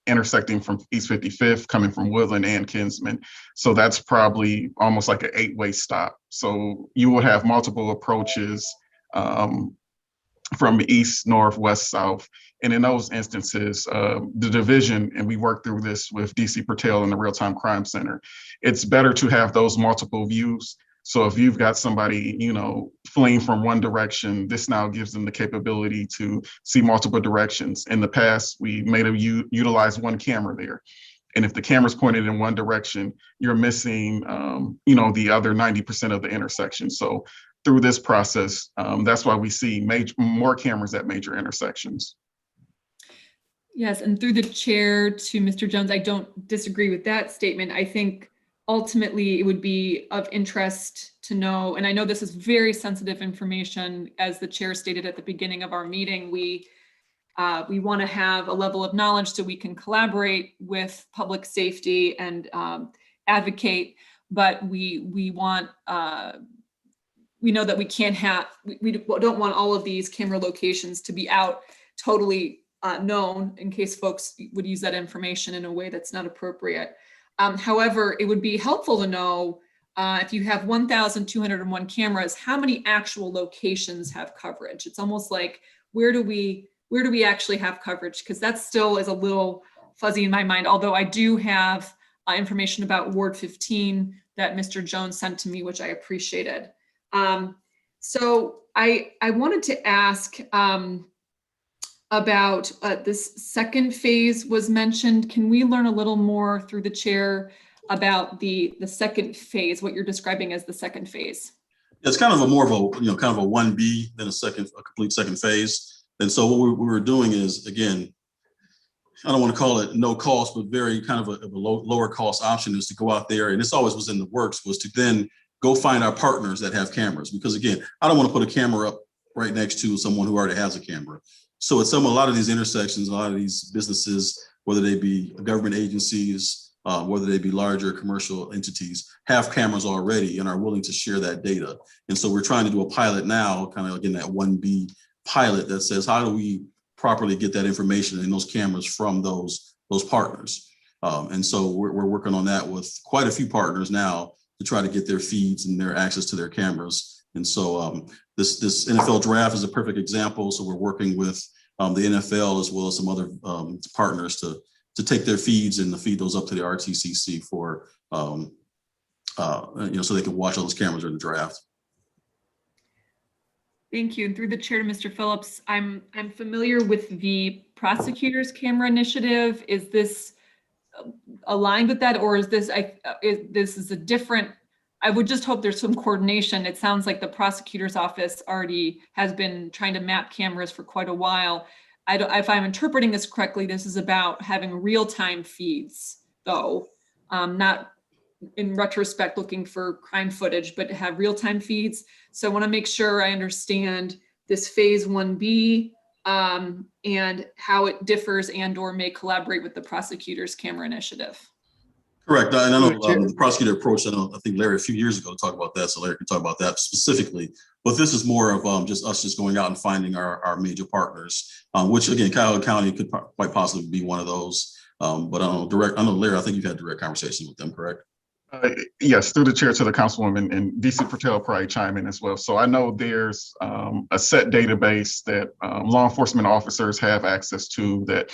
intersecting from East 55th coming from Woodland and Kinsman. So that's probably almost like an 8-way stop. So you will have multiple approaches from east, north, west, south. And in those instances, the division, and we work through this with DC Patel and the Real-Time Crime Center, it's better to have those multiple views. So if you've got somebody, fleeing from one direction, this now gives them the capability to see multiple directions. In the past, we may have utilized one camera there. And if the camera's pointed in one direction, you're missing, the other 90% of the intersection. So through this process, that's why we see more cameras at major intersections. Yes, and through the chair to Mr. Jones, I don't disagree with that statement. I think ultimately it would be of interest to know, and I know this is very sensitive information, as the chair stated at the beginning of our meeting, we want to have a level of knowledge so we can collaborate with public safety and advocate, but we want, we know that we can't have, we don't want all of these camera locations to be out totally known in case folks would use that information in a way that's not appropriate. However, it would be helpful to know if you have 1,201 cameras, how many actual locations have coverage? It's almost like, where do we actually have coverage? Because that still is a little fuzzy in my mind, although I do have information about Ward 15 that Mr. Jones sent to me, which I appreciated. So I wanted to ask about this second phase was mentioned. Can we learn a little more through the chair about the second phase, what you're describing as the second phase? It's kind of a more of a, kind of a 1B than a complete second phase. And so what we're doing is, again, I don't want to call it no cost, but very kind of a lower cost option is to go out there. And this always was in the works, was to then go find our partners that have cameras. Because again, I don't want to put a camera up right next to someone who already has a camera. So at a lot of these intersections, a lot of these businesses, whether they be government agencies, whether they be larger commercial entities, have cameras already and are willing to share that data. And so we're trying to do a pilot now, kind of again, that 1B pilot that says, how do we properly get that information and those cameras from those partners? And so we're working on that with quite a few partners now to try to get their feeds and their access to their cameras. And so this NFL draft is a perfect example. So we're working with the NFL as well as some other partners to take their feeds and to feed those up to the RTCC for, so they can watch all those cameras during the draft. Thank you. And through the chair to Mr. Phillips, I'm familiar with the prosecutor's camera initiative. Is this aligned with that, or is this this is a different? I would just hope there's some coordination. It sounds like the prosecutor's office already has been trying to map cameras for quite a while. If I'm interpreting this correctly, this is about having real-time feeds, though, not in retrospect looking for crime footage, but to have real-time feeds. So I want to make sure I understand this phase 1B and how it differs and/or may collaborate with the prosecutor's camera initiative. Correct. And I know the prosecutor approached, I think Larry a few years ago to talk about that. So Larry can talk about that specifically. But this is more of just us just going out and finding our major partners, which again, Cuyahoga County could quite possibly be one of those. But I know Larry, I think you've had direct conversations with them, correct? Yes, through the chair to the councilwoman, and DC Patel probably chime in as well. So I know there's a set database that law enforcement officers have access to, that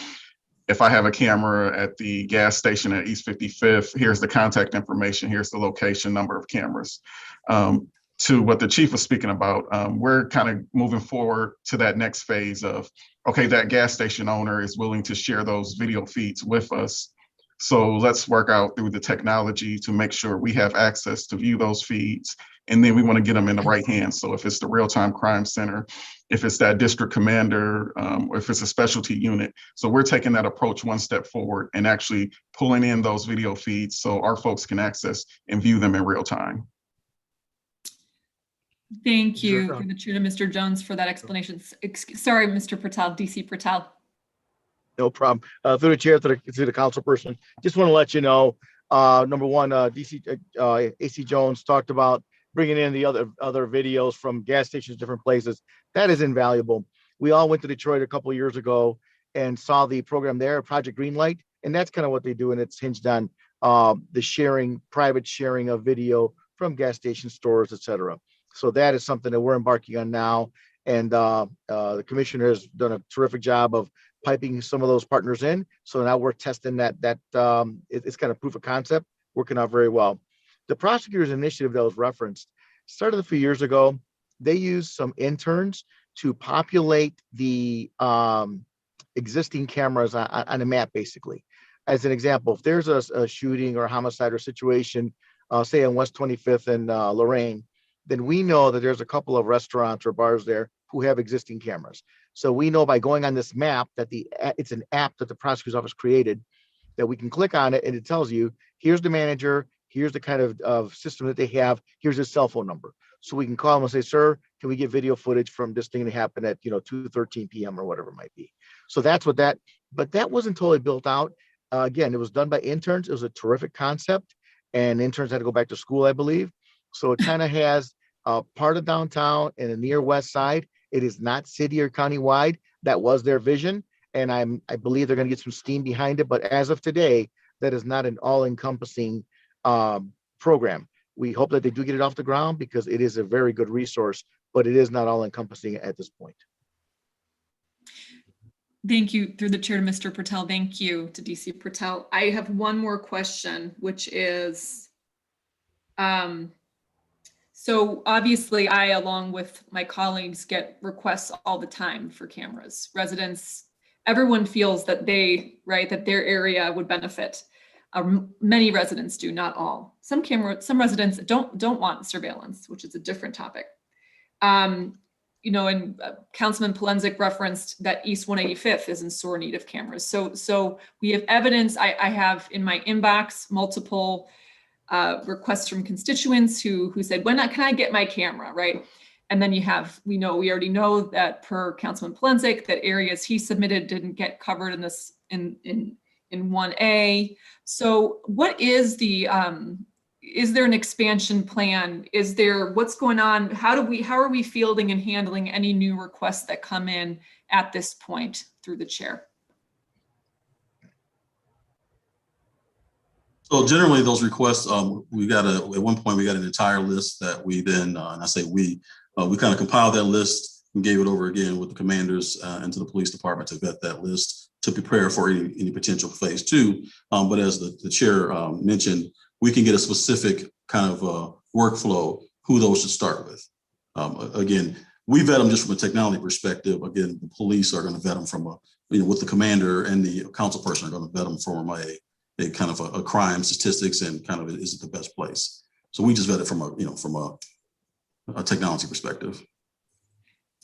if I have a camera at the gas station at East 55th, here's the contact information, here's the location, number of cameras. To what the chief was speaking about, we're kind of moving forward to that next phase of, okay, that gas station owner is willing to share those video feeds with us. So let's work out through the technology to make sure we have access to view those feeds. And then we want to get them in the right hands. So if it's the Real-Time Crime Center, if it's that district commander, or if it's a specialty unit. So we're taking that approach one step forward and actually pulling in those video feeds so our folks can access and view them in real time. Thank you for the chair to Mr. Jones for that explanation. Sorry, Mr. Patel, DC Patel. No problem. Through the chair to the council person, just want to let you know, Number one, AC Jones talked about bringing in the other videos from gas stations, different places. That is invaluable. We all went to Detroit a couple of years ago and saw the program there, Project Greenlight, and that's kind of what they do, and it's hinged on the sharing, private sharing of video from gas station stores, etc. So that is something that we're embarking on now, and the commissioner has done a terrific job of piping some of those partners in. So now we're testing that. It's kind of proof of concept, working out very well. The prosecutor's initiative that was referenced started a few years ago. They used some interns to populate the existing cameras on a map, basically. As an example, if there's a shooting or a homicide or situation, say on West 25th and Lorraine, then we know that there's a couple of restaurants or bars there who have existing cameras. So we know by going on this map that it's an app that the prosecutor's office created, that we can click on it and it tells you, here's the manager, here's the kind of system that they have, here's his cell phone number. So we can call him and say, sir, can we get video footage from this thing that happened at 2:13 p.m. or whatever it might be. So that's what but that wasn't totally built out. Again, it was done by interns. It was a terrific concept, and interns had to go back to school, I believe. So it kind of has part of downtown and a near west side. It is not city or county wide. That was their vision, and I believe they're going to get some steam behind it. But as of today, that is not an all-encompassing program. We hope that they do get it off the ground because it is a very good resource, but it is not all-encompassing at this point. Thank you, through the chair to Mr. Patel. Thank you to DC Patel. I have one more question, which is, so obviously I, along with my colleagues, get requests all the time for cameras. Residents, everyone feels that that their area would benefit. Many residents do, not all. Some residents don't want surveillance, which is a different topic. And Councilman Polensek referenced that East 185th is in sore need of cameras. So we have evidence. I have in my inbox multiple requests from constituents who said, when can I get my camera, right? And then we already know that per Councilman Polensek, that areas he submitted didn't get covered in this in 1A. So what is is there an expansion plan? What's going on? How are we fielding and handling any new requests that come in at this point through the chair? So generally those requests, at one point we got an entire list that we then, and I say we kind of compiled that list and gave it over again with the commanders and to the police department to vet that list to prepare for any potential phase 2. But as the chair mentioned, we can get a specific kind of workflow, who those should start with. Again, we vet them just from a technology perspective. Again, the police are going to vet them from with the commander, and the council person are going to vet them from a kind of a crime statistics and kind of is it the best place. So we just vet it from a technology perspective.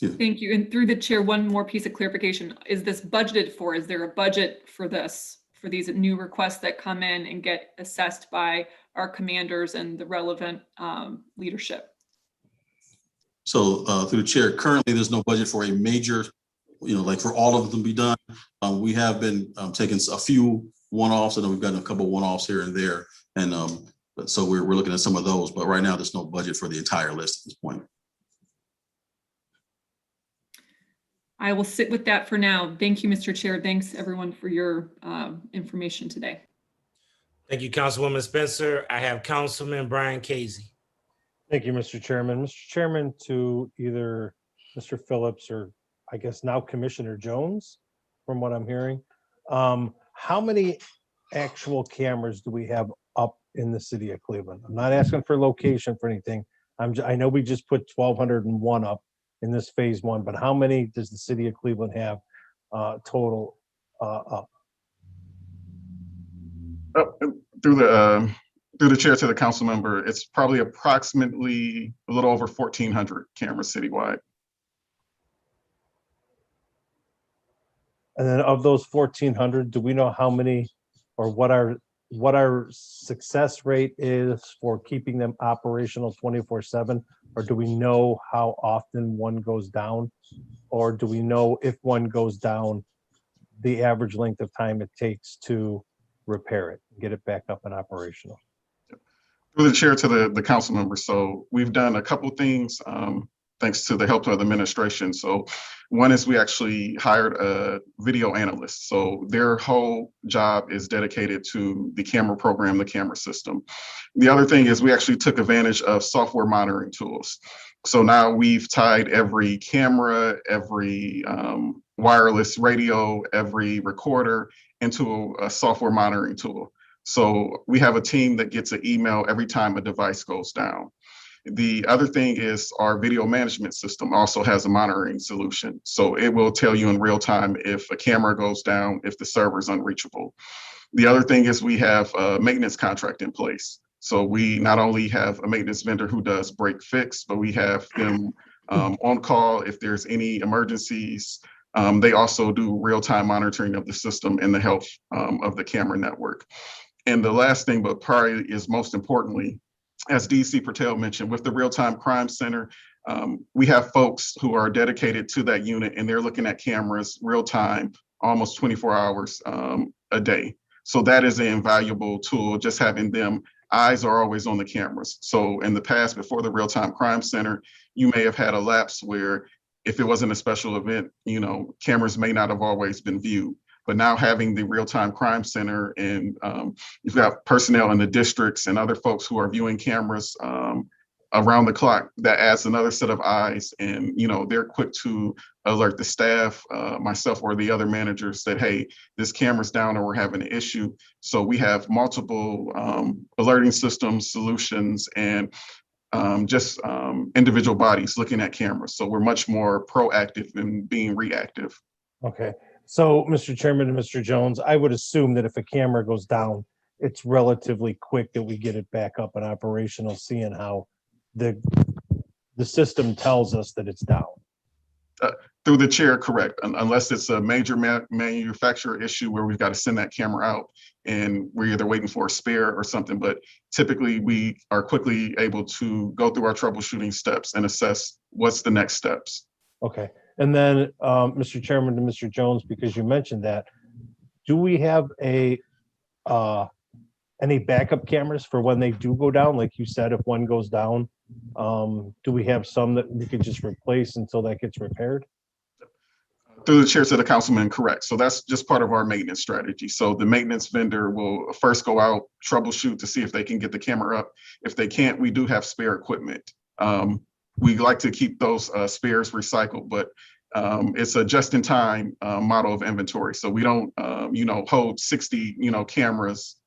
Yeah. Thank you. And through the chair, one more piece of clarification. Is this budgeted for? Is there a budget for this, for these new requests that come in and get assessed by our commanders and the relevant leadership? So through the chair, currently there's no budget for a major, like for all of them to be done. We have been taking a few one-offs, and then we've gotten a couple one-offs here and there. And so we're looking at some of those, but right now there's no budget for the entire list at this point. I will sit with that for now. Thank you, Mr. Chair. Thanks everyone for your information today. Thank you, Councilwoman Spencer. I have Councilman Brian Casey. Thank you, Mr. Chairman. Mr. Chairman, to either Mr. Phillips or I guess now Commissioner Jones, from what I'm hearing, how many actual cameras do we have up in the city of Cleveland? I'm not asking for location for anything. I know we just put 1,201 up in this phase 1, but how many does the city of Cleveland have total up? Through the chair to the council member, it's probably approximately a little over 1,400 cameras citywide. And then of those 1,400, do we know how many or what our success rate is for keeping them operational 24/7? Or do we know how often one goes down? Or do we know if one goes down, the average length of time it takes to repair it, get it back up and operational? Through the chair to the council members. So we've done a couple things, thanks to the help of the administration. So one is we actually hired a video analyst. So their whole job is dedicated to the camera program, the camera system. The other thing is we actually took advantage of software monitoring tools. So now we've tied every camera, every wireless radio, every recorder into a software monitoring tool. So we have a team that gets an email every time a device goes down. The other thing is our video management system also has a monitoring solution. So it will tell you in real time if a camera goes down, if the server is unreachable. The other thing is we have a maintenance contract in place. So we not only have a maintenance vendor who does break fix, but we have them on call if there's any emergencies. They also do real-time monitoring of the system and the health of the camera network. And the last thing, but probably is most importantly, as DC Patel mentioned, with the Real-Time Crime Center, we have folks who are dedicated to that unit and they're looking at cameras real time, almost 24 hours a day. So that is an invaluable tool, just having them, eyes are always on the cameras. So in the past, before the Real-Time Crime Center, you may have had a lapse where if it wasn't a special event, you know, cameras may not have always been viewed. But now having the Real-Time Crime Center and you've got personnel in the districts and other folks who are viewing cameras around the clock, that adds another set of eyes. And, you know, they're quick to alert the staff, myself or the other managers that, hey, this camera's down or we're having an issue. So we have multiple alerting systems, solutions, and just individual bodies looking at cameras. So we're much more proactive than being reactive. Okay. So, Mr. Chairman and Mr. Jones, I would assume that if a camera goes down, it's relatively quick that we get it back up and operational, seeing how the system tells us that it's down. Through the chair, correct. Unless it's a major manufacturer issue where we've got to send that camera out and we're either waiting for a spare or something, but typically we are quickly able to go through our troubleshooting steps and assess what's the next steps. Okay. And then, Mr. Chairman and Mr. Jones, because you mentioned that, do we have any backup cameras for when they do go down? Like you said, if one goes down, do we have some that we could just replace until that gets repaired? Through the chair to the councilman, correct. So that's just part of our maintenance strategy. So the maintenance vendor will first go out, troubleshoot to see if they can get the camera up. If they can't, we do have spare equipment. We like to keep those spares recycled, but it's a just-in-time model of inventory. So we don't, hold 60, cameras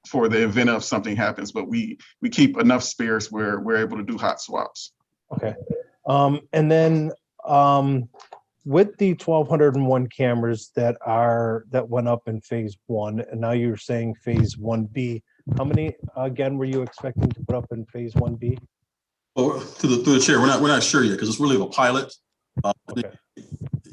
for the event of something happens, but we keep enough spares where we're able to do hot swaps. Okay. And then with the 1,201 cameras that went up in phase 1, and now you're saying phase 1B, how many again were you expecting to put up in phase 1B? Well, through the chair, we're not sure yet because it's really a pilot. Okay.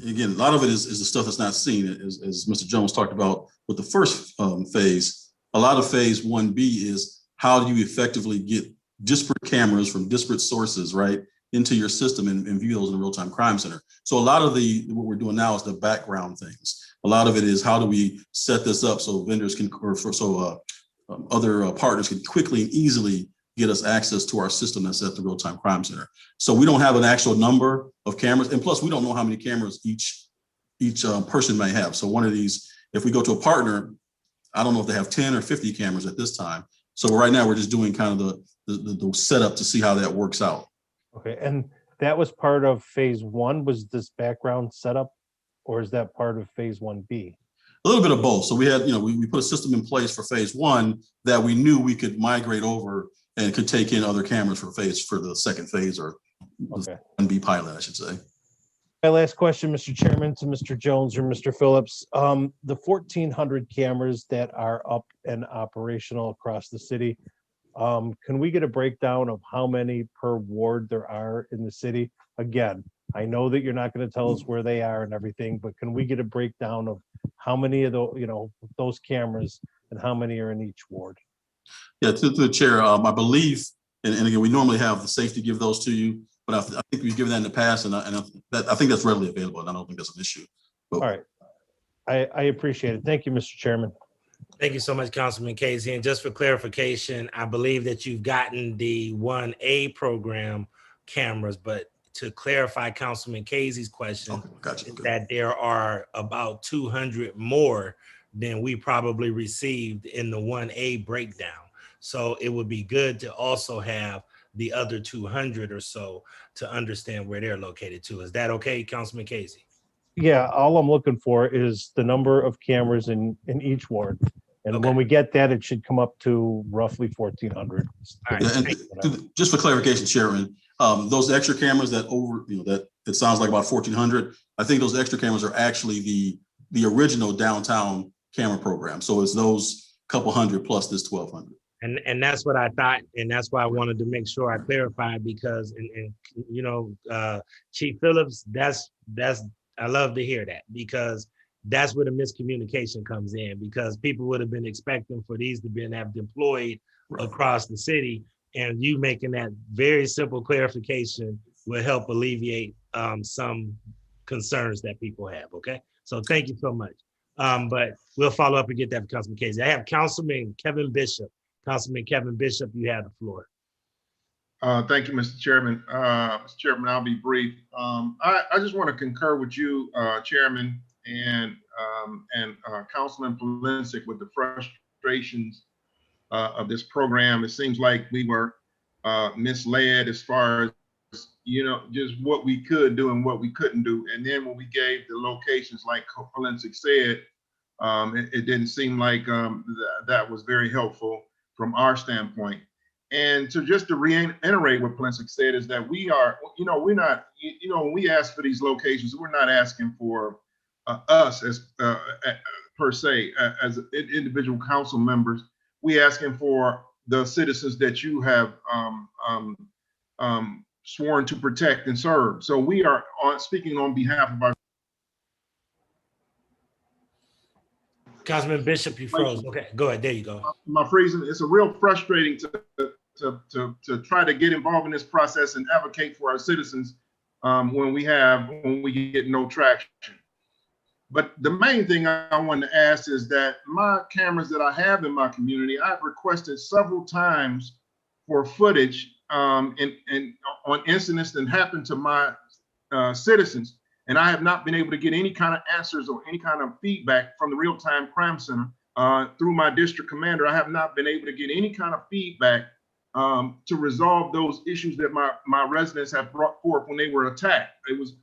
Again, a lot of it is the stuff that's not seen, as Mr. Jones talked about with the first phase. A lot of phase 1B is how do you effectively get disparate cameras from disparate sources, right, into your system and view those in the Real-Time Crime Center. So a lot of what we're doing now is the background things. A lot of it is how do we set this up so vendors can, other partners can quickly and easily get us access to our system that's at the Real-Time Crime Center. So we don't have an actual number of cameras, and plus we don't know how many cameras each person may have. So one of these, if we go to a partner, I don't know if they have 10 or 50 cameras at this time. So right now we're just doing kind of the setup to see how that works out. Okay, and that was part of phase 1, was this background setup, or is that part of phase 1B? A little bit of both. So we had, we put a system in place for phase 1 that we knew we could migrate over and could take in other cameras for the second phase, or okay. 1B pilot, I should say. My last question, Mr. Chairman, to Mr. Jones or Mr. Phillips. The 1,400 cameras that are up and operational across the city, can we get a breakdown of how many per ward there are in the city? Again, I know that you're not going to tell us where they are and everything, but can we get a breakdown of how many of those cameras and how many are in each ward? Yeah, to the chair, I believe, and again, we normally have the safety give those to you, but I think we've given that in the past, and I think that's readily available, and I don't think that's an issue. But, all right, I appreciate it. Thank you, Mr. Chairman. Thank you so much, Councilman Casey. And just for clarification, I believe that you've gotten the 1A program cameras, but to clarify Councilman Casey's question, Gotcha. is that there are about 200 more than we probably received in the 1A breakdown. So it would be good to also have the other 200 or so to understand where they're located too. Is that okay, Councilman Casey? Yeah, all I'm looking for is the number of cameras in each ward. And when we get that, it should come up to roughly 1,400. Yeah, and just for clarification, Chairman, those extra cameras that that it sounds like about 1,400. I think those extra cameras are actually the original downtown camera program. So it's those couple hundred plus this 1,200. And that's what I thought, and that's why I wanted to make sure I clarified, because Chief Phillips, that's I love to hear that, because that's where the miscommunication comes in, because people would have been expecting for these to have deployed across the city, and you making that very simple clarification will help alleviate some concerns that people have. Okay, so thank you so much. But we'll follow up and get that for Councilman Casey. I have Councilman Kevin Bishop. Councilman Kevin Bishop, you have the floor. Thank you, Mr. Chairman. Mr. Chairman, I'll be brief. I just want to concur with you, Chairman, and Councilman Polensek with the frustrations of this program. It seems like we were misled as far as, just what we could do and what we couldn't do. And then when we gave the locations, like Polensek said, it didn't seem like that was very helpful from our standpoint. And to reiterate what Polensek said is that we are, we're not, when we ask for these locations, we're not asking for us as per se, as individual council members. We asking for the citizens that you have sworn to protect and serve. So we are speaking on behalf of our. Councilman Bishop, you froze. Okay, go ahead. There you go. My phrasing, it's a real frustrating to try to get involved in this process and advocate for our citizens when we get no traction. But the main thing I want to ask is that my cameras that I have in my community, I've requested several times for footage and on incidents that happened to my citizens. And I have not been able to get any kind of answers or any kind of feedback from the Real-Time Crime Center through my district commander. I have not been able to get any kind of feedback to resolve those issues that my residents have brought forth when they were attacked. It was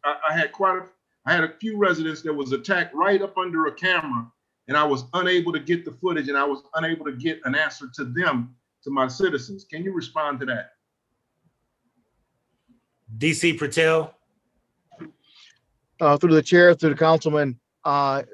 I had a few residents that was attacked right up under a camera, and I was unable to get the footage, and I was unable to get an answer to them, to my citizens. Can you respond to that? DC Patel. Through the chair, through the councilman,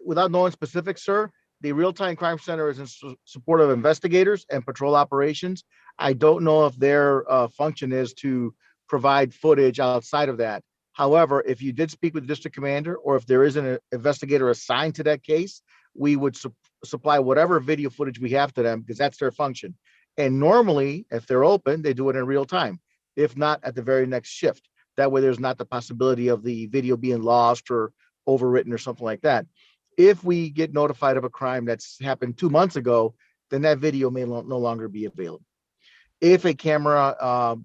without knowing specifics, sir, the Real-Time Crime Center is in support of investigators and patrol operations. I don't know if their function is to provide footage outside of that. However, if you did speak with the district commander, or if there is an investigator assigned to that case, we would supply whatever video footage we have to them, because that's their function. And normally, if they're open, they do it in real time. If not, at the very next shift. That way there's not the possibility of the video being lost or overwritten or something like that. If we get notified of a crime that's happened 2 months ago, then that video may no longer be available. If a camera,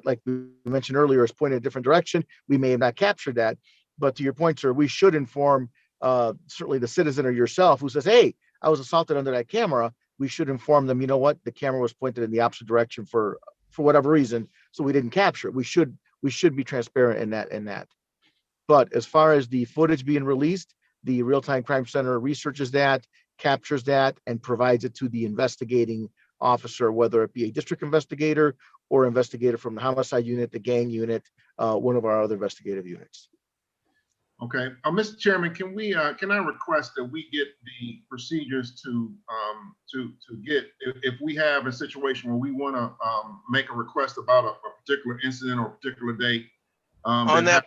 like we mentioned earlier, is pointed in a different direction, we may have not captured that. But to your point, sir, we should inform certainly the citizen or yourself who says, hey, I was assaulted under that camera. We should inform them, you know what, the camera was pointed in the opposite direction for whatever reason, so we didn't capture it. We should be transparent in that. But as far as the footage being released, the Real-Time Crime Center researches that, captures that, and provides it to the investigating officer, whether it be a district investigator or investigator from the homicide unit, the gang unit, one of our other investigative units. Okay, Mr. Chairman, can I request that we get the procedures to get, if we have a situation where we want to make a request about a particular incident or a particular date. On that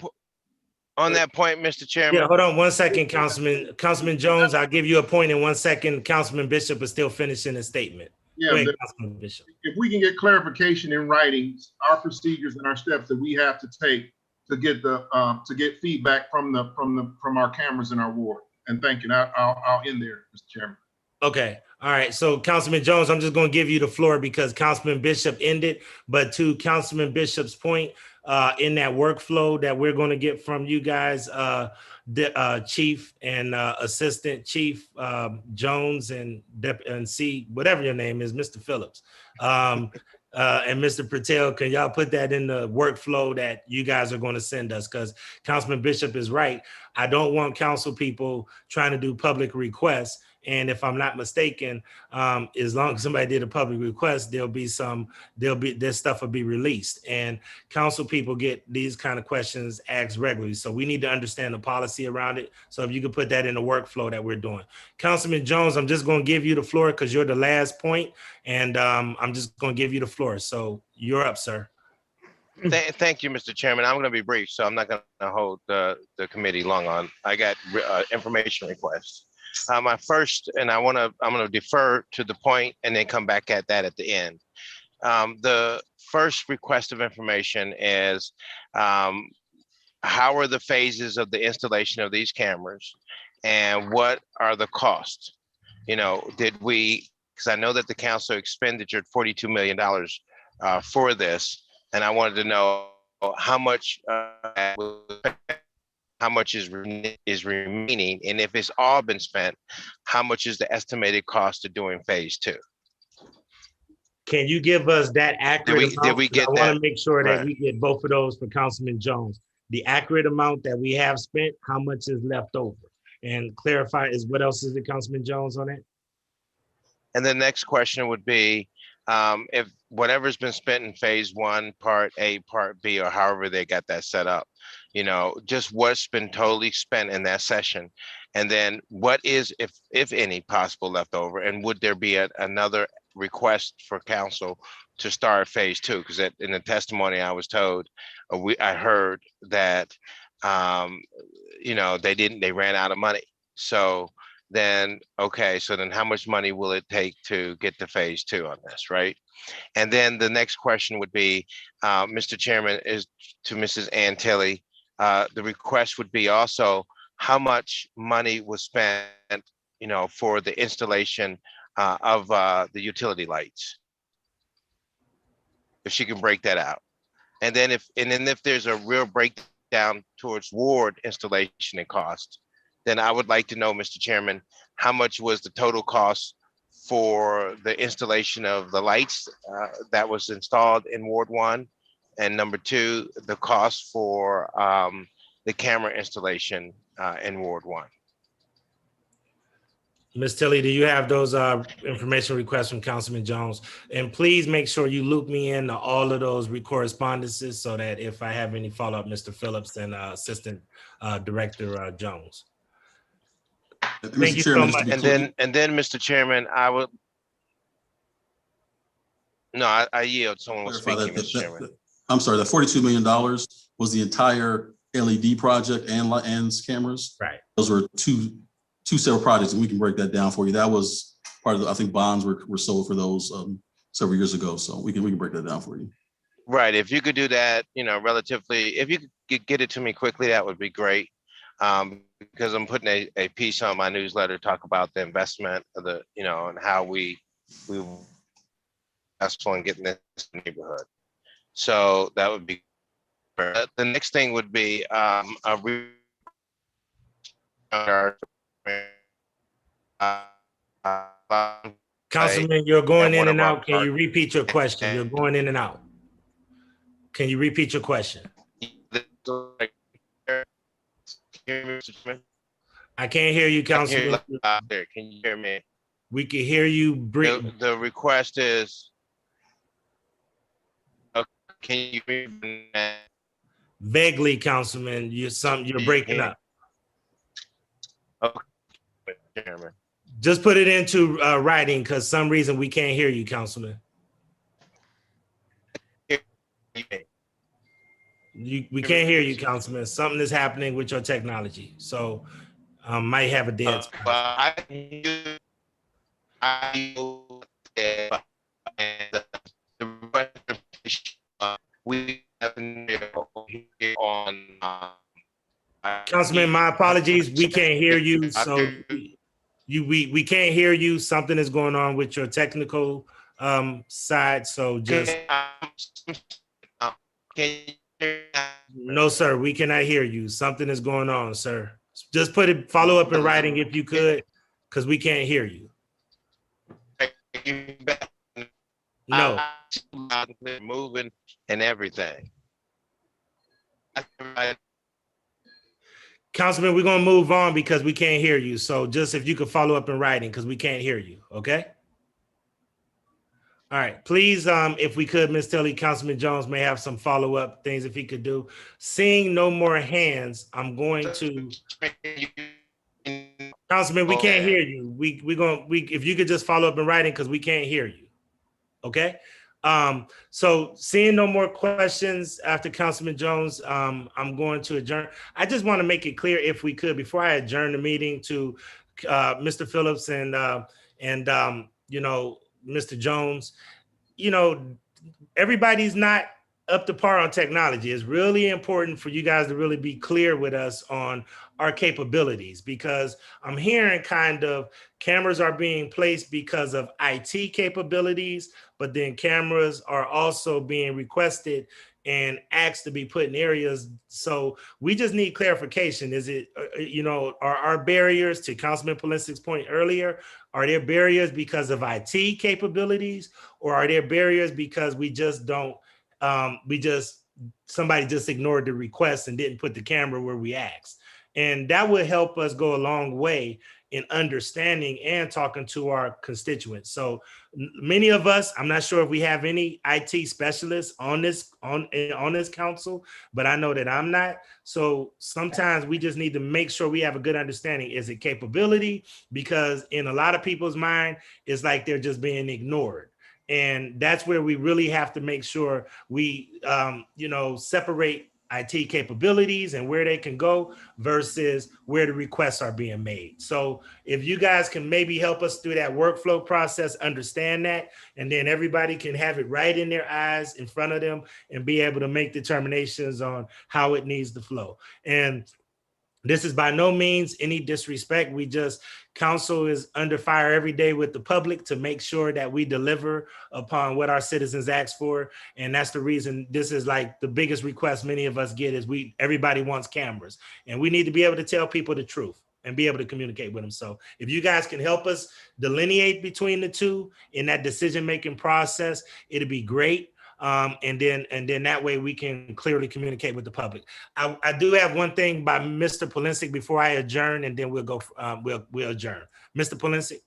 point, Mr. Chairman. Yeah, hold on 1 second, Councilman Jones. I'll give you a point in 1 second. Councilman Bishop is still finishing his statement. Yeah, ahead, Councilman Bishop. If we can get clarification in writing, our procedures and our steps that we have to take to get feedback from our cameras in our ward. And thank you. I'll end there, Mr. Chairman. Okay. All right, so Councilman Jones, I'm just going to give you the floor because Councilman Bishop ended. But to Councilman Bishop's point, in that workflow that we're going to get from you guys, Chief and Assistant Chief Jones and C, whatever your name is, Mr. Phillips, and Mr. Patel, can y'all put that in the workflow that you guys are going to send us? Because Councilman Bishop is right. I don't want council people trying to do public requests. And if I'm not mistaken, as long as somebody did a public request, this stuff will be released. And council people get these kind of questions asked regularly. So we need to understand the policy around it. So if you could put that in the workflow that we're doing. Councilman Jones, I'm just going to give you the floor because you're the last point, and I'm just going to give you the floor. So you're up, sir. Thank you, Mr. Chairman. I'm going to be brief, so I'm not going to hold the committee long on. I got information requests. My first, and I'm going to defer to the point and then come back at that at the end. The first request of information is how are the phases of the installation of these cameras, and what are the costs? You know, because I know that the council expenditure $42 million for this, and I wanted to know how much is remaining, and if it's all been spent, how much is the estimated cost of doing phase 2? Can you give us that accurate amount? Did we get I want to make sure that Right. we get both of those for Councilman Jones. The accurate amount that we have spent, how much is left over? And clarify is what else is it, Councilman Jones, on it? And the next question would be, if whatever's been spent in phase 1, part A, part B, or however they got that set up, you know, just what's been totally spent in that session. And then what is, if any, possible left over? And would there be another request for council to start phase 2? Because in the testimony I was told, I heard that, you know, they ran out of money. So then, okay, so then how much money will it take to get to phase 2 on this, right? And then the next question would be, Mr. Chairman, is to Mrs. Ann Tilley. The request would be also how much money was spent, you know, for the installation of the utility lights. If she can break that out. And then if there's a real breakdown towards ward installation and cost, then I would like to know, Mr. Chairman, how much was the total cost for the installation of the lights that was installed in Ward 1? And number 2, the cost for the camera installation in Ward 1. Ms. Tilley, do you have those information requests from Councilman Jones? And please make sure you loop me in to all of those correspondences so that if I have any follow-up, Mr. Phillips and Assistant Director Jones. Thank you so much. And then, Mr. Chairman, I would. No, I yield. Someone was speaking, Mr. Chairman. I'm sorry, that $42 million was the entire LED project and cameras. Right. Those were two separate projects, and we can break that down for you. That was part of I think bonds were sold for those several years ago. So we can break that down for you. Right. If you could do that, you know, relatively, if you could get it to me quickly, that would be great. Because I'm putting a piece on my newsletter to talk about the investment of the, you know, and how we that's on getting this neighborhood. So that would be the next thing would be Councilman, you're going in and out. Can you repeat your question? You're going in and out. Can you repeat your question? I can't hear you, Councilman. Can you hear me? We can hear you. The request is, can you hear me? Vaguely, Councilman, you're breaking up. Okay, Chairman. Just put it into writing because some reason we can't hear you, Councilman. We can't hear you, Councilman. Something is happening with your technology. So might have a dead spot. Councilman, my apologies. We can't hear you. So we can't hear you. Something is going on with your technical side. So just no, sir. We cannot hear you. Something is going on, sir. Just follow up in writing if you could, because we can't hear you. No. Moving and everything. Councilman, we're gonna move on because we can't hear you. So just if you could follow up in writing, because we can't hear you, okay? All right, please, if we could, Ms. Tilly, Councilman Jones may have some follow-up things if he could do. Seeing no more hands, I'm going to. Councilman, we can't hear you. If you could just follow up in writing because we can't hear you. Okay. So seeing no more questions after Councilman Jones, I'm going to adjourn. I just want to make it clear, if we could, before I adjourn the meeting, to Mr. Phillips and Mr. Jones, everybody's not up to par on technology. It's really important for you guys to really be clear with us on our capabilities, because I'm hearing kind of cameras are being placed because of IT capabilities, but then cameras are also being requested and asked to be put in areas. So we just need clarification. Is it, are our barriers, to Councilman Polinsik's point earlier, are there barriers because of IT capabilities, or are there barriers because we just don't, somebody just ignored the request and didn't put the camera where we asked? And that would help us go a long way in understanding and talking to our constituents. So many of us, I'm not sure if we have any IT specialists on this council, but I know that I'm not. So sometimes we just need to make sure we have a good understanding. Is it capability? Because in a lot of people's mind, it's like they're just being ignored. And that's where we really have to make sure we, separate IT capabilities and where they can go versus where the requests are being made. So if you guys can maybe help us through that workflow process, understand that, and then everybody can have it right in their eyes, in front of them, and be able to make determinations on how it needs to flow. And this is by no means any disrespect. Council is under fire every day with the public to make sure that we deliver upon what our citizens ask for. And that's the reason this is like the biggest request many of us get is everybody wants cameras, and we need to be able to tell people the truth and be able to communicate with them. So if you guys can help us delineate between the two in that decision-making process, it'd be great. And then that way we can clearly communicate with the public. I do have one thing by Mr. Polinsik before I adjourn, and then we'll go. We'll adjourn. Mr. Polinsik.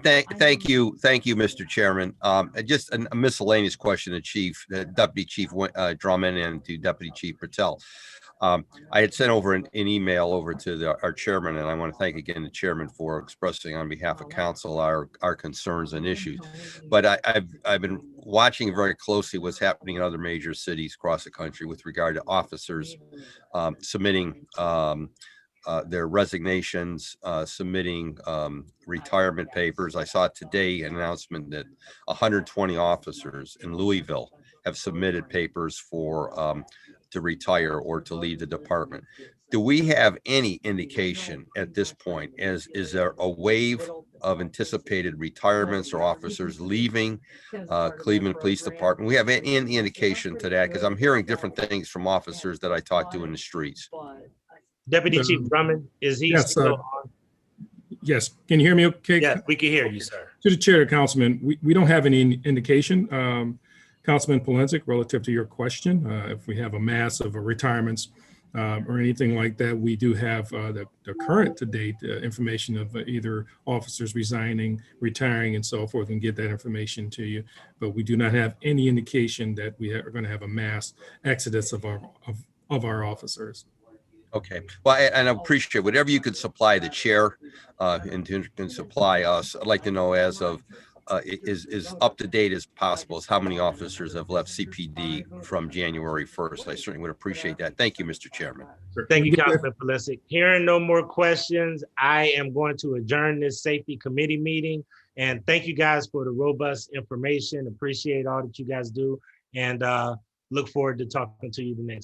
Thank you, Mr. Chairman. Just a miscellaneous question to Deputy Chief Drummond and to Deputy Chief Patel. I had sent over an email over to our chairman, and I want to thank again the chairman for expressing on behalf of council our concerns and issues. But I've been watching very closely what's happening in other major cities across the country with regard to officers submitting their resignations, submitting retirement papers. I saw today an announcement that 120 officers in Louisville have submitted papers for to retire or to leave the department. Do we have any indication at this point is there a wave of anticipated retirements or officers leaving Cleveland Police Department? We have any indication to that? Because I'm hearing different things from officers that I talk to in the streets. Deputy Chief Drummond, is he still on? Yes, can you hear me okay? Yeah, we can hear you, sir. To the chair, Councilman, we don't have any indication, Councilman Polinsik, relative to your question. If we have a mass of retirements or anything like that, we do have the current to date information of either officers resigning, retiring, and so forth, and get that information to you. But we do not have any indication that we are going to have a mass exodus of our officers. Okay, well, and I appreciate whatever you could supply the chair and supply us. I'd like to know as of is up to date as possible as how many officers have left CPD from January 1st. I certainly would appreciate that. Thank you, Mr. Chairman. Thank you, Councilman Polinsik. Hearing no more questions, I am going to adjourn this safety committee meeting. And thank you guys for the robust information. Appreciate all that you guys do, and look forward to talking to you the next